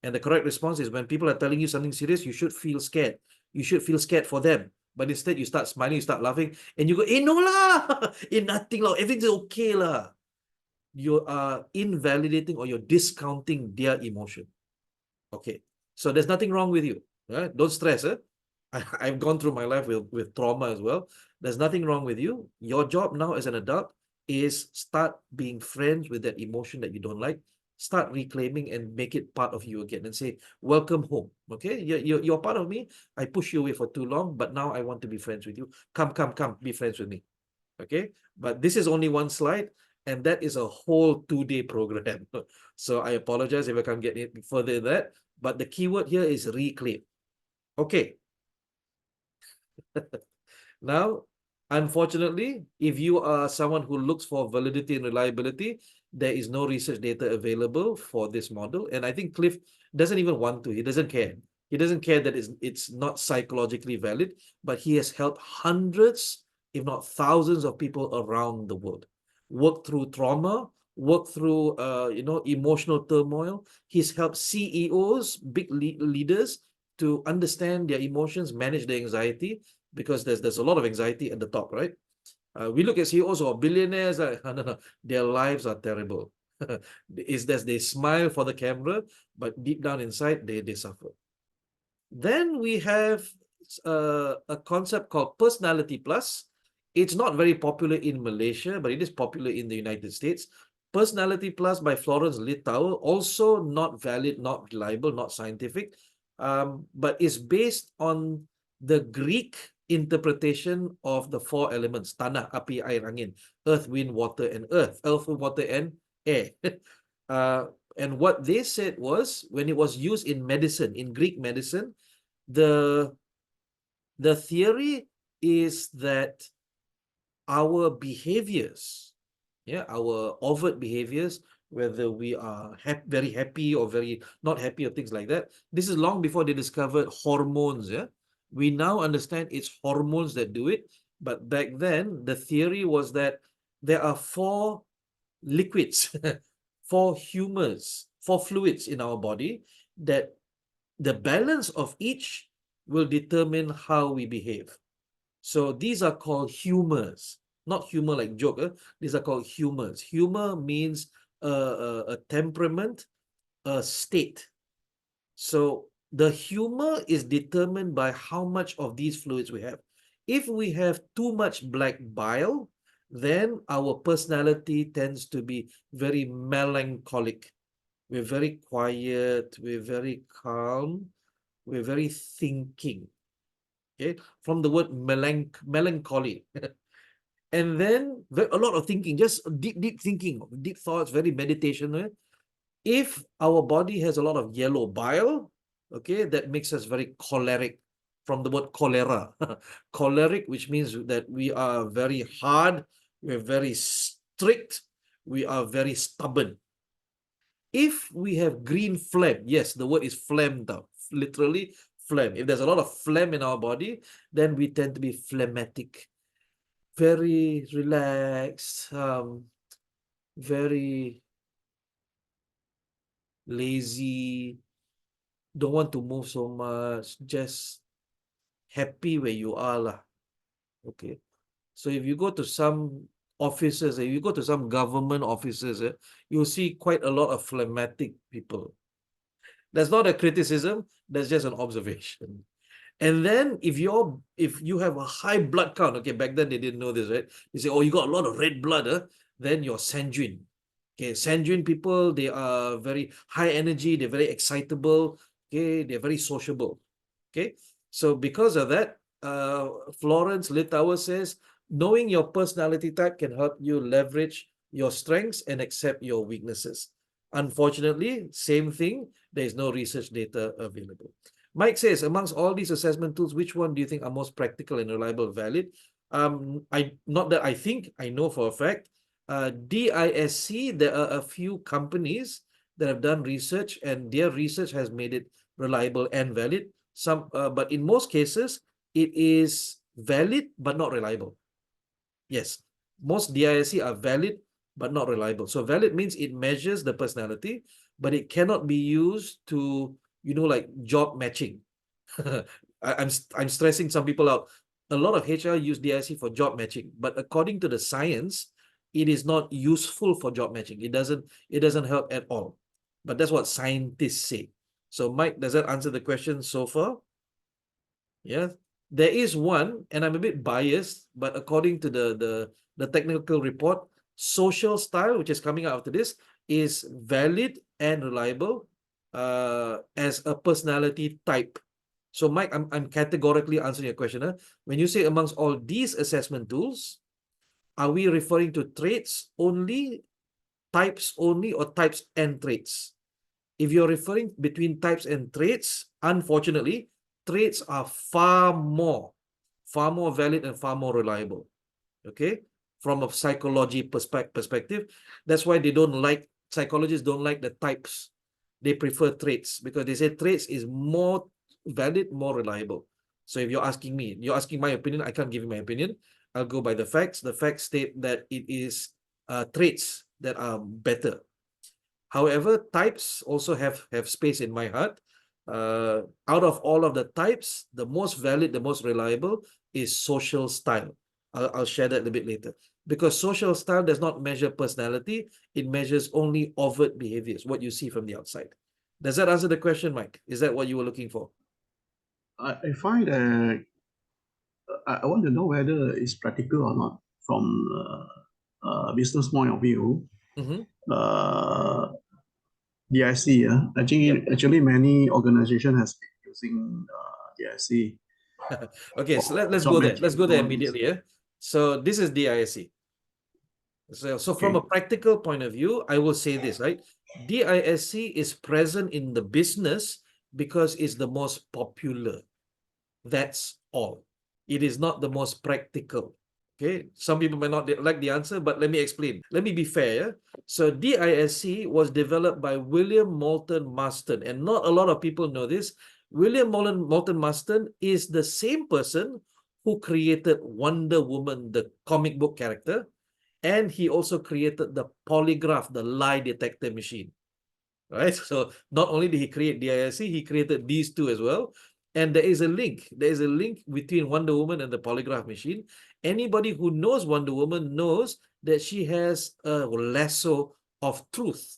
[SPEAKER 1] And the correct response is when people are telling you something serious, you should feel scared. You should feel scared for them. But instead, you start smiling, you start laughing, and you go, no lah, nothing lah, everything's okay lah. You are invalidating or you're discounting their emotion. Okay. So there's nothing wrong with you. Right? Don't stress. I've gone through my life with trauma as well. There's nothing wrong with you. Your job now as an adult is start being friends with that emotion that you don't like. Start reclaiming and make it part of you again and say, welcome home. Okay. You're part of me. I pushed you away for too long, but now I want to be friends with you. Come, be friends with me. Okay. But this is only one slide, and that is a whole 2-day program. So I apologize if I can't get it further in that. But the keyword here is reclaim. Okay. Now, unfortunately, if you are someone who looks for validity and reliability, there is no research data available for this model. And I think Cliff doesn't even want to. He doesn't care. He doesn't care that it's not psychologically valid, but he has helped hundreds, if not thousands of people around the world work through trauma, work through emotional turmoil. He's helped CEOs, big leaders, to understand their emotions, manage their anxiety, because there's a lot of anxiety at the top, right? We look at CEOs or billionaires, no, their lives are terrible. Is that they smile for the camera, but deep down inside, they suffer. Then we have a concept called Personality Plus. It's not very popular in Malaysia, but it is popular in the United States. Personality Plus by Florence Littauer, also not valid, not reliable, not scientific, but is based on the Greek interpretation of the 4 elements: tanah, api, air, angin, earth, wind, water, and earth, water, and air. And what they said was, when it was used in medicine, in Greek medicine, the theory is that our behaviors, our overt behaviors, whether we are very happy or very not happy or things like that, this is long before they discovered hormones. We now understand it's hormones that do it, but back then the theory was that there are 4 liquids, 4 humors, 4 fluids in our body, that the balance of each will determine how we behave. So these are called humors, not humor like joke. These are called humors. Humor means a temperament, a state. So the humor is determined by how much of these fluids we have. If we have too much black bile, then our personality tends to be very melancholic. We're very quiet, we're very calm, we're very thinking. Okay, from the word melancholy. And then a lot of thinking, just deep thinking, deep thoughts, very meditation. If our body has a lot of yellow bile, okay, that makes us very choleric, from the word cholera. Choleric, which means that we are very hard, we're very strict, we are very stubborn. If we have green phlegm, yes, the word is phlegm, literally phlegm. If there's a lot of phlegm in our body, then we tend to be phlegmatic, very relaxed, very lazy, don't want to move so much, just happy where you are lah. Okay. So if you go to some offices, if you go to some government offices, you'll see quite a lot of phlegmatic people. That's not a criticism, that's just an observation. And then if you have a high blood count, okay, back then they didn't know this, right? You say, oh, you got a lot of red blood, then you're sanguine. Okay, sanguine people, they are very high energy, they're very excitable, okay, they're very sociable. Okay, so because of that, Florence Litauer says, knowing your personality type can help you leverage your strengths and accept your weaknesses. Unfortunately, same thing, there is no research data available. Mike says, amongst all these assessment tools, which one do you think are most practical and reliable, valid? Not that I think, I know for a fact. DISC, there are a few companies that have done research, and their research has made it reliable and valid. But in most cases, it is valid but not reliable. Yes, most DISC are valid but not reliable. So valid means it measures the personality, but it cannot be used to, like job matching. I'm stressing some people out. A lot of HR use DISC for job matching, but according to the science, it is not useful for job matching. It doesn't help at all. But that's what scientists say. So Mike, does that answer the question so far? Yeah. There is one, and I'm a bit biased, but according to the technical report, social style, which is coming out after this, is valid and reliable as a personality type. So, Mike, I'm categorically answering your question. When you say amongst all these assessment tools, are we referring to traits only, types only, or types and traits? If you're referring between types and traits, unfortunately, traits are far more valid and far more reliable. Okay, from a psychology perspective, that's why psychologists don't like the types. They prefer traits because they say traits is more valid, more reliable. So if you're asking my opinion, I can't give you my opinion. I'll go by the facts. The facts state that it is traits that are better. However, types also have space in my heart. Out of all of the types, the most valid, the most reliable is social style. I'll share that a bit later. Because social style does not measure personality, it measures only overt behaviors, what you see from the outside. Does that answer the question, Mike? Is that what you were looking for?
[SPEAKER 3] I find I want to know whether it's practical or not from a business point of view.
[SPEAKER 1] Mm-hmm.
[SPEAKER 3] DIC, actually many organizations has been using DIC.
[SPEAKER 1] Okay, so let's go there. Let's go there immediately. Yeah. So this is DISC. So from a practical point of view, I will say this, right? DISC is present in the business because it's the most popular. That's all. It is not the most practical. Okay, some people may not like the answer, but let me explain. Let me be fair. Yeah? So DISC was developed by William Moulton Marston, and not a lot of people know this. William Moulton Marston is the same person who created Wonder Woman, the comic book character, and he also created the polygraph, the lie detector machine. Right? So not only did he create DISC, he created these two as well. And there is a link. There is a link between Wonder Woman and the polygraph machine. Anybody who knows Wonder Woman knows that she has a lasso of truth.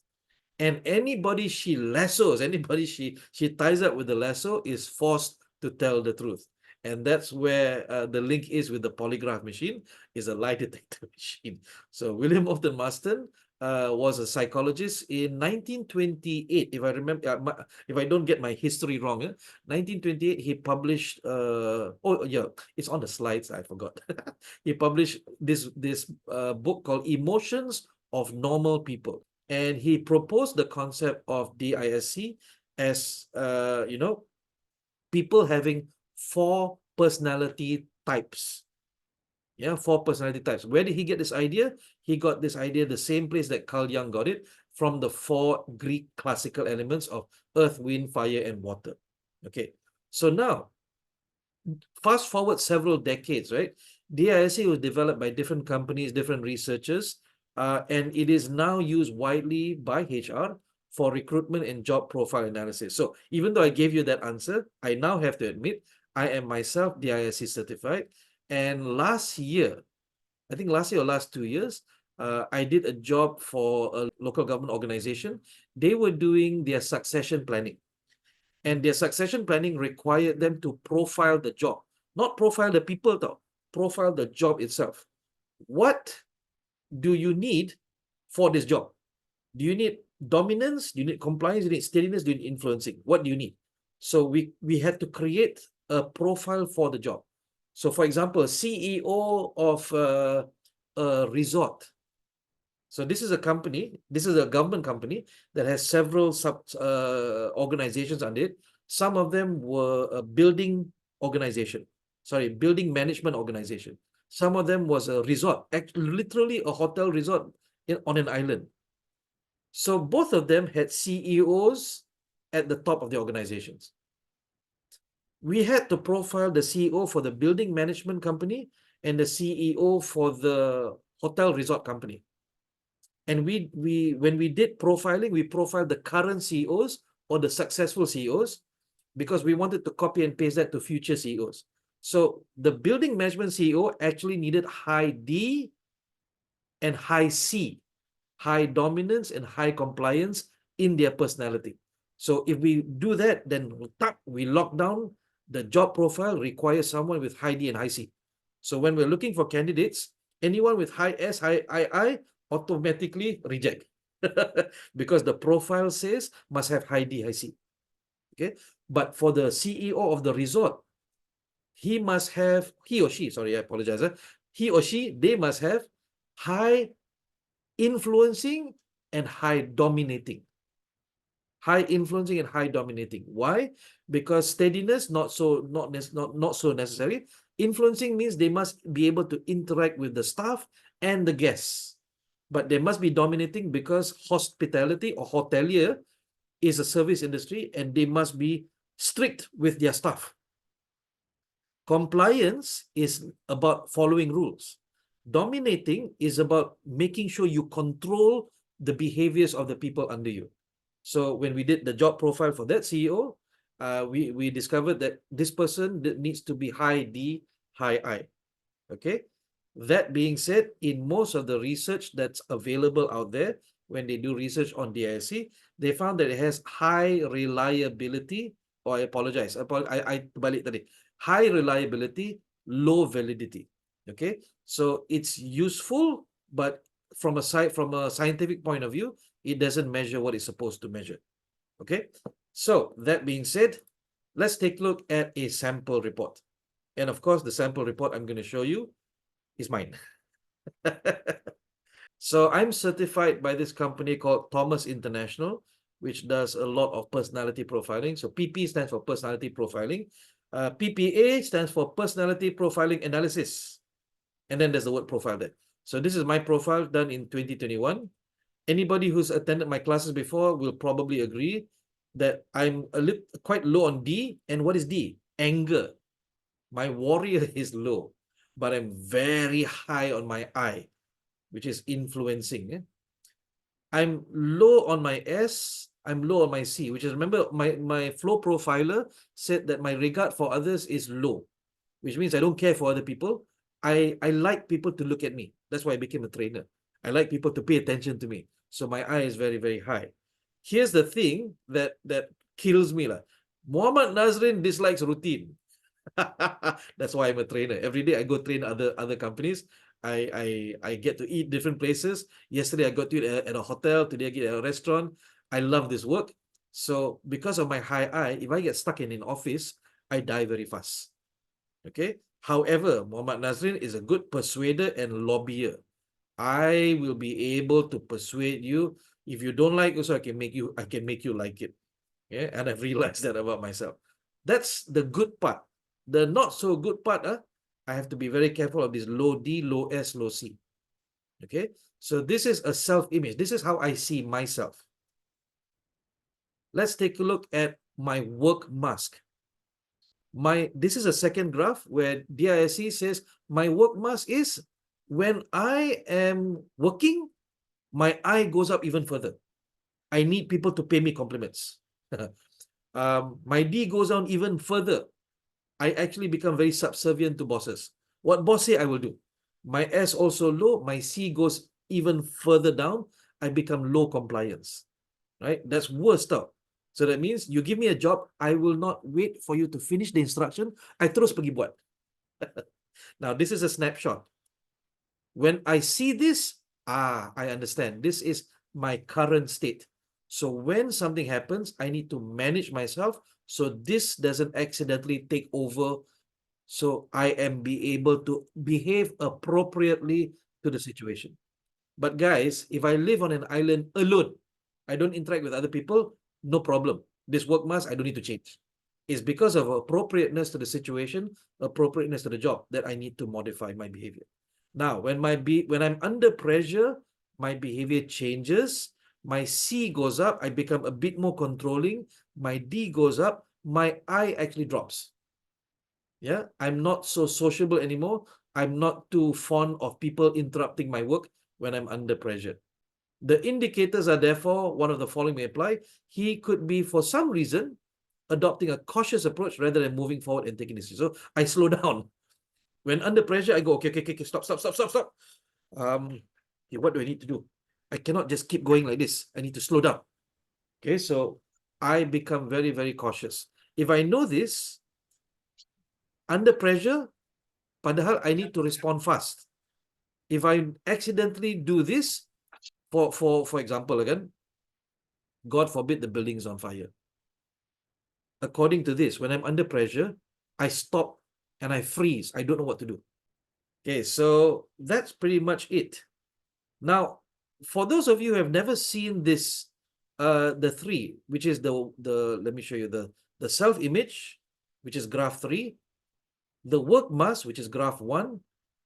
[SPEAKER 1] And anybody she lassos, anybody she ties up with the lasso is forced to tell the truth. And that's where the link is with the polygraph machine, is a lie detector machine. So William Often Marston was a psychologist in 1928, if I remember, if I don't get my history wrong. 1928, he published, oh yeah, it's on the slides, I forgot. He published this book called Emotions of Normal People. And he proposed the concept of DISC as, people having 4 personality types. Yeah, 4 personality types. Where did he get this idea? He got this idea the same place that Carl Jung got it, from the 4 Greek classical elements of earth, wind, fire, and water. Okay, so now, fast forward several decades, right? DISC was developed by different companies, different researchers, and it is now used widely by HR for recruitment and job profile analysis. So even though I gave you that answer, I now have to admit I am myself DISC certified. And last year, I think last year or last 2 years, I did a job for a local government organization. They were doing their succession planning. And their succession planning required them to profile the job, not profile the people, though, profile the job itself. What do you need for this job? Do you need dominance? Do you need compliance? Do you need steadiness? Do you need influencing? What do you need? So we had to create a profile for the job. So for example, CEO of a resort. So this is a company, this is a government company that has several sub organizations under it. Some of them were a building organization, building management organization. Some of them was a resort, literally a hotel resort on an island. So both of them had CEOs at the top of the organizations. We had to profile the CEO for the building management company and the CEO for the hotel resort company. And when we did profiling, we profiled the current CEOs or the successful CEOs, because we wanted to copy and paste that to future CEOs. So the building management CEO actually needed high D and high C, high dominance and high compliance in their personality. So if we do that, then we lock down the job profile requires someone with high D and high C. So when we're looking for candidates, anyone with high S, high I automatically reject because the profile says must have high D, high C. Okay, but for the CEO of the resort, he or she, sorry, I apologize. He or she, they must have high influencing and high dominating. High influencing and high dominating. Why? Because steadiness, not so necessary. Influencing means they must be able to interact with the staff and the guests. But they must be dominating because hospitality or hotelier is a service industry and they must be strict with their staff. Compliance is about following rules. Dominating is about making sure you control the behaviors of the people under you. So when we did the job profile for that CEO, we discovered that this person needs to be high D, high I. Okay. That being said, in most of the research that's available out there, when they do research on DISC, they found that it has high reliability. Oh, I apologize. I balik tadi. High reliability, low validity. Okay, so it's useful, but from a scientific point of view, it doesn't measure what it's supposed to measure. Okay, so that being said, let's take a look at a sample report. And of course, the sample report I'm going to show you is mine. So I'm certified by this company called Thomas International, which does a lot of personality profiling. So PP stands for personality profiling. PPA stands for personality profiling analysis. And then there's the word profile there. So this is my profile done in 2021. Anybody who's attended my classes before will probably agree that I'm quite low on D. And what is D? Anger. My warrior is low, but I'm very high on my I, which is influencing. I'm low on my S, I'm low on my C, which is, remember, my flow profiler said that my regard for others is low, which means I don't care for other people. I like people to look at me. That's why I became a trainer. I like people to pay attention to me. So my I is very, very high. Here's the thing that kills me. Muhammad Nazrin dislikes routine. That's why I'm a trainer. Every day I go train other companies. I get to eat different places. Yesterday I got to eat at a hotel. Today I get at a restaurant. I love this work. So because of my high I, if I get stuck in an office, I die very fast. Okay. However, Muhammad Nazrin is a good persuader and lobbyer. I will be able to persuade you. If you don't like, also I can make you like it. Yeah, and I've realized that about myself. That's the good part. The not so good part, I have to be very careful of this low D, low S, low C. Okay, so this is a self-image. This is how I see myself. Let's take a look at my work mask. This is a second graph where DISC says my work mask is when I am working, my I goes up even further. I need people to pay me compliments. My D goes down even further. I actually become very subservient to bosses. What boss say, I will do. My S also low. My C goes even further down. I become low compliance. Right? That's worse stuff. So that means you give me a job, I will not wait for you to finish the instruction. I terus pergi buat. Now, this is a snapshot. When I see this, I understand. This is my current state. So when something happens, I need to manage myself so this doesn't accidentally take over. So I am be able to behave appropriately to the situation. But guys, if I live on an island alone, I don't interact with other people, no problem. This work mask, I don't need to change. It's because of appropriateness to the situation, appropriateness to the job that I need to modify my behavior. Now, when I'm under pressure, my behavior changes. My C goes up. I become a bit more controlling. My D goes up. My I actually drops. Yeah, I'm not so sociable anymore. I'm not too fond of people interrupting my work when I'm under pressure. The indicators are therefore one of the following may apply. He could be, for some reason, adopting a cautious approach rather than moving forward and taking decisions. So I slow down. When under pressure, I go, okay, stop. Okay, what do I need to do? I cannot just keep going like this. I need to slow down. Okay, so I become very, very cautious. If I know this, under pressure, padahal I need to respond fast. If I accidentally do this, for example, again, God forbid the building is on fire. According to this, when I'm under pressure, I stop and I freeze. I don't know what to do. Okay, so that's pretty much it. Now, for those of you who have never seen this, the three, which is the let me show you the self-image, which is graph 3, the work mask, which is graph 1,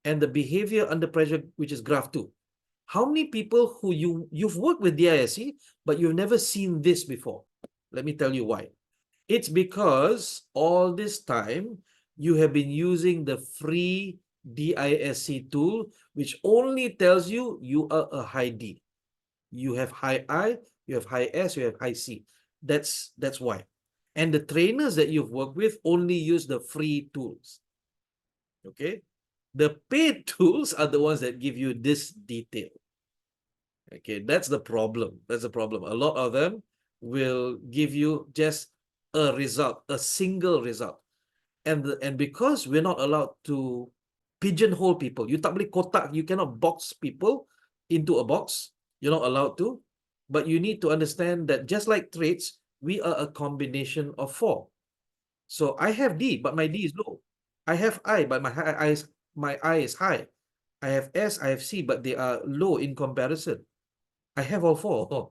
[SPEAKER 1] and the behavior under pressure, which is graph 2. How many people who you've worked with DISC, but you've never seen this before? Let me tell you why. It's because all this time you have been using the free DISC tool, which only tells you you are a high D. You have high I, you have high S, you have high C. That's why. And the trainers that you've worked with only use the free tools. Okay? The paid tools are the ones that give you this detail. Okay, that's the problem. That's the problem. A lot of them will give you just a result, a single result. And because we're not allowed to pigeonhole people, you tak boleh kotak, you cannot box people into a box. You're not allowed to. But you need to understand that just like traits, we are a combination of 4. So I have D, but my D is low. I have I, but my I is high. I have S, I have C, but they are low in comparison. I have all 4.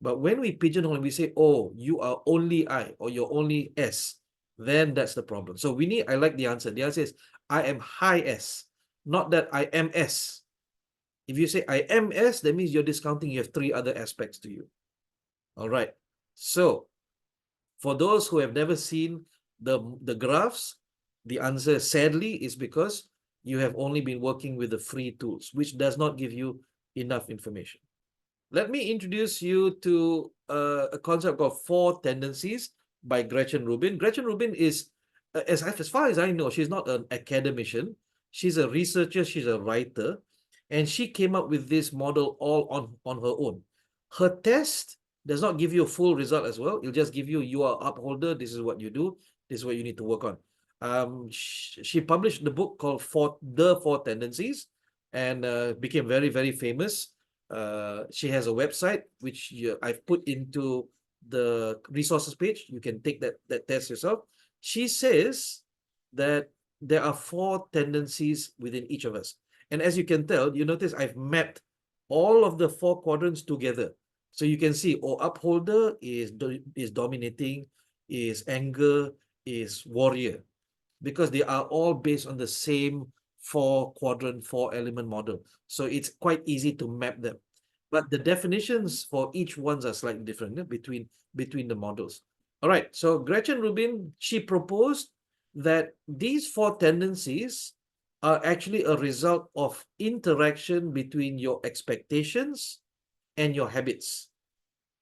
[SPEAKER 1] But when we pigeonhole and we say, oh, you are only I or you're only S, then that's the problem. So I like the answer. The answer is I am high S, not that I am S. If you say I am S, that means you're discounting you have 3 other aspects to you. All right. So for those who have never seen the graphs, the answer sadly is because you have only been working with the free tools, which does not give you enough information. Let me introduce you to a concept called 4 tendencies by Gretchen Rubin. Gretchen Rubin is, as far as I know, she's not an academician. She's a researcher, she's a writer, and she came up with this model all on her own. Her test does not give you a full result as well. It'll just give you are upholder, this is what you do, this is what you need to work on. She published the book called The Four Tendencies, and became very, very famous. She has a website which I've put into the resources page. You can take that test yourself. She says that there are four tendencies within each of us. And as you can tell, you notice I've mapped all of the four quadrants together. So you can see, upholder is dominating, is anger, is warrior, because they are all based on the same four quadrant, four element model. So it's quite easy to map them. But the definitions for each ones are slightly different between the models. All right, so Gretchen Rubin, she proposed that these four tendencies are actually a result of interaction between your expectations and your habits.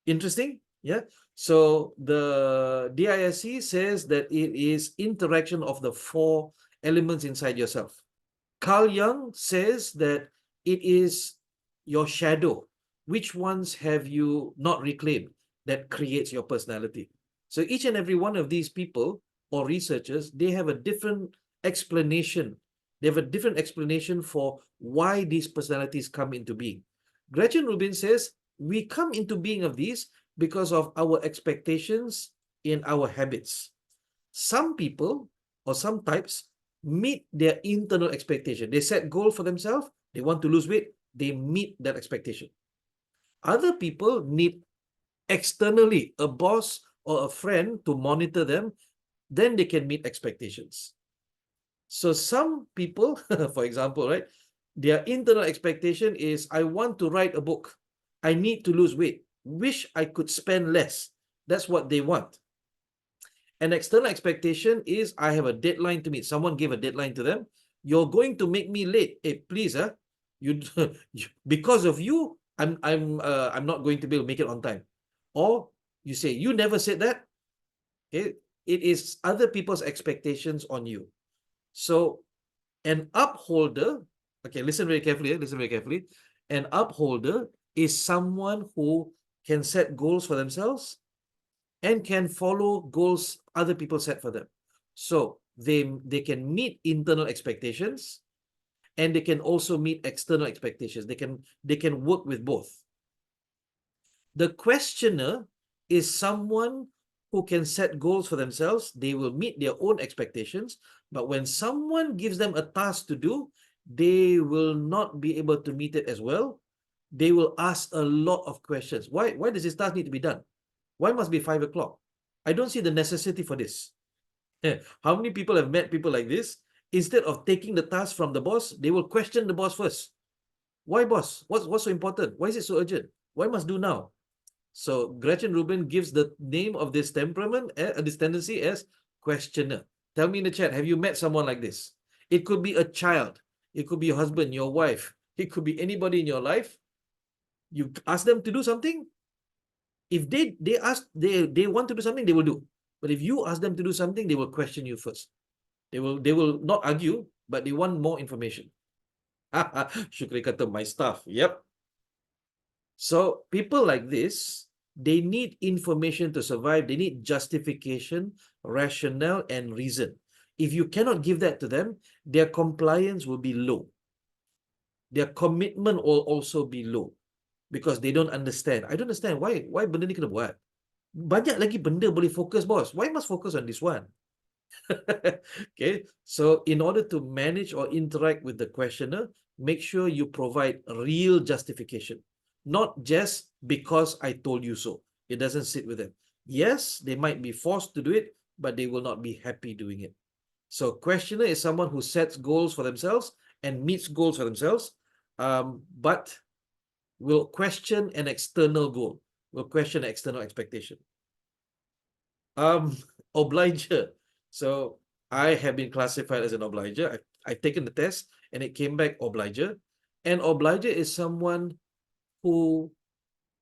[SPEAKER 1] Interesting, yeah? So the DISC says that it is interaction of the four elements inside yourself. Carl Jung says that it is your shadow. Which ones have you not reclaimed that creates your personality? So each and every one of these people or researchers, they have a different explanation. They have a different explanation for why these personalities come into being. Gretchen Rubin says we come into being of these because of our expectations in our habits. Some people or some types meet their internal expectation. They set goal for themselves. They want to lose weight. They meet that expectation. Other people need externally a boss or a friend to monitor them. Then they can meet expectations. So some people, for example, right, their internal expectation is, I want to write a book. I need to lose weight. Wish I could spend less. That's what they want. An external expectation is, I have a deadline to meet. Someone gave a deadline to them. You're going to make me late. Hey, please, you because of you, I'm not going to be able to make it on time. Or you say, you never said that. Okay, it is other people's expectations on you. So an upholder, okay, listen very carefully. Listen very carefully. An upholder is someone who can set goals for themselves and can follow goals other people set for them. So they can meet internal expectations and they can also meet external expectations. They can work with both. The questioner is someone who can set goals for themselves. They will meet their own expectations, but when someone gives them a task to do, they will not be able to meet it as well. They will ask a lot of questions. Why does this task need to be done? Why must be 5 o'clock? I don't see the necessity for this. How many people have met people like this? Instead of taking the task from the boss, they will question the boss first. Why, boss? What's so important? Why is it so urgent? Why must do now? So Gretchen Rubin gives the name of this temperament, this tendency, as questioner. Tell me in the chat, have you met someone like this? It could be a child. It could be your husband, your wife. It could be anybody in your life. You ask them to do something. If they want to do something, they will do. But if you ask them to do something, they will question you first. They will not argue, but they want more information. Shukri kata my stuff. Yep. So people like this, they need information to survive. They need justification, rationale, and reason. If you cannot give that to them, their compliance will be low. Their commitment will also be low because they don't understand. I don't understand why benda ni kena buat. Banyak lagi benda boleh fokus, boss. Why must focus on this one? Okay, so in order to manage or interact with the questioner, make sure you provide real justification, not just because I told you so. It doesn't sit with them. Yes, they might be forced to do it, but they will not be happy doing it. So questioner is someone who sets goals for themselves and meets goals for themselves, but will question an external goal, will question an external expectation. Obliger. So I have been classified as an obliger. I've taken the test and it came back obliger. And obliger is someone who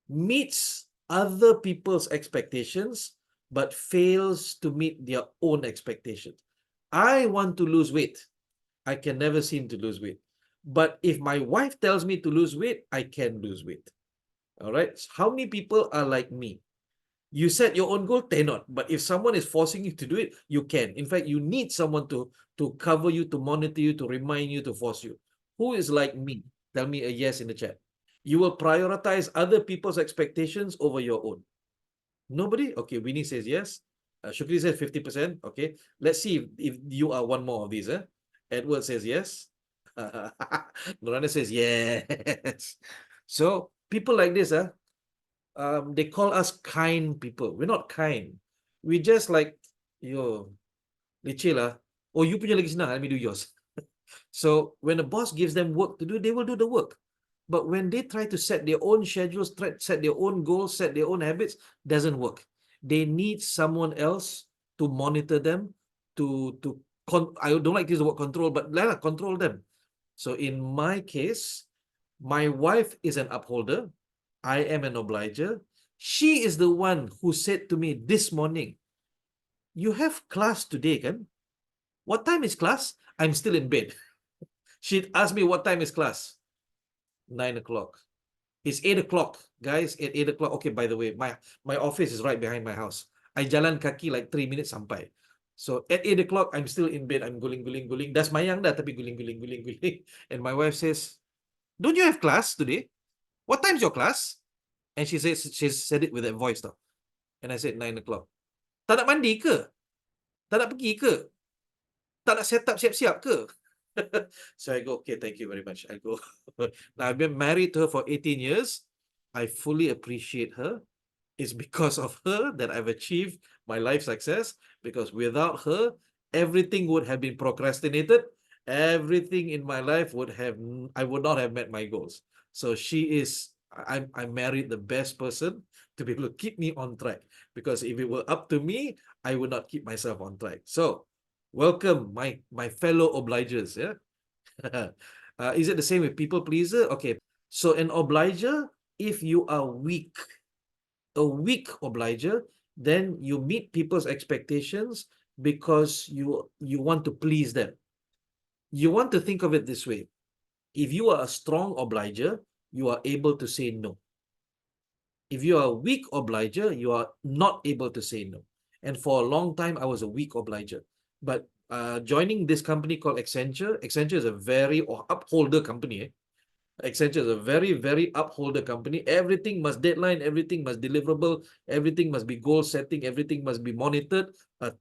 [SPEAKER 1] meets other people's expectations but fails to meet their own expectations. I want to lose weight. I can never seem to lose weight. But if my wife tells me to lose weight, I can lose weight. All right. So how many people are like me? You set your own goal, cannot. But if someone is forcing you to do it, you can. In fact, you need someone to cover you, to monitor you, to remind you, to force you. Who is like me? Tell me a yes in the chat. You will prioritize other people's expectations over your own. Nobody? Okay, Winnie says yes. Shukri says 50%. Okay, let's see if you are one more of these. Edward says yes. Norana says yes. So people like this, they call us kind people. We're not kind. We just like, yo, leceh lah. Oh, you punya lagi senang, let me do yours. So when the boss gives them work to do, they will do the work. But when they try to set their own schedules, try set their own goals, set their own habits, doesn't work. They need someone else to monitor them, I don't like to use the word control, but control them. So in my case, my wife is an upholder. I am an obliger. She is the one who said to me this morning, you have class today, kan? What time is class? I'm still in bed. She asked me what time is class. 9 o'clock. It's 8 o'clock, guys. At 8 o'clock. Okay, by the way, my office is right behind my house. I jalan kaki like 3 minutes sampai. So at 8 o'clock, I'm still in bed. I'm guling. Das mayang dah, tapi guling. And my wife says, don't you have class today? What time's your class? And she said it with that voice tau. And I said 9 o'clock. Tak nak mandi ke? Tak nak pergi ke? Tak nak set up siap-siap ke? So I go, okay, thank you very much. I go. Now I've been married to her for 18 years. I fully appreciate her. It's because of her that I've achieved my life success. Because without her, everything would have been procrastinated. Everything in my life I would not have met my goals. So I married the best person to be able to keep me on track. Because if it were up to me, I would not keep myself on track. So welcome, my fellow obligers. Yeah. Is it the same with people pleaser? Okay. So an obliger, if you are weak, a weak obliger, then you meet people's expectations because you want to please them. You want to think of it this way. If you are a strong obliger, you are able to say no. If you are a weak obliger, you are not able to say no. And for a long time, I was a weak obliger. But joining this company called Accenture is a very upholder company. Accenture is a very, very upholder company. Everything must deadline, everything must deliverable, everything must be goal setting, everything must be monitored,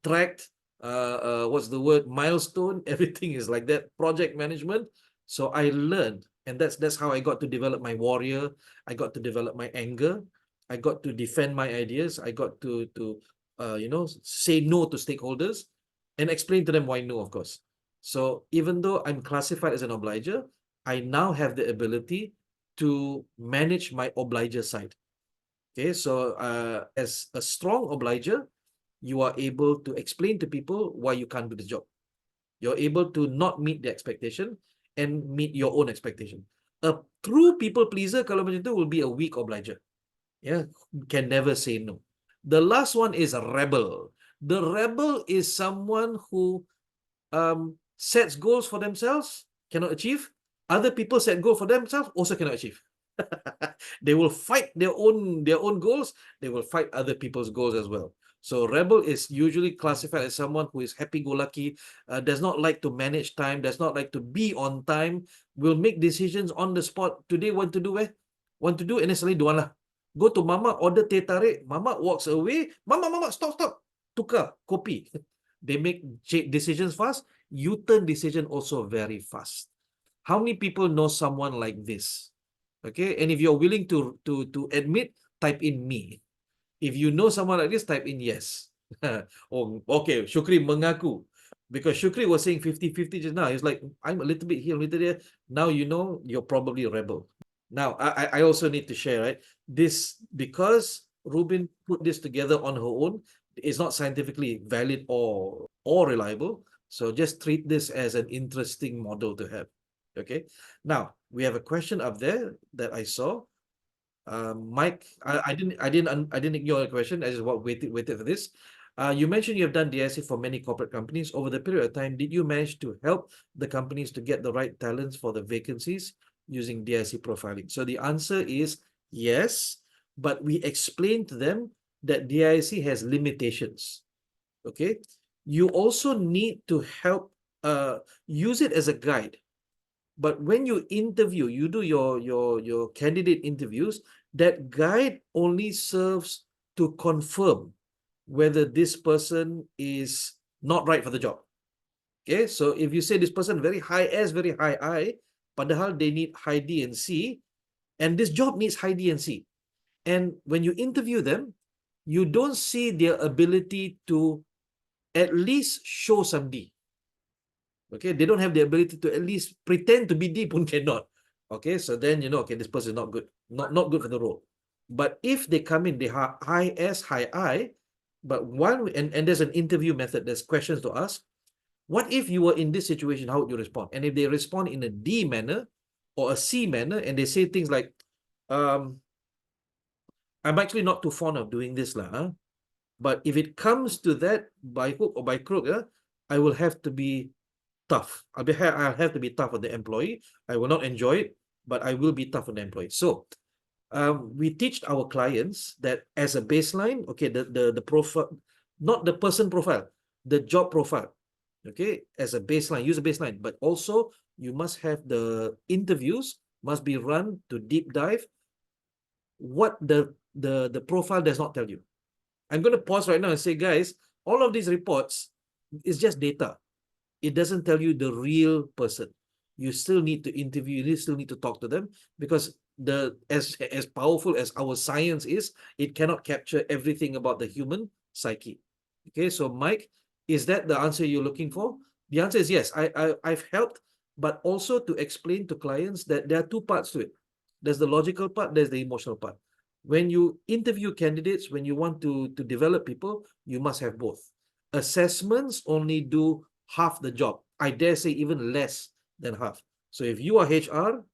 [SPEAKER 1] tracked, what's the word, milestone, everything is like that, project management. So I learned, and that's how I got to develop my warrior. I got to develop my anger. I got to defend my ideas. I got to say no to stakeholders and explain to them why no, of course. So even though I'm classified as an obliger, I now have the ability to manage my obliger side. Okay, so as a strong obliger, you are able to explain to people why you can't do the job. You're able to not meet the expectation and meet your own expectation. A true people pleaser, kalau macam tu, will be a weak obliger. Yeah, can never say no. The last one is a rebel. The rebel is someone who sets goals for themselves, cannot achieve. Other people set goals for themselves, also cannot achieve. They will fight their own goals. They will fight other people's goals as well. So rebel is usually classified as someone who is happy-go-lucky, does not like to manage time, does not like to be on time, will make decisions on the spot. Today, want to do, and then suddenly don't lah. Go to mama, order teh tarik, mama walks away, mama, stop, tukar, kopi. They make decisions fast, U-turn decision also very fast. How many people know someone like this? Okay, and if you're willing to admit, type in me. If you know someone like this, type in yes. Oh, okay, Shukri mengaku. Because Shukri was saying 50-50 just now. He's like, I'm a little bit here, a little there. Now you know you're probably a rebel. Now, I also need to share, right? This, because Rubin put this together on her own, it's not scientifically valid or reliable. So just treat this as an interesting model to have. Okay. Now we have a question up there that I saw. Mike, I didn't ignore the question. I just waited for this. You mentioned you have done DIC for many corporate companies. Over the period of time, did you manage to help the companies to get the right talents for the vacancies using DIC profiling? So the answer is yes, but we explain to them that DISC has limitations. Okay, you also need to help use it as a guide. But when you interview, you do your candidate interviews, that guide only serves to confirm whether this person is not right for the job. Okay, so if you say this person very high S, very high I, padahal they need high D and C, and this job needs high D and C. And when you interview them, you don't see their ability to at least show some D. Okay, they don't have the ability to at least pretend to be D pun cannot. Okay, so then you know, okay, this person is not good, not good for the role. But if they come in, they have high S, high I, but and there's an interview method, there's questions to ask. What if you were in this situation, how would you respond? And if they respond in a D manner or a C manner, and they say things like, I'm actually not too fond of doing this, lah. But if it comes to that, by hook or by crook, I will have to be tough. I'll have to be tough on the employee. I will not enjoy it, but I will be tough on the employee. So we teach our clients that as a baseline, okay, the profile, not the person profile, the job profile. Okay, as a baseline, use a baseline, but also you must have the interviews must be run to deep dive what the profile does not tell you. I'm going to pause right now and say, guys, all of these reports is just data. It doesn't tell you the real person. You still need to interview, you still need to talk to them, because as powerful as our science is, it cannot capture everything about the human psyche. Okay, so Mike, is that the answer you're looking for? The answer is yes. I've helped, but also to explain to clients that there are two parts to it. There's the logical part, there's the emotional part. When you interview candidates, when you want to develop people, you must have both. Assessments only do half the job. I dare say even less than half. So if you are HR,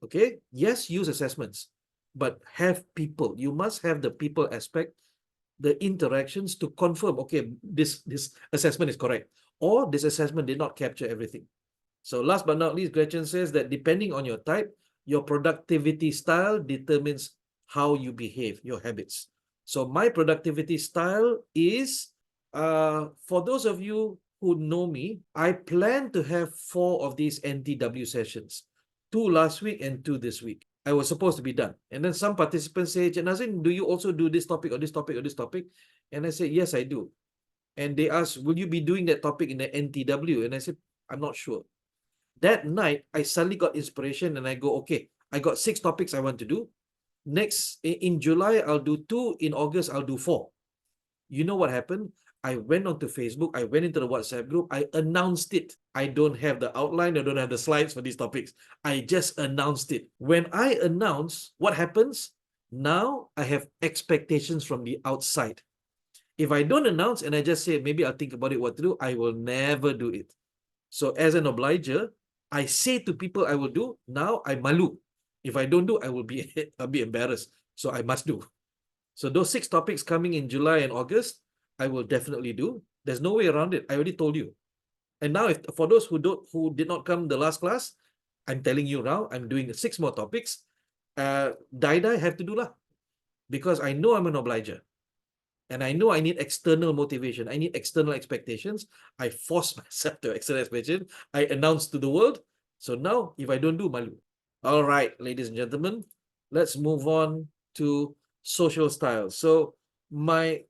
[SPEAKER 1] okay, yes, use assessments, but have people. You must have the people aspect, the interactions to confirm, okay, this assessment is correct, or this assessment did not capture everything. So last but not least, Gretchen says that depending on your type, your productivity style determines how you behave, your habits. So my productivity style is, for those of you who know me, I plan to have 4 of these NTW sessions, 2 last week and 2 this week. I was supposed to be done. And then some participants say, Nazrin, do you also do this topic or this topic or this topic? And I say, yes, I do. And they ask, will you be doing that topic in the NTW? And I said, I'm not sure. That night, I suddenly got inspiration and I go, okay, I got 6 topics I want to do. Next, in July, I'll do 2. In August, I'll do 4. You know what happened? I went onto Facebook, I went into the WhatsApp group, I announced it. I don't have the outline, I don't have the slides for these topics. I just announced it. When I announce, what happens? Now I have expectations from the outside. If I don't announce and I just say, maybe I'll think about it what to do, I will never do it. So as an obliger, I say to people I will do, now I malu. If I don't do, I'll be embarrassed. So I must do. So those 6 topics coming in July and August, I will definitely do. There's no way around it. I already told you. And now, if for those who did not come the last class, I'm telling you now, I'm doing 6 more topics. Die have to do lah, because I know I'm an obliger. And I know I need external motivation. I need external expectations. I force myself to external expectation. I announce to the world. So now, if I don't do, malu. All right, ladies and gentlemen, let's move on to social style. So my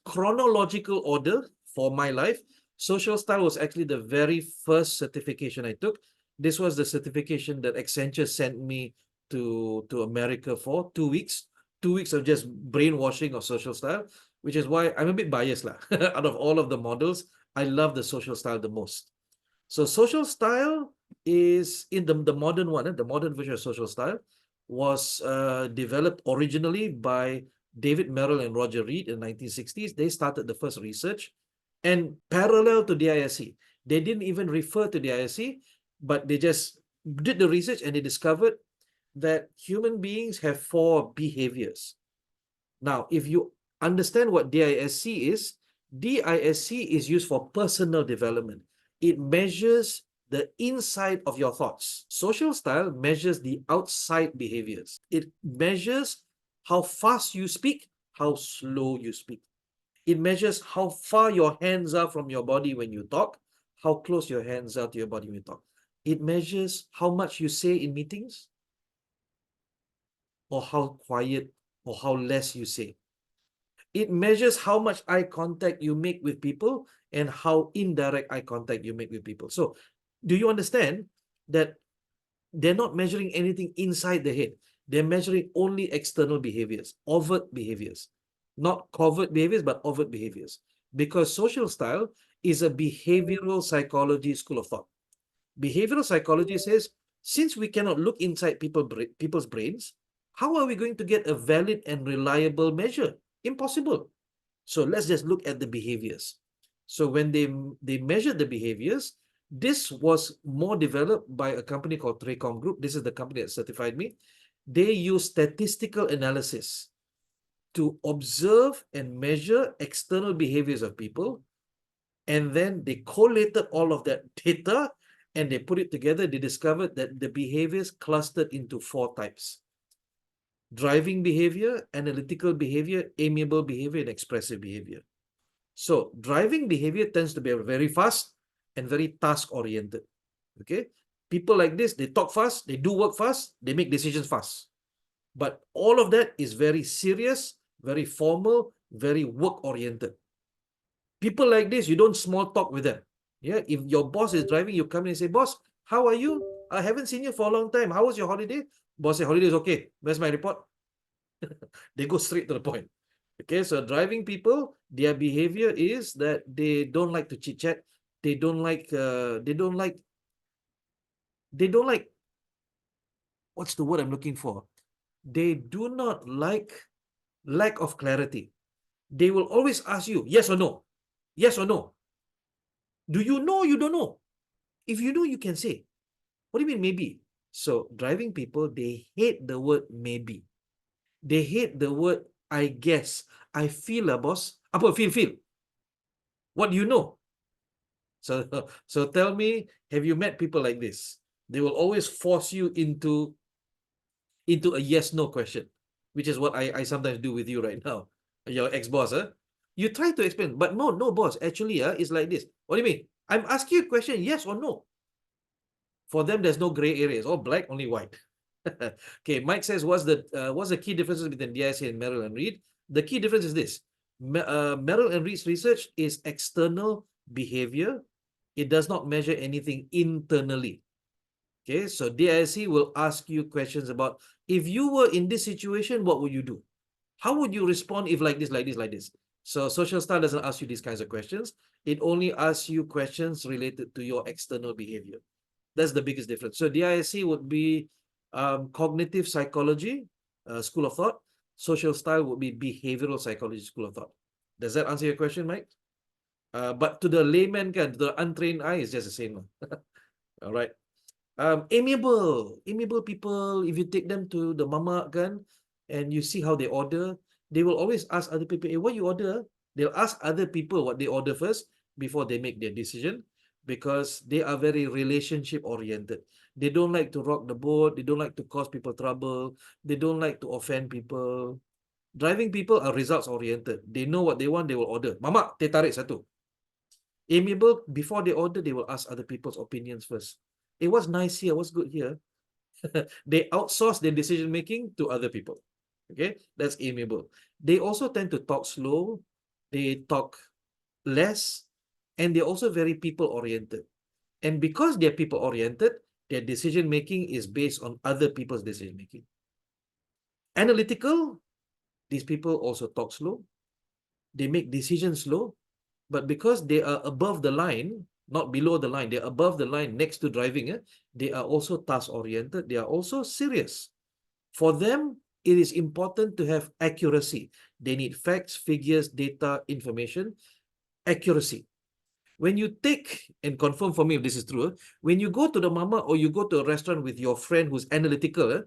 [SPEAKER 1] chronological order for my life, social style was actually the very first certification I took. This was the certification that Accenture sent me to America for 2 weeks. 2 weeks of just brainwashing of social style, which is why I'm a bit biased lah. Out of all of the models, I love the social style the most. So social style is in the modern one, the modern version of social style was developed originally by David Merrill and Roger Reed in the 1960s. They started the first research, and parallel to DISC, they didn't even refer to DISC, but they just did the research and they discovered that human beings have 4 behaviors. Now, if you understand what DISC is used for personal development. It measures the inside of your thoughts. Social style measures the outside behaviors. It measures how fast you speak, how slow you speak. It measures how far your hands are from your body when you talk, how close your hands are to your body when you talk. It measures how much you say in meetings, or how quiet or how less you say. It measures how much eye contact you make with people and how indirect eye contact you make with people. So, do you understand that they're not measuring anything inside the head? They're measuring only external behaviors, overt behaviors, not covert behaviors, but overt behaviors. Because social style is a behavioral psychology school of thought. Behavioral psychology says, since we cannot look inside people's brains, how are we going to get a valid and reliable measure? Impossible. So let's just look at the behaviors. So when they measured the behaviors, this was more developed by a company called TRACOM Group. This is the company that certified me. They use statistical analysis to observe and measure external behaviors of people. And then they collated all of that data and they put it together. They discovered that the behaviors clustered into 4 types: driving behavior, analytical behavior, amiable behavior, and expressive behavior. So driving behavior tends to be very fast and very task-oriented. Okay, people like this, they talk fast, they do work fast, they make decisions fast. But all of that is very serious, very formal, very work-oriented. People like this, you don't small talk with them. Yeah, if your boss is driving, you come in and say, "Boss, how are you? I haven't seen you for a long time. How was your holiday?" Boss say, "Holiday is okay. Where's my report?" They go straight to the point. Okay, so driving people, their behavior is that they don't like to chit chat. They don't like. They don't like. They don't like. What's the word I'm looking for? They do not like lack of clarity. They will always ask you yes or no, yes or no. Do you know? You don't know. If you know, you can say. What do you mean maybe? So driving people, they hate the word maybe. They hate the word I guess. I feel, boss. Apa feel? What do you know? So, so tell me, have you met people like this? They will always force you into a yes/no question, which is what I sometimes do with you right now, your ex-boss. You try to explain, but no, boss. Actually, it's like this. What do you mean? I'm asking you a question, yes or no. For them, there's no gray areas. All black, only white. Okay, Mike says, what's the key differences between DISC and Merrill and Reed? The key difference is this. Merrill and Reed's research is external behavior. It does not measure anything internally. Okay, so DISC will ask you questions about, if you were in this situation, what would you do? How would you respond if like this, like this, like this? So social style doesn't ask you these kinds of questions. It only asks you questions related to your external behavior. That's the biggest difference. So DISC would be cognitive psychology, school of thought. Social style would be behavioral psychology, school of thought. Does that answer your question, Mike? But to the layman, to the untrained eye, it's just the same. All right. Amiable people, if you take them to the mama and you see how they order, they will always ask other people, hey, what you order? They'll ask other people what they order first before they make their decision, because they are very relationship oriented. They don't like to rock the boat. They don't like to cause people trouble. They don't like to offend people. Driving people are results oriented. They know what they want, they will order. Mama, teh tarik satu. Amiable, before they order, they will ask other people's opinions first. Hey, what's nice here? What's good here? They outsource their decision making to other people. Okay, that's amiable. They also tend to talk slow. They talk less, and they're also very people oriented. And because they're people oriented, their decision making is based on other people's decision making. Analytical, these people also talk slow. They make decisions slow, but because they are above the line, not below the line, they're above the line next to driving, they are also task oriented. They are also serious. For them, it is important to have accuracy. They need facts, figures, data, information, accuracy. When you take, and confirm for me if this is true, when you go to the mama or you go to a restaurant with your friend who's analytical,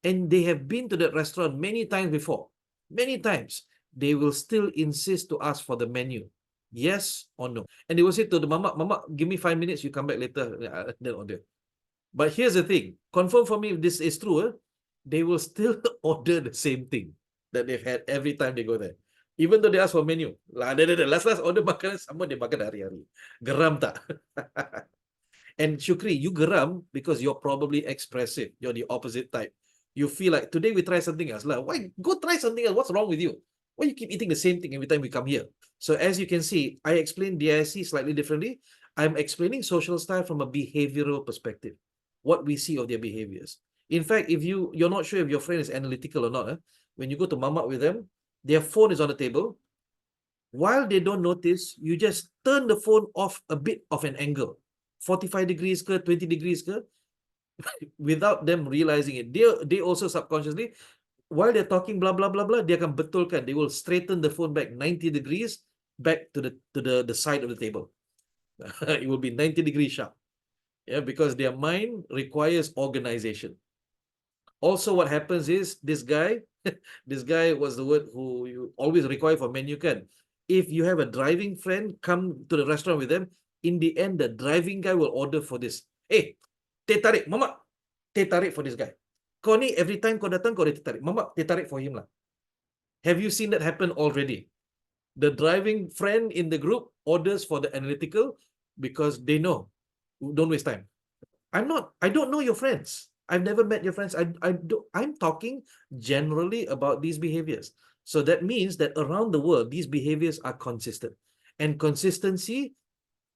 [SPEAKER 1] and they have been to that restaurant many times before, many times, they will still insist to ask for the menu. Yes or no. And they will say to the mama, give me 5 minutes, you come back later, then order. But here's the thing, confirm for me if this is true, they will still order the same thing. that they've had every time they go there. Even though they ask for menu. Last order makanan sama dia makan hari-hari. Geram tak? And Shukri, you geram because you're probably expressive. You're the opposite type. You feel like, today we try something else. Like, why? Go try something else. What's wrong with you? Why you keep eating the same thing every time we come here? So as you can see, I explain DISC slightly differently. I'm explaining social style from a behavioral perspective, what we see of their behaviors. In fact, if you're not sure if your friend is analytical or not, when you go to mamak with them, their phone is on the table. While they don't notice, you just turn the phone off a bit of an angle, 45 degrees ke, 20 degrees ke, without them realizing it. They also subconsciously, while they're talking blah blah blah blah, they akan betulkan. They will straighten the phone back 90 degrees back to the side of the table. It will be 90 degrees sharp. Yeah, because their mind requires organization. Also, what happens is this guy was the word who you always require for menu kan. If you have a driving friend, come to the restaurant with them. In the end, the driving guy will order for this. Hey, teh tarik, mama, teh tarik for this guy. Kau ni every time kau datang kau ada teh tarik. Mama, teh tarik for him lah. Have you seen that happen already? The driving friend in the group orders for the analytical because they know. Don't waste time. I don't know your friends. I've never met your friends. I'm talking generally about these behaviors. So that means that around the world, these behaviors are consistent. And consistency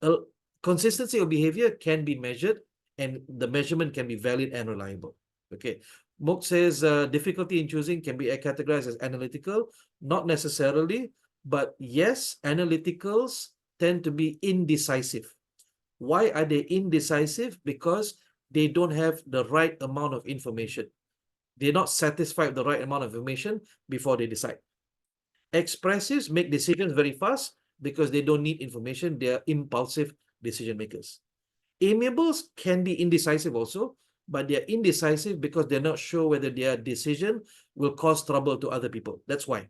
[SPEAKER 1] of behavior can be measured, and the measurement can be valid and reliable. Okay. Mok says difficulty in choosing can be categorized as analytical. Not necessarily, but yes, analyticals tend to be indecisive. Why are they indecisive? Because they don't have the right amount of information. They're not satisfied with the right amount of information before they decide. Expressives make decisions very fast because they don't need information. They are impulsive decision makers. Amiables can be indecisive also, but they're indecisive because they're not sure whether their decision will cause trouble to other people. That's why.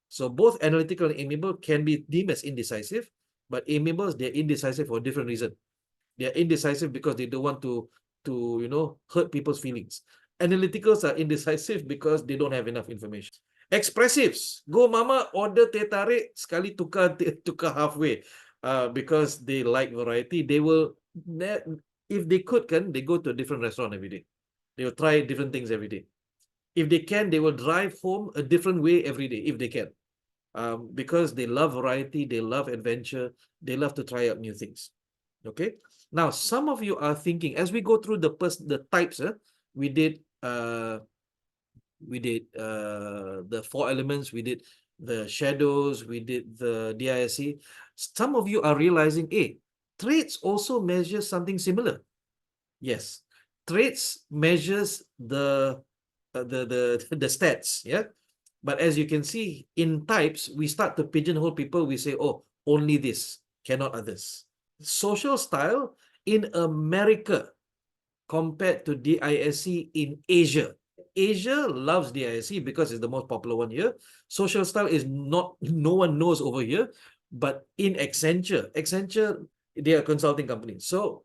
[SPEAKER 1] So both analytical and amiable can be deemed as indecisive, but amiables, they're indecisive for a different reason. They're indecisive because they don't want to hurt people's feelings. Analyticals are indecisive because they don't have enough information. Expressives, go mama, order teh tarik, sekali tukar halfway, because they like variety. They will, if they could, they go to a different restaurant every day. They will try different things every day. If they can, they will drive home a different way every day, if they can. Because they love variety, they love adventure, they love to try out new things. Okay. Now, some of you are thinking, as we go through the types, we did the 4 elements, we did the shadows, we did the DISC. Some of you are realizing, hey, traits also measure something similar. Yes, traits measures the stats, yeah. But as you can see, in types, we start to pigeonhole people. We say, oh, only this, cannot others. Social style in America compared to DISC in Asia. Asia loves DISC because it's the most popular one here. Social style is not, no one knows over here, but in Accenture, they are a consulting company. So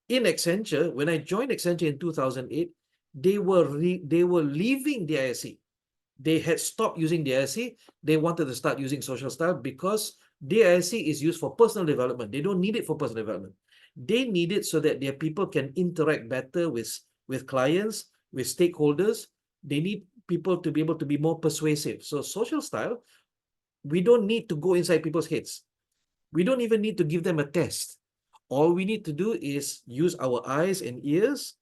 [SPEAKER 1] in Accenture, when I joined Accenture in 2008, they were leaving DISC. They had stopped using DISC. They wanted to start using social style because DISC is used for personal development. They don't need it for personal development. They need it so that their people can interact better with clients, with stakeholders. They need people to be able to be more persuasive. So social style, we don't need to go inside people's heads. We don't even need to give them a test. All we need to do is use our eyes and ears.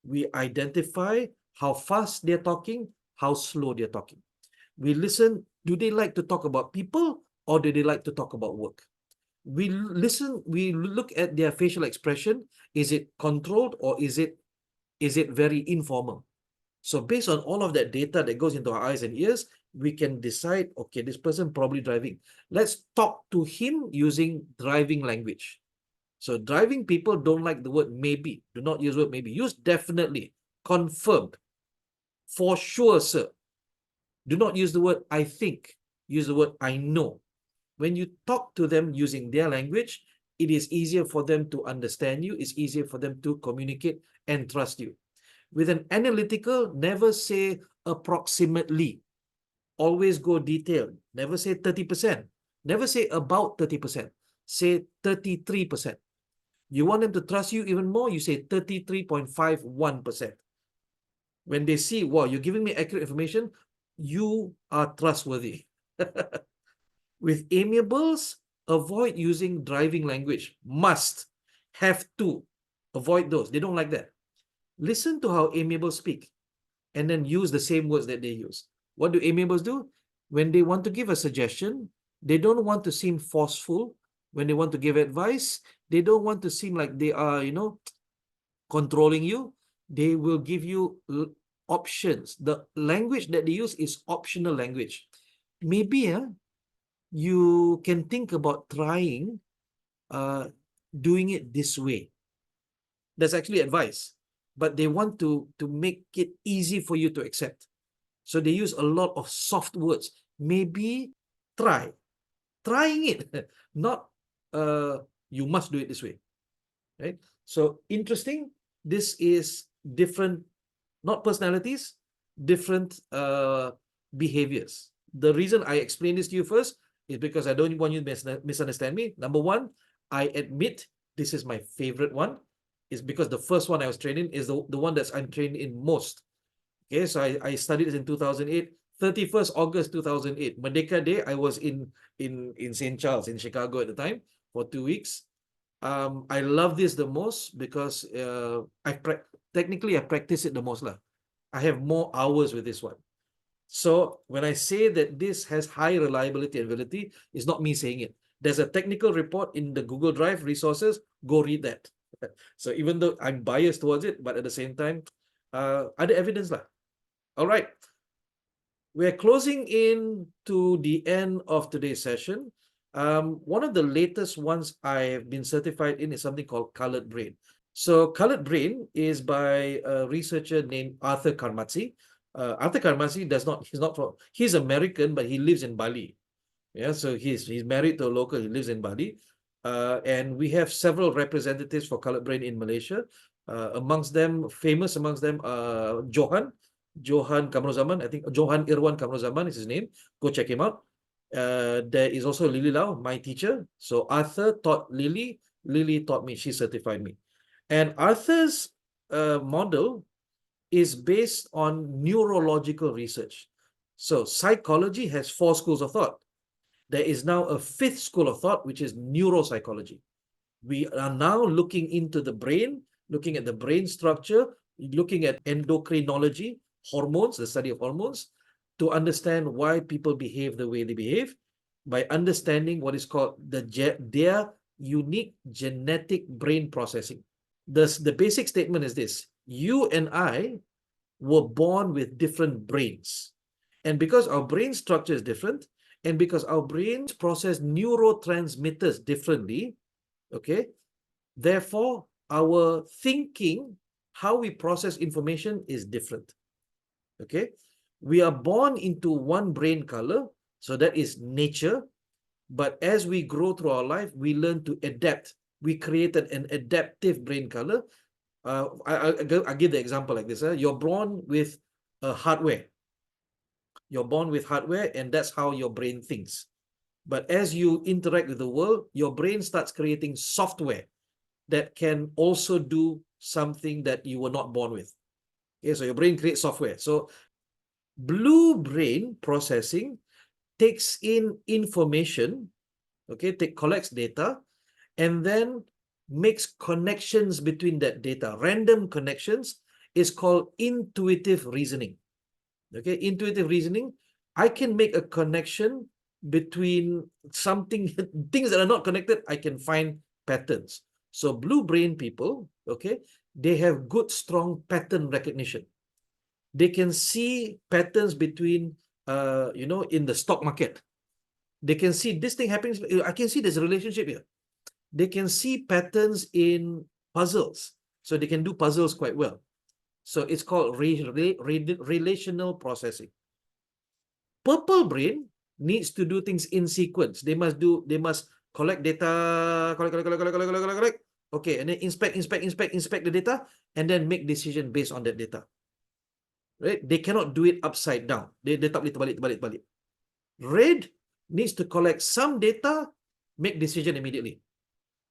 [SPEAKER 1] We identify how fast they're talking, how slow they're talking. We listen, do they like to talk about people or do they like to talk about work? We listen, we look at their facial expression. Is it controlled or is it very informal? So based on all of that data that goes into our eyes and ears, we can decide, okay, this person probably driving. Let's talk to him using driving language. So driving people don't like the word maybe. Do not use the word maybe. Use definitely, confirmed, for sure, sir. Do not use the word I think. Use the word I know. When you talk to them using their language, it is easier for them to understand you. It's easier for them to communicate and trust you. With an analytical, never say approximately. always go detailed. Never say 30%. Never say about 30%. Say 33%. You want them to trust you even more, you say 33.51%. When they see, wow, you're giving me accurate information, you are trustworthy. With amiables, avoid using driving language. Must, have to. Avoid those. They don't like that. Listen to how amiables speak and then use the same words that they use. What do amiables do? When they want to give a suggestion, they don't want to seem forceful. When they want to give advice, they don't want to seem like they are, controlling you. They will give you options. The language that they use is optional language. Maybe you can think about trying doing it this way. That's actually advice, but they want to make it easy for you to accept. So they use a lot of soft words. Maybe trying it, not you must do it this way, right? So interesting. This is different, not personalities, different behaviors. The reason I explain this to you first is because I don't want you to misunderstand me. Number one, I admit this is my favorite one. Is because the first one I was trained in is the one that's I'm trained in most. Okay, so I studied this in 2008, 31st August 2008. Merdeka Day, I was in St. Charles in Chicago at the time for 2 weeks. I love this the most because technically I practice it the most lah. I have more hours with this one. So when I say that this has high reliability and validity, it's not me saying it. There's a technical report in the Google Drive resources. Go read that. So even though I'm biased towards it, but at the same time, ada evidence lah. All right. We're closing in to the end of today's session. One of the latest ones I have been certified in is something called Colored Brain. So Colored Brain is by a researcher named Arthur Karmatzi. Arthur Karmatzi he's American, but he lives in Bali. Yeah, so he's married to a local, he lives in Bali. And we have several representatives for Colored Brain in Malaysia. Famous amongst them, Johan Kamrozaman. I think Johan Irwan Kamrozaman is his name. Go check him out. There is also Lily Lau, my teacher. So Arthur taught Lily. Lily taught me. She certified me. And Arthur's model is based on neurological research. So psychology has 4 schools of thought. There is now a 5th school of thought, which is neuropsychology. We are now looking into the brain, looking at the brain structure, looking at endocrinology, hormones, the study of hormones, to understand why people behave the way they behave, by understanding what is called their unique genetic brain processing. The basic statement is this: you and I were born with different brains. And because our brain structure is different, and because our brains process neurotransmitters differently, okay, therefore, our thinking, how we process information is different. Okay, we are born into one brain color, so that is nature. But as we grow through our life, we learn to adapt. We created an adaptive brain color. I'll give the example like this. You're born with a hardware. You're born with hardware, and that's how your brain thinks. But as you interact with the world, your brain starts creating software that can also do something that you were not born with. Okay, so your brain creates software. So blue brain processing takes in information, okay, collects data, and then makes connections between that data. Random connections is called intuitive reasoning. Okay, intuitive reasoning. I can make a connection between things that are not connected. I can find patterns. So blue brain people, okay, they have good, strong pattern recognition. They can see patterns between, in the stock market. They can see this thing happening. I can see there's a relationship here. They can see patterns in puzzles. So they can do puzzles quite well. So it's called relational processing. Purple brain needs to do things in sequence. They must collect data, collect. Okay, and then inspect the data, and then make decision based on that data. right? They cannot do it upside down. They tak boleh terbalik. Red needs to collect some data, make decision immediately.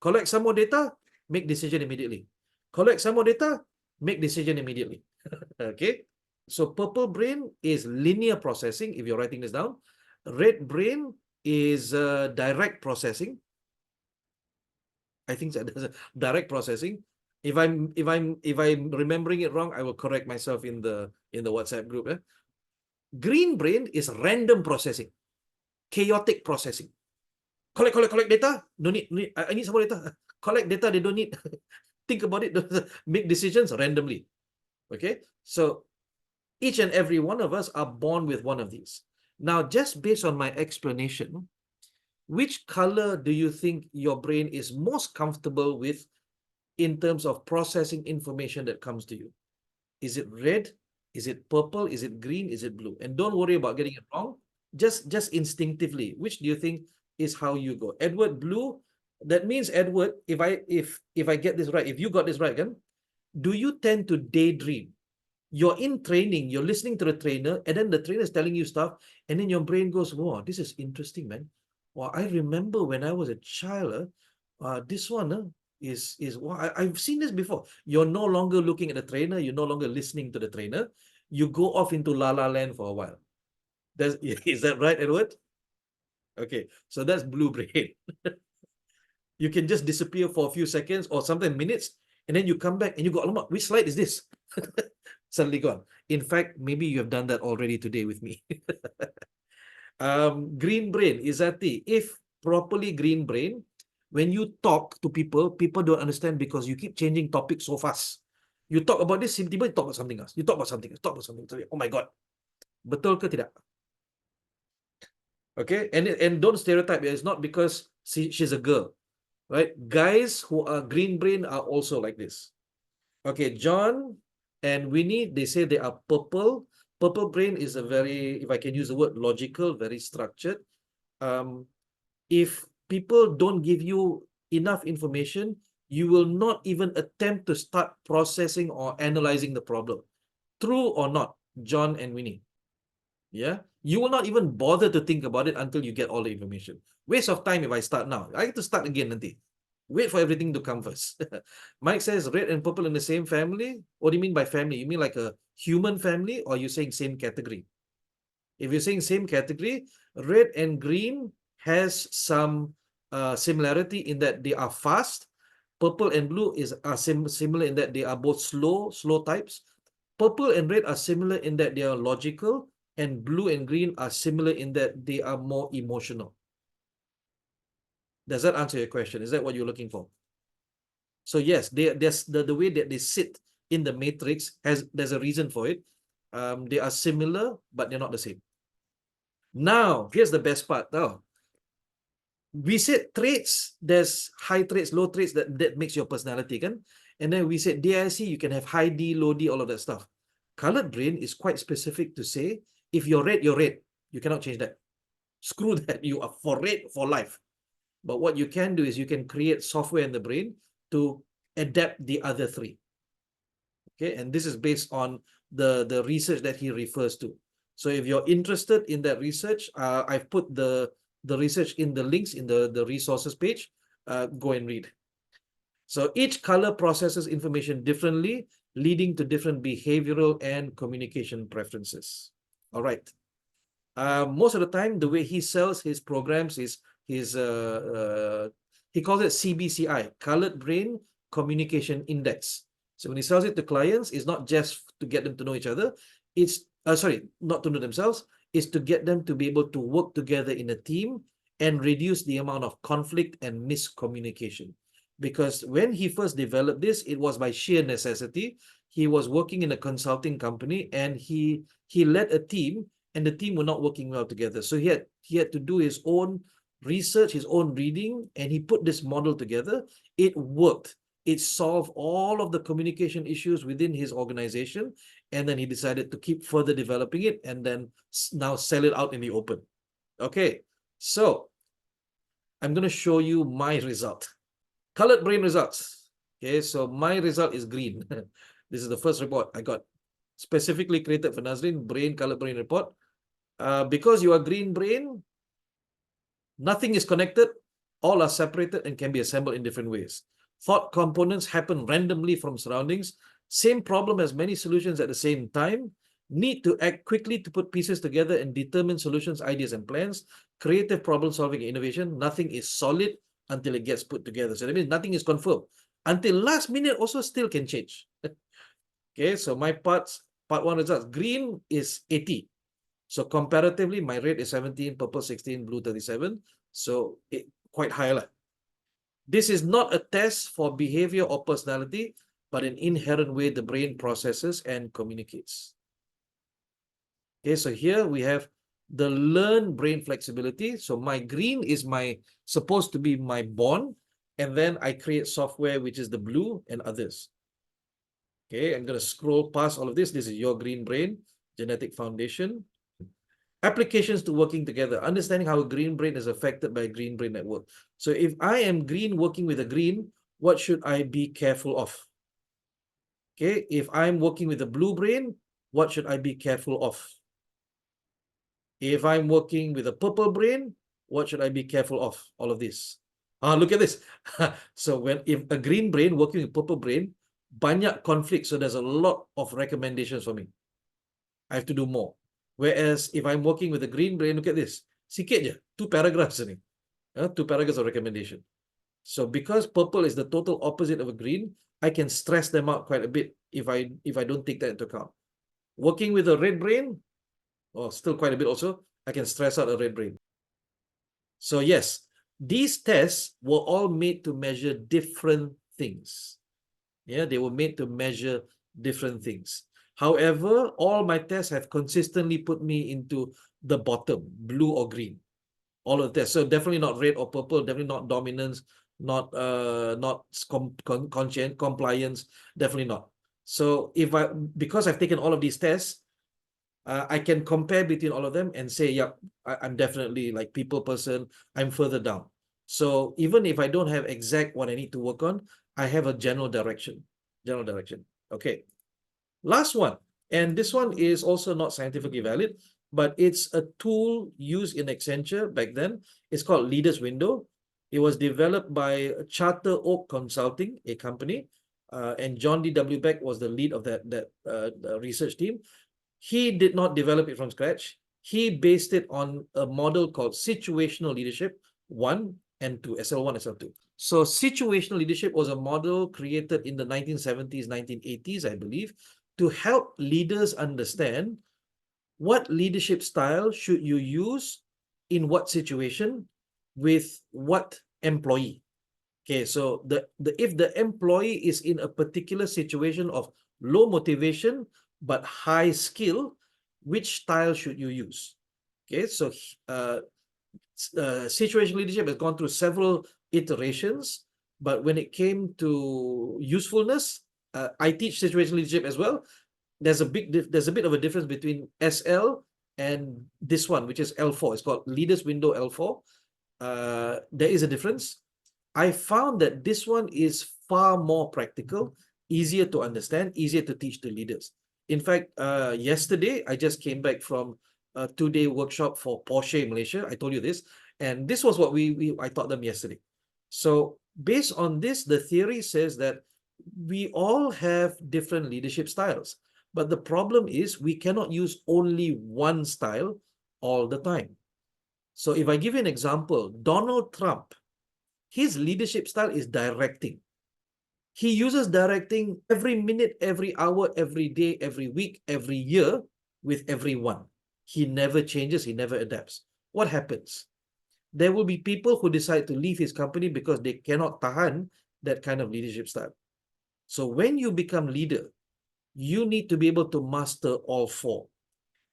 [SPEAKER 1] Collect some more data, make decision immediately. Collect some more data, make decision immediately. Okay? So purple brain is linear processing, if you're writing this down. Red brain is direct processing. I think that there's a direct processing. If I'm remembering it wrong, I will correct myself in the WhatsApp group. Green brain is random processing, chaotic processing. Collect data. No need. I need some more data. Collect data they don't need. Think about it. Make decisions randomly. Okay. So each and every one of us are born with one of these. Now, just based on my explanation, which color do you think your brain is most comfortable with in terms of processing information that comes to you? Is it red? Is it purple? Is it green? Is it blue? And don't worry about getting it wrong. Just instinctively, which do you think is how you go? Edward, blue. That means, Edward, if I get this right, if you got this right, again, do you tend to daydream? You're in training, you're listening to the trainer, and then the trainer is telling you stuff, and then your brain goes, "Wow, this is interesting, man. Wow, I remember when I was a child, this one wow, I've seen this before." You're no longer looking at the trainer, you're no longer listening to the trainer. You go off into la la land for a while. Is that right, Edward? Okay, so that's blue brain. You can just disappear for a few seconds or sometimes minutes, and then you come back and you go, "Alamak, which slide is this?" Suddenly gone. In fact, maybe you have done that already today with me. Green brain, Izati, if properly green brain, when you talk to people, people don't understand because you keep changing topics so fast. You talk about this, tiba-tiba you talk about something else. You talk about something else, talk about something else. Oh my God. Betul ke tidak? Okay, and don't stereotype. It's not because she's a girl, right? Guys who are green brain are also like this. Okay, John and Winnie, they say they are purple. Purple brain is a very, if I can use the word, logical, very structured. If people don't give you enough information, you will not even attempt to start processing or analyzing the problem. True or not, John and Winnie? Yeah, you will not even bother to think about it until you get all the information. Waste of time if I start now. I have to start again nanti. Wait for everything to come first. Mike says red and purple in the same family. What do you mean by family? You mean like a human family, or you saying same category? If you're saying same category, red and green has some similarity in that they are fast. Purple and blue are similar in that they are both slow types. Purple and red are similar in that they are logical, and blue and green are similar in that they are more emotional. Does that answer your question? Is that what you're looking for? So yes, there's the way that they sit in the matrix there's a reason for it. They are similar, but they're not the same. Now, here's the best part. Now, we said traits, there's high traits, low traits that makes your personality, kan? And then we said DIC, you can have high D, low D, all of that stuff. Colored brain is quite specific to say, if you're red, you're red. You cannot change that. Screw that. You are for red for life. But what you can do is you can create software in the brain to adapt the other three. Okay, and this is based on the research that he refers to. So if you're interested in that research, I've put the research in the links in the resources page. Go and read. So each color processes information differently, leading to different behavioral and communication preferences. All right. Most of the time, the way he sells his programs is he calls it CBCI, Colored Brain Communication Index. So when he sells it to clients, it's not just to get them to know each other. It's not to know themselves. It's to get them to be able to work together in a team and reduce the amount of conflict and miscommunication. Because when he first developed this, it was by sheer necessity. He was working in a consulting company, and he led a team, and the team were not working well together. So he had to do his own research, his own reading, and he put this model together. It worked. It solved all of the communication issues within his organization, and then he decided to keep further developing it and then now sell it out in the open. Okay, so I'm going to show you my result. Colored brain results. Okay, so my result is green. This is the first report I got. specifically created for Nazrin, brain color brain report. Because you are green brain, nothing is connected, all are separated and can be assembled in different ways. Thought components happen randomly from surroundings. Same problem has many solutions at the same time. Need to act quickly to put pieces together and determine solutions, ideas, and plans. Creative problem solving and innovation. Nothing is solid until it gets put together. So that means nothing is confirmed. Until last minute also still can change. Okay, so my part one results. Green is 80. So comparatively, my rate is 17, purple 16, blue 37. So quite high. This is not a test for behavior or personality, but an inherent way the brain processes and communicates. Okay, so here we have the learned brain flexibility. So my green is supposed to be my born, and then I create software, which is the blue and others. Okay, I'm going to scroll past all of this. This is your green brain, genetic foundation. Applications to working together, understanding how a green brain is affected by a green brain network. So if I am green working with a green, what should I be careful of? Okay, if I'm working with a blue brain, what should I be careful of? If I'm working with a purple brain, what should I be careful of? All of this. Look at this. So if a green brain working with purple brain, banyak conflict. So there's a lot of recommendations for me. I have to do more. Whereas if I'm working with a green brain, look at this. Sikit je, 2 paragraphs ini. 2 paragraphs of recommendation. So because purple is the total opposite of a green, I can stress them out quite a bit if I don't take that into account. Working with a red brain, still quite a bit also, I can stress out a red brain. So yes, these tests were all made to measure different things. Yeah, they were made to measure different things. However, all my tests have consistently put me into the bottom, blue or green. All of that. So definitely not red or purple, definitely not dominance, not compliance, definitely not. So because I've taken all of these tests, I can compare between all of them and say, yeah, I'm definitely like people person, I'm further down. So even if I don't have exact what I need to work on, I have a general direction. Okay. Last one, and this one is also not scientifically valid, but it's a tool used in Accenture back then. It's called Leaders Window. It was developed by Charter Oak Consulting, a company, and John D.W. Beck was the lead of that research team. He did not develop it from scratch. He based it on a model called Situational Leadership 1 and 2, SL1, SL2. So situational leadership was a model created in the 1970s, 1980s, I believe, to help leaders understand what leadership style should you use in what situation with what employee. Okay, so if the employee is in a particular situation of low motivation but high skill, which style should you use? Okay, so situational leadership has gone through several iterations, but when it came to usefulness, I teach situational leadership as well. There's a bit of a difference between SL and this one, which is L4. It's called Leaders Window L4. There is a difference. I found that this one is far more practical, easier to understand, easier to teach to leaders. In fact, yesterday, I just came back from a 2-day workshop for Porsche Malaysia. I told you this. And this was what I taught them yesterday. So based on this, the theory says that we all have different leadership styles. But the problem is we cannot use only one style all the time. So if I give you an example, Donald Trump, his leadership style is directing. He uses directing every minute, every hour, every day, every week, every year with everyone. He never changes, he never adapts. What happens? There will be people who decide to leave his company because they cannot tahan that kind of leadership style. So when you become leader, you need to be able to master all 4.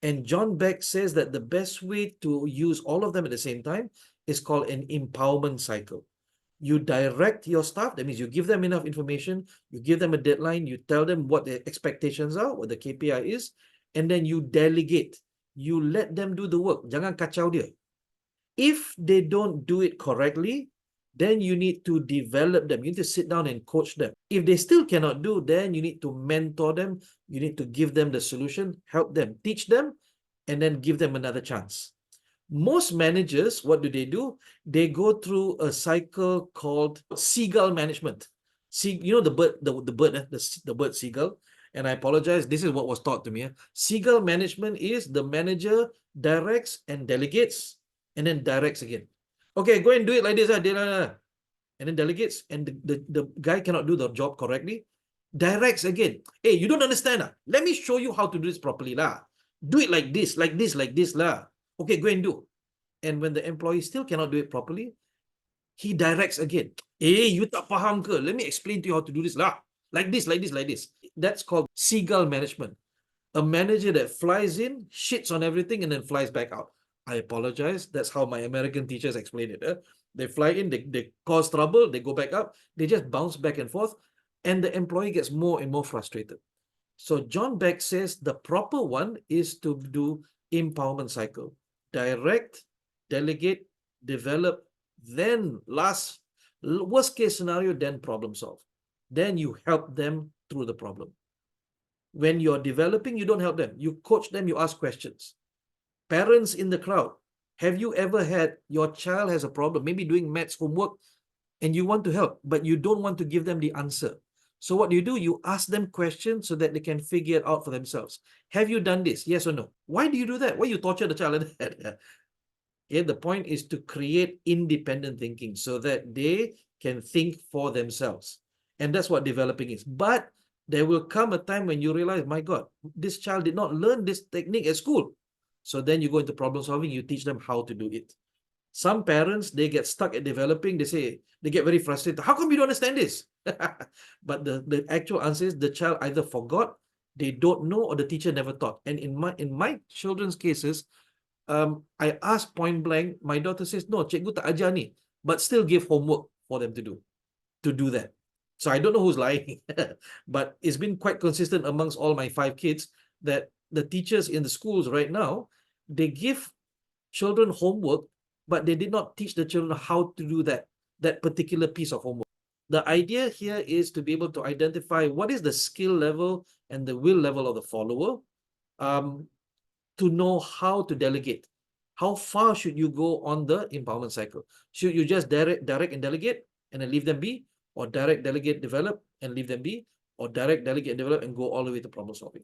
[SPEAKER 1] And John Beck says that the best way to use all of them at the same time is called an empowerment cycle. You direct your staff, that means you give them enough information, you give them a deadline, you tell them what their expectations are, what the KPI is, and then you delegate. You let them do the work. Jangan kacau dia. If they don't do it correctly, then you need to develop them. You need to sit down and coach them. If they still cannot do, then you need to mentor them. You need to give them the solution, help them, teach them, and then give them another chance. Most managers, what do? They go through a cycle called seagull management. See, you know the bird, the bird seagull. And I apologize, this is what was taught to me. Seagull management is the manager directs and delegates, and then directs again. Okay, go and do it like this, and then delegates, and the guy cannot do the job correctly. Directs again. Hey, you don't understand. Let me show you how to do this properly. Do it like this, like this, like this. Okay, go and do. And when the employee still cannot do it properly, he directs again. Hey, you tak faham ke? Let me explain to you how to do this. Like this, like this, like this. That's called seagull management. A manager that flies in, shits on everything, and then flies back out. I apologize. That's how my American teachers explain it. They fly in, they cause trouble, they go back up, they just bounce back and forth, and the employee gets more and more frustrated. So John Beck says the proper one is to do empowerment cycle. Direct, delegate, develop, then worst case scenario, then problem solve. Then you help them through the problem. When you're developing, you don't help them. You coach them, you ask questions. Parents in the crowd, have you ever had your child has a problem, maybe doing maths homework, and you want to help, but you don't want to give them the answer? So what do? You ask them questions so that they can figure it out for themselves. Have you done this? Yes or no? Why do you do that? Why you torture the child? Okay, the point is to create independent thinking so that they can think for themselves. And that's what developing is. But there will come a time when you realize, my God, this child did not learn this technique at school. So then you go into problem solving, you teach them how to do it. Some parents, they get stuck at developing. They get very frustrated. How come you don't understand this? But the actual answer is the child either forgot, they don't know, or the teacher never taught. And in my children's cases, I asked point blank, my daughter says, no, cikgu tak ajar ni, but still give homework for them to do that. So I don't know who's lying, but it's been quite consistent amongst all my 5 kids that the teachers in the schools right now, they give children homework, but they did not teach the children how to do that particular piece of homework. The idea here is to be able to identify what is the skill level and the will level of the follower, to know how to delegate. How far should you go on the empowerment cycle? Should you just direct and delegate and then leave them be? Or direct, delegate, develop and leave them be? Or direct, delegate, develop and go all the way to problem solving?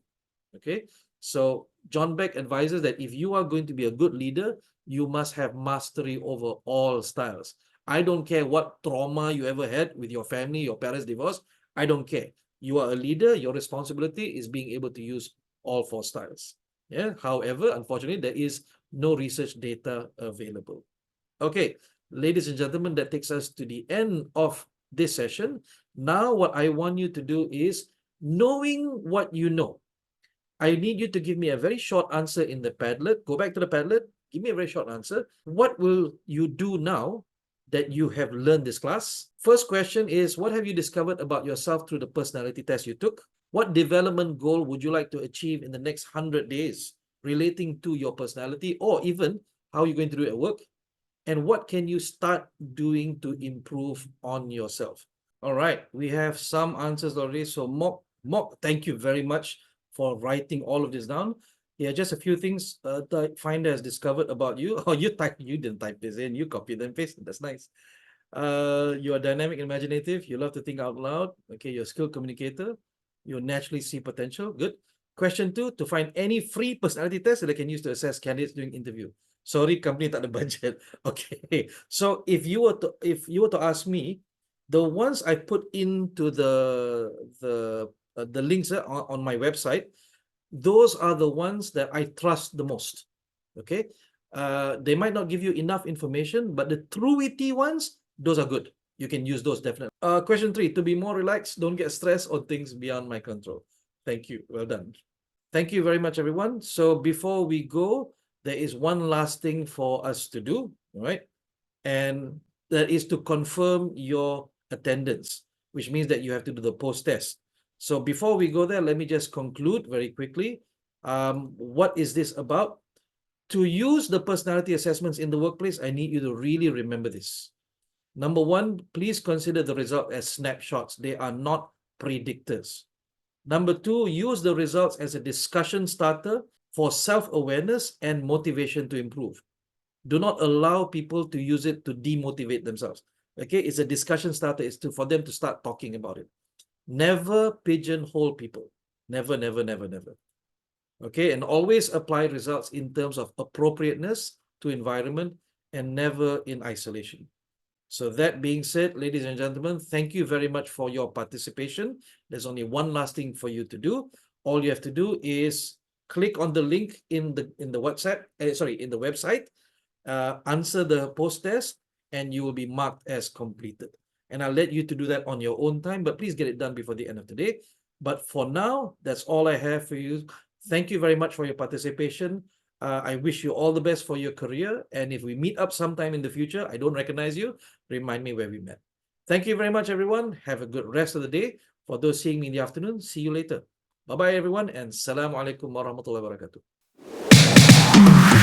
[SPEAKER 1] Okay, so John Beck advises that if you are going to be a good leader, you must have mastery over all styles. I don't care what trauma you ever had with your family, your parents' divorce. I don't care. You are a leader. Your responsibility is being able to use all 4 styles. Yeah. However, unfortunately, there is no research data available. Okay, ladies and gentlemen, that takes us to the end of this session. Now, what I want you to do is, knowing what you know, I need you to give me a very short answer in the Padlet. Go back to the Padlet. Give me a very short answer. What will you do now that you have learned this class? First question is, what have you discovered about yourself through the personality test you took? What development goal would you like to achieve in the next 100 days relating to your personality, or even how you're going to do it at work? And what can you start doing to improve on yourself? All right, we have some answers already. So Mok, thank you very much for writing all of this down. Yeah, just a few things the Finder has discovered about you. Oh, you didn't type this in, you copied and pasted. That's nice. You are dynamic and imaginative. You love to think out loud. Okay, you're a skilled communicator. You naturally see potential. Good. Question 2, to find any free personality test that they can use to assess candidates during interview. Sorry, company tak ada budget. Okay. So if you were to ask me, the ones I put into the links on my website, those are the ones that I trust the most. Okay. They might not give you enough information, but the true-witty ones, those are good. You can use those definitely. Question 3, to be more relaxed, don't get stressed on things beyond my control. Thank you. Well done. Thank you very much, everyone. So before we go, there is one last thing for us to do, right? And that is to confirm your attendance, which means that you have to do the post-test. So before we go there, let me just conclude very quickly. What is this about? To use the personality assessments in the workplace, I need you to really remember this. Number one, please consider the result as snapshots. They are not predictors. Number two, use the results as a discussion starter for self-awareness and motivation to improve. Do not allow people to use it to demotivate themselves. Okay, it's a discussion starter. It's for them to start talking about it. Never pigeonhole people. Never, never, never, never. Okay, and always apply results in terms of appropriateness to environment and never in isolation. So that being said, ladies and gentlemen, thank you very much for your participation. There's only one last thing for you to do. All you have to do is click on the link in the WhatsApp, in the website, answer the post test, and you will be marked as completed. And I'll let you to do that on your own time, but please get it done before the end of the day. But for now, that's all I have for you. Thank you very much for your participation. I wish you all the best for your career. And if we meet up sometime in the future, I don't recognize you, remind me where we met. Thank you very much, everyone. Have a good rest of the day. For those seeing me in the afternoon, see you later. Bye-bye, everyone, and Assalamualaikum warahmatullahi wabarakatuh.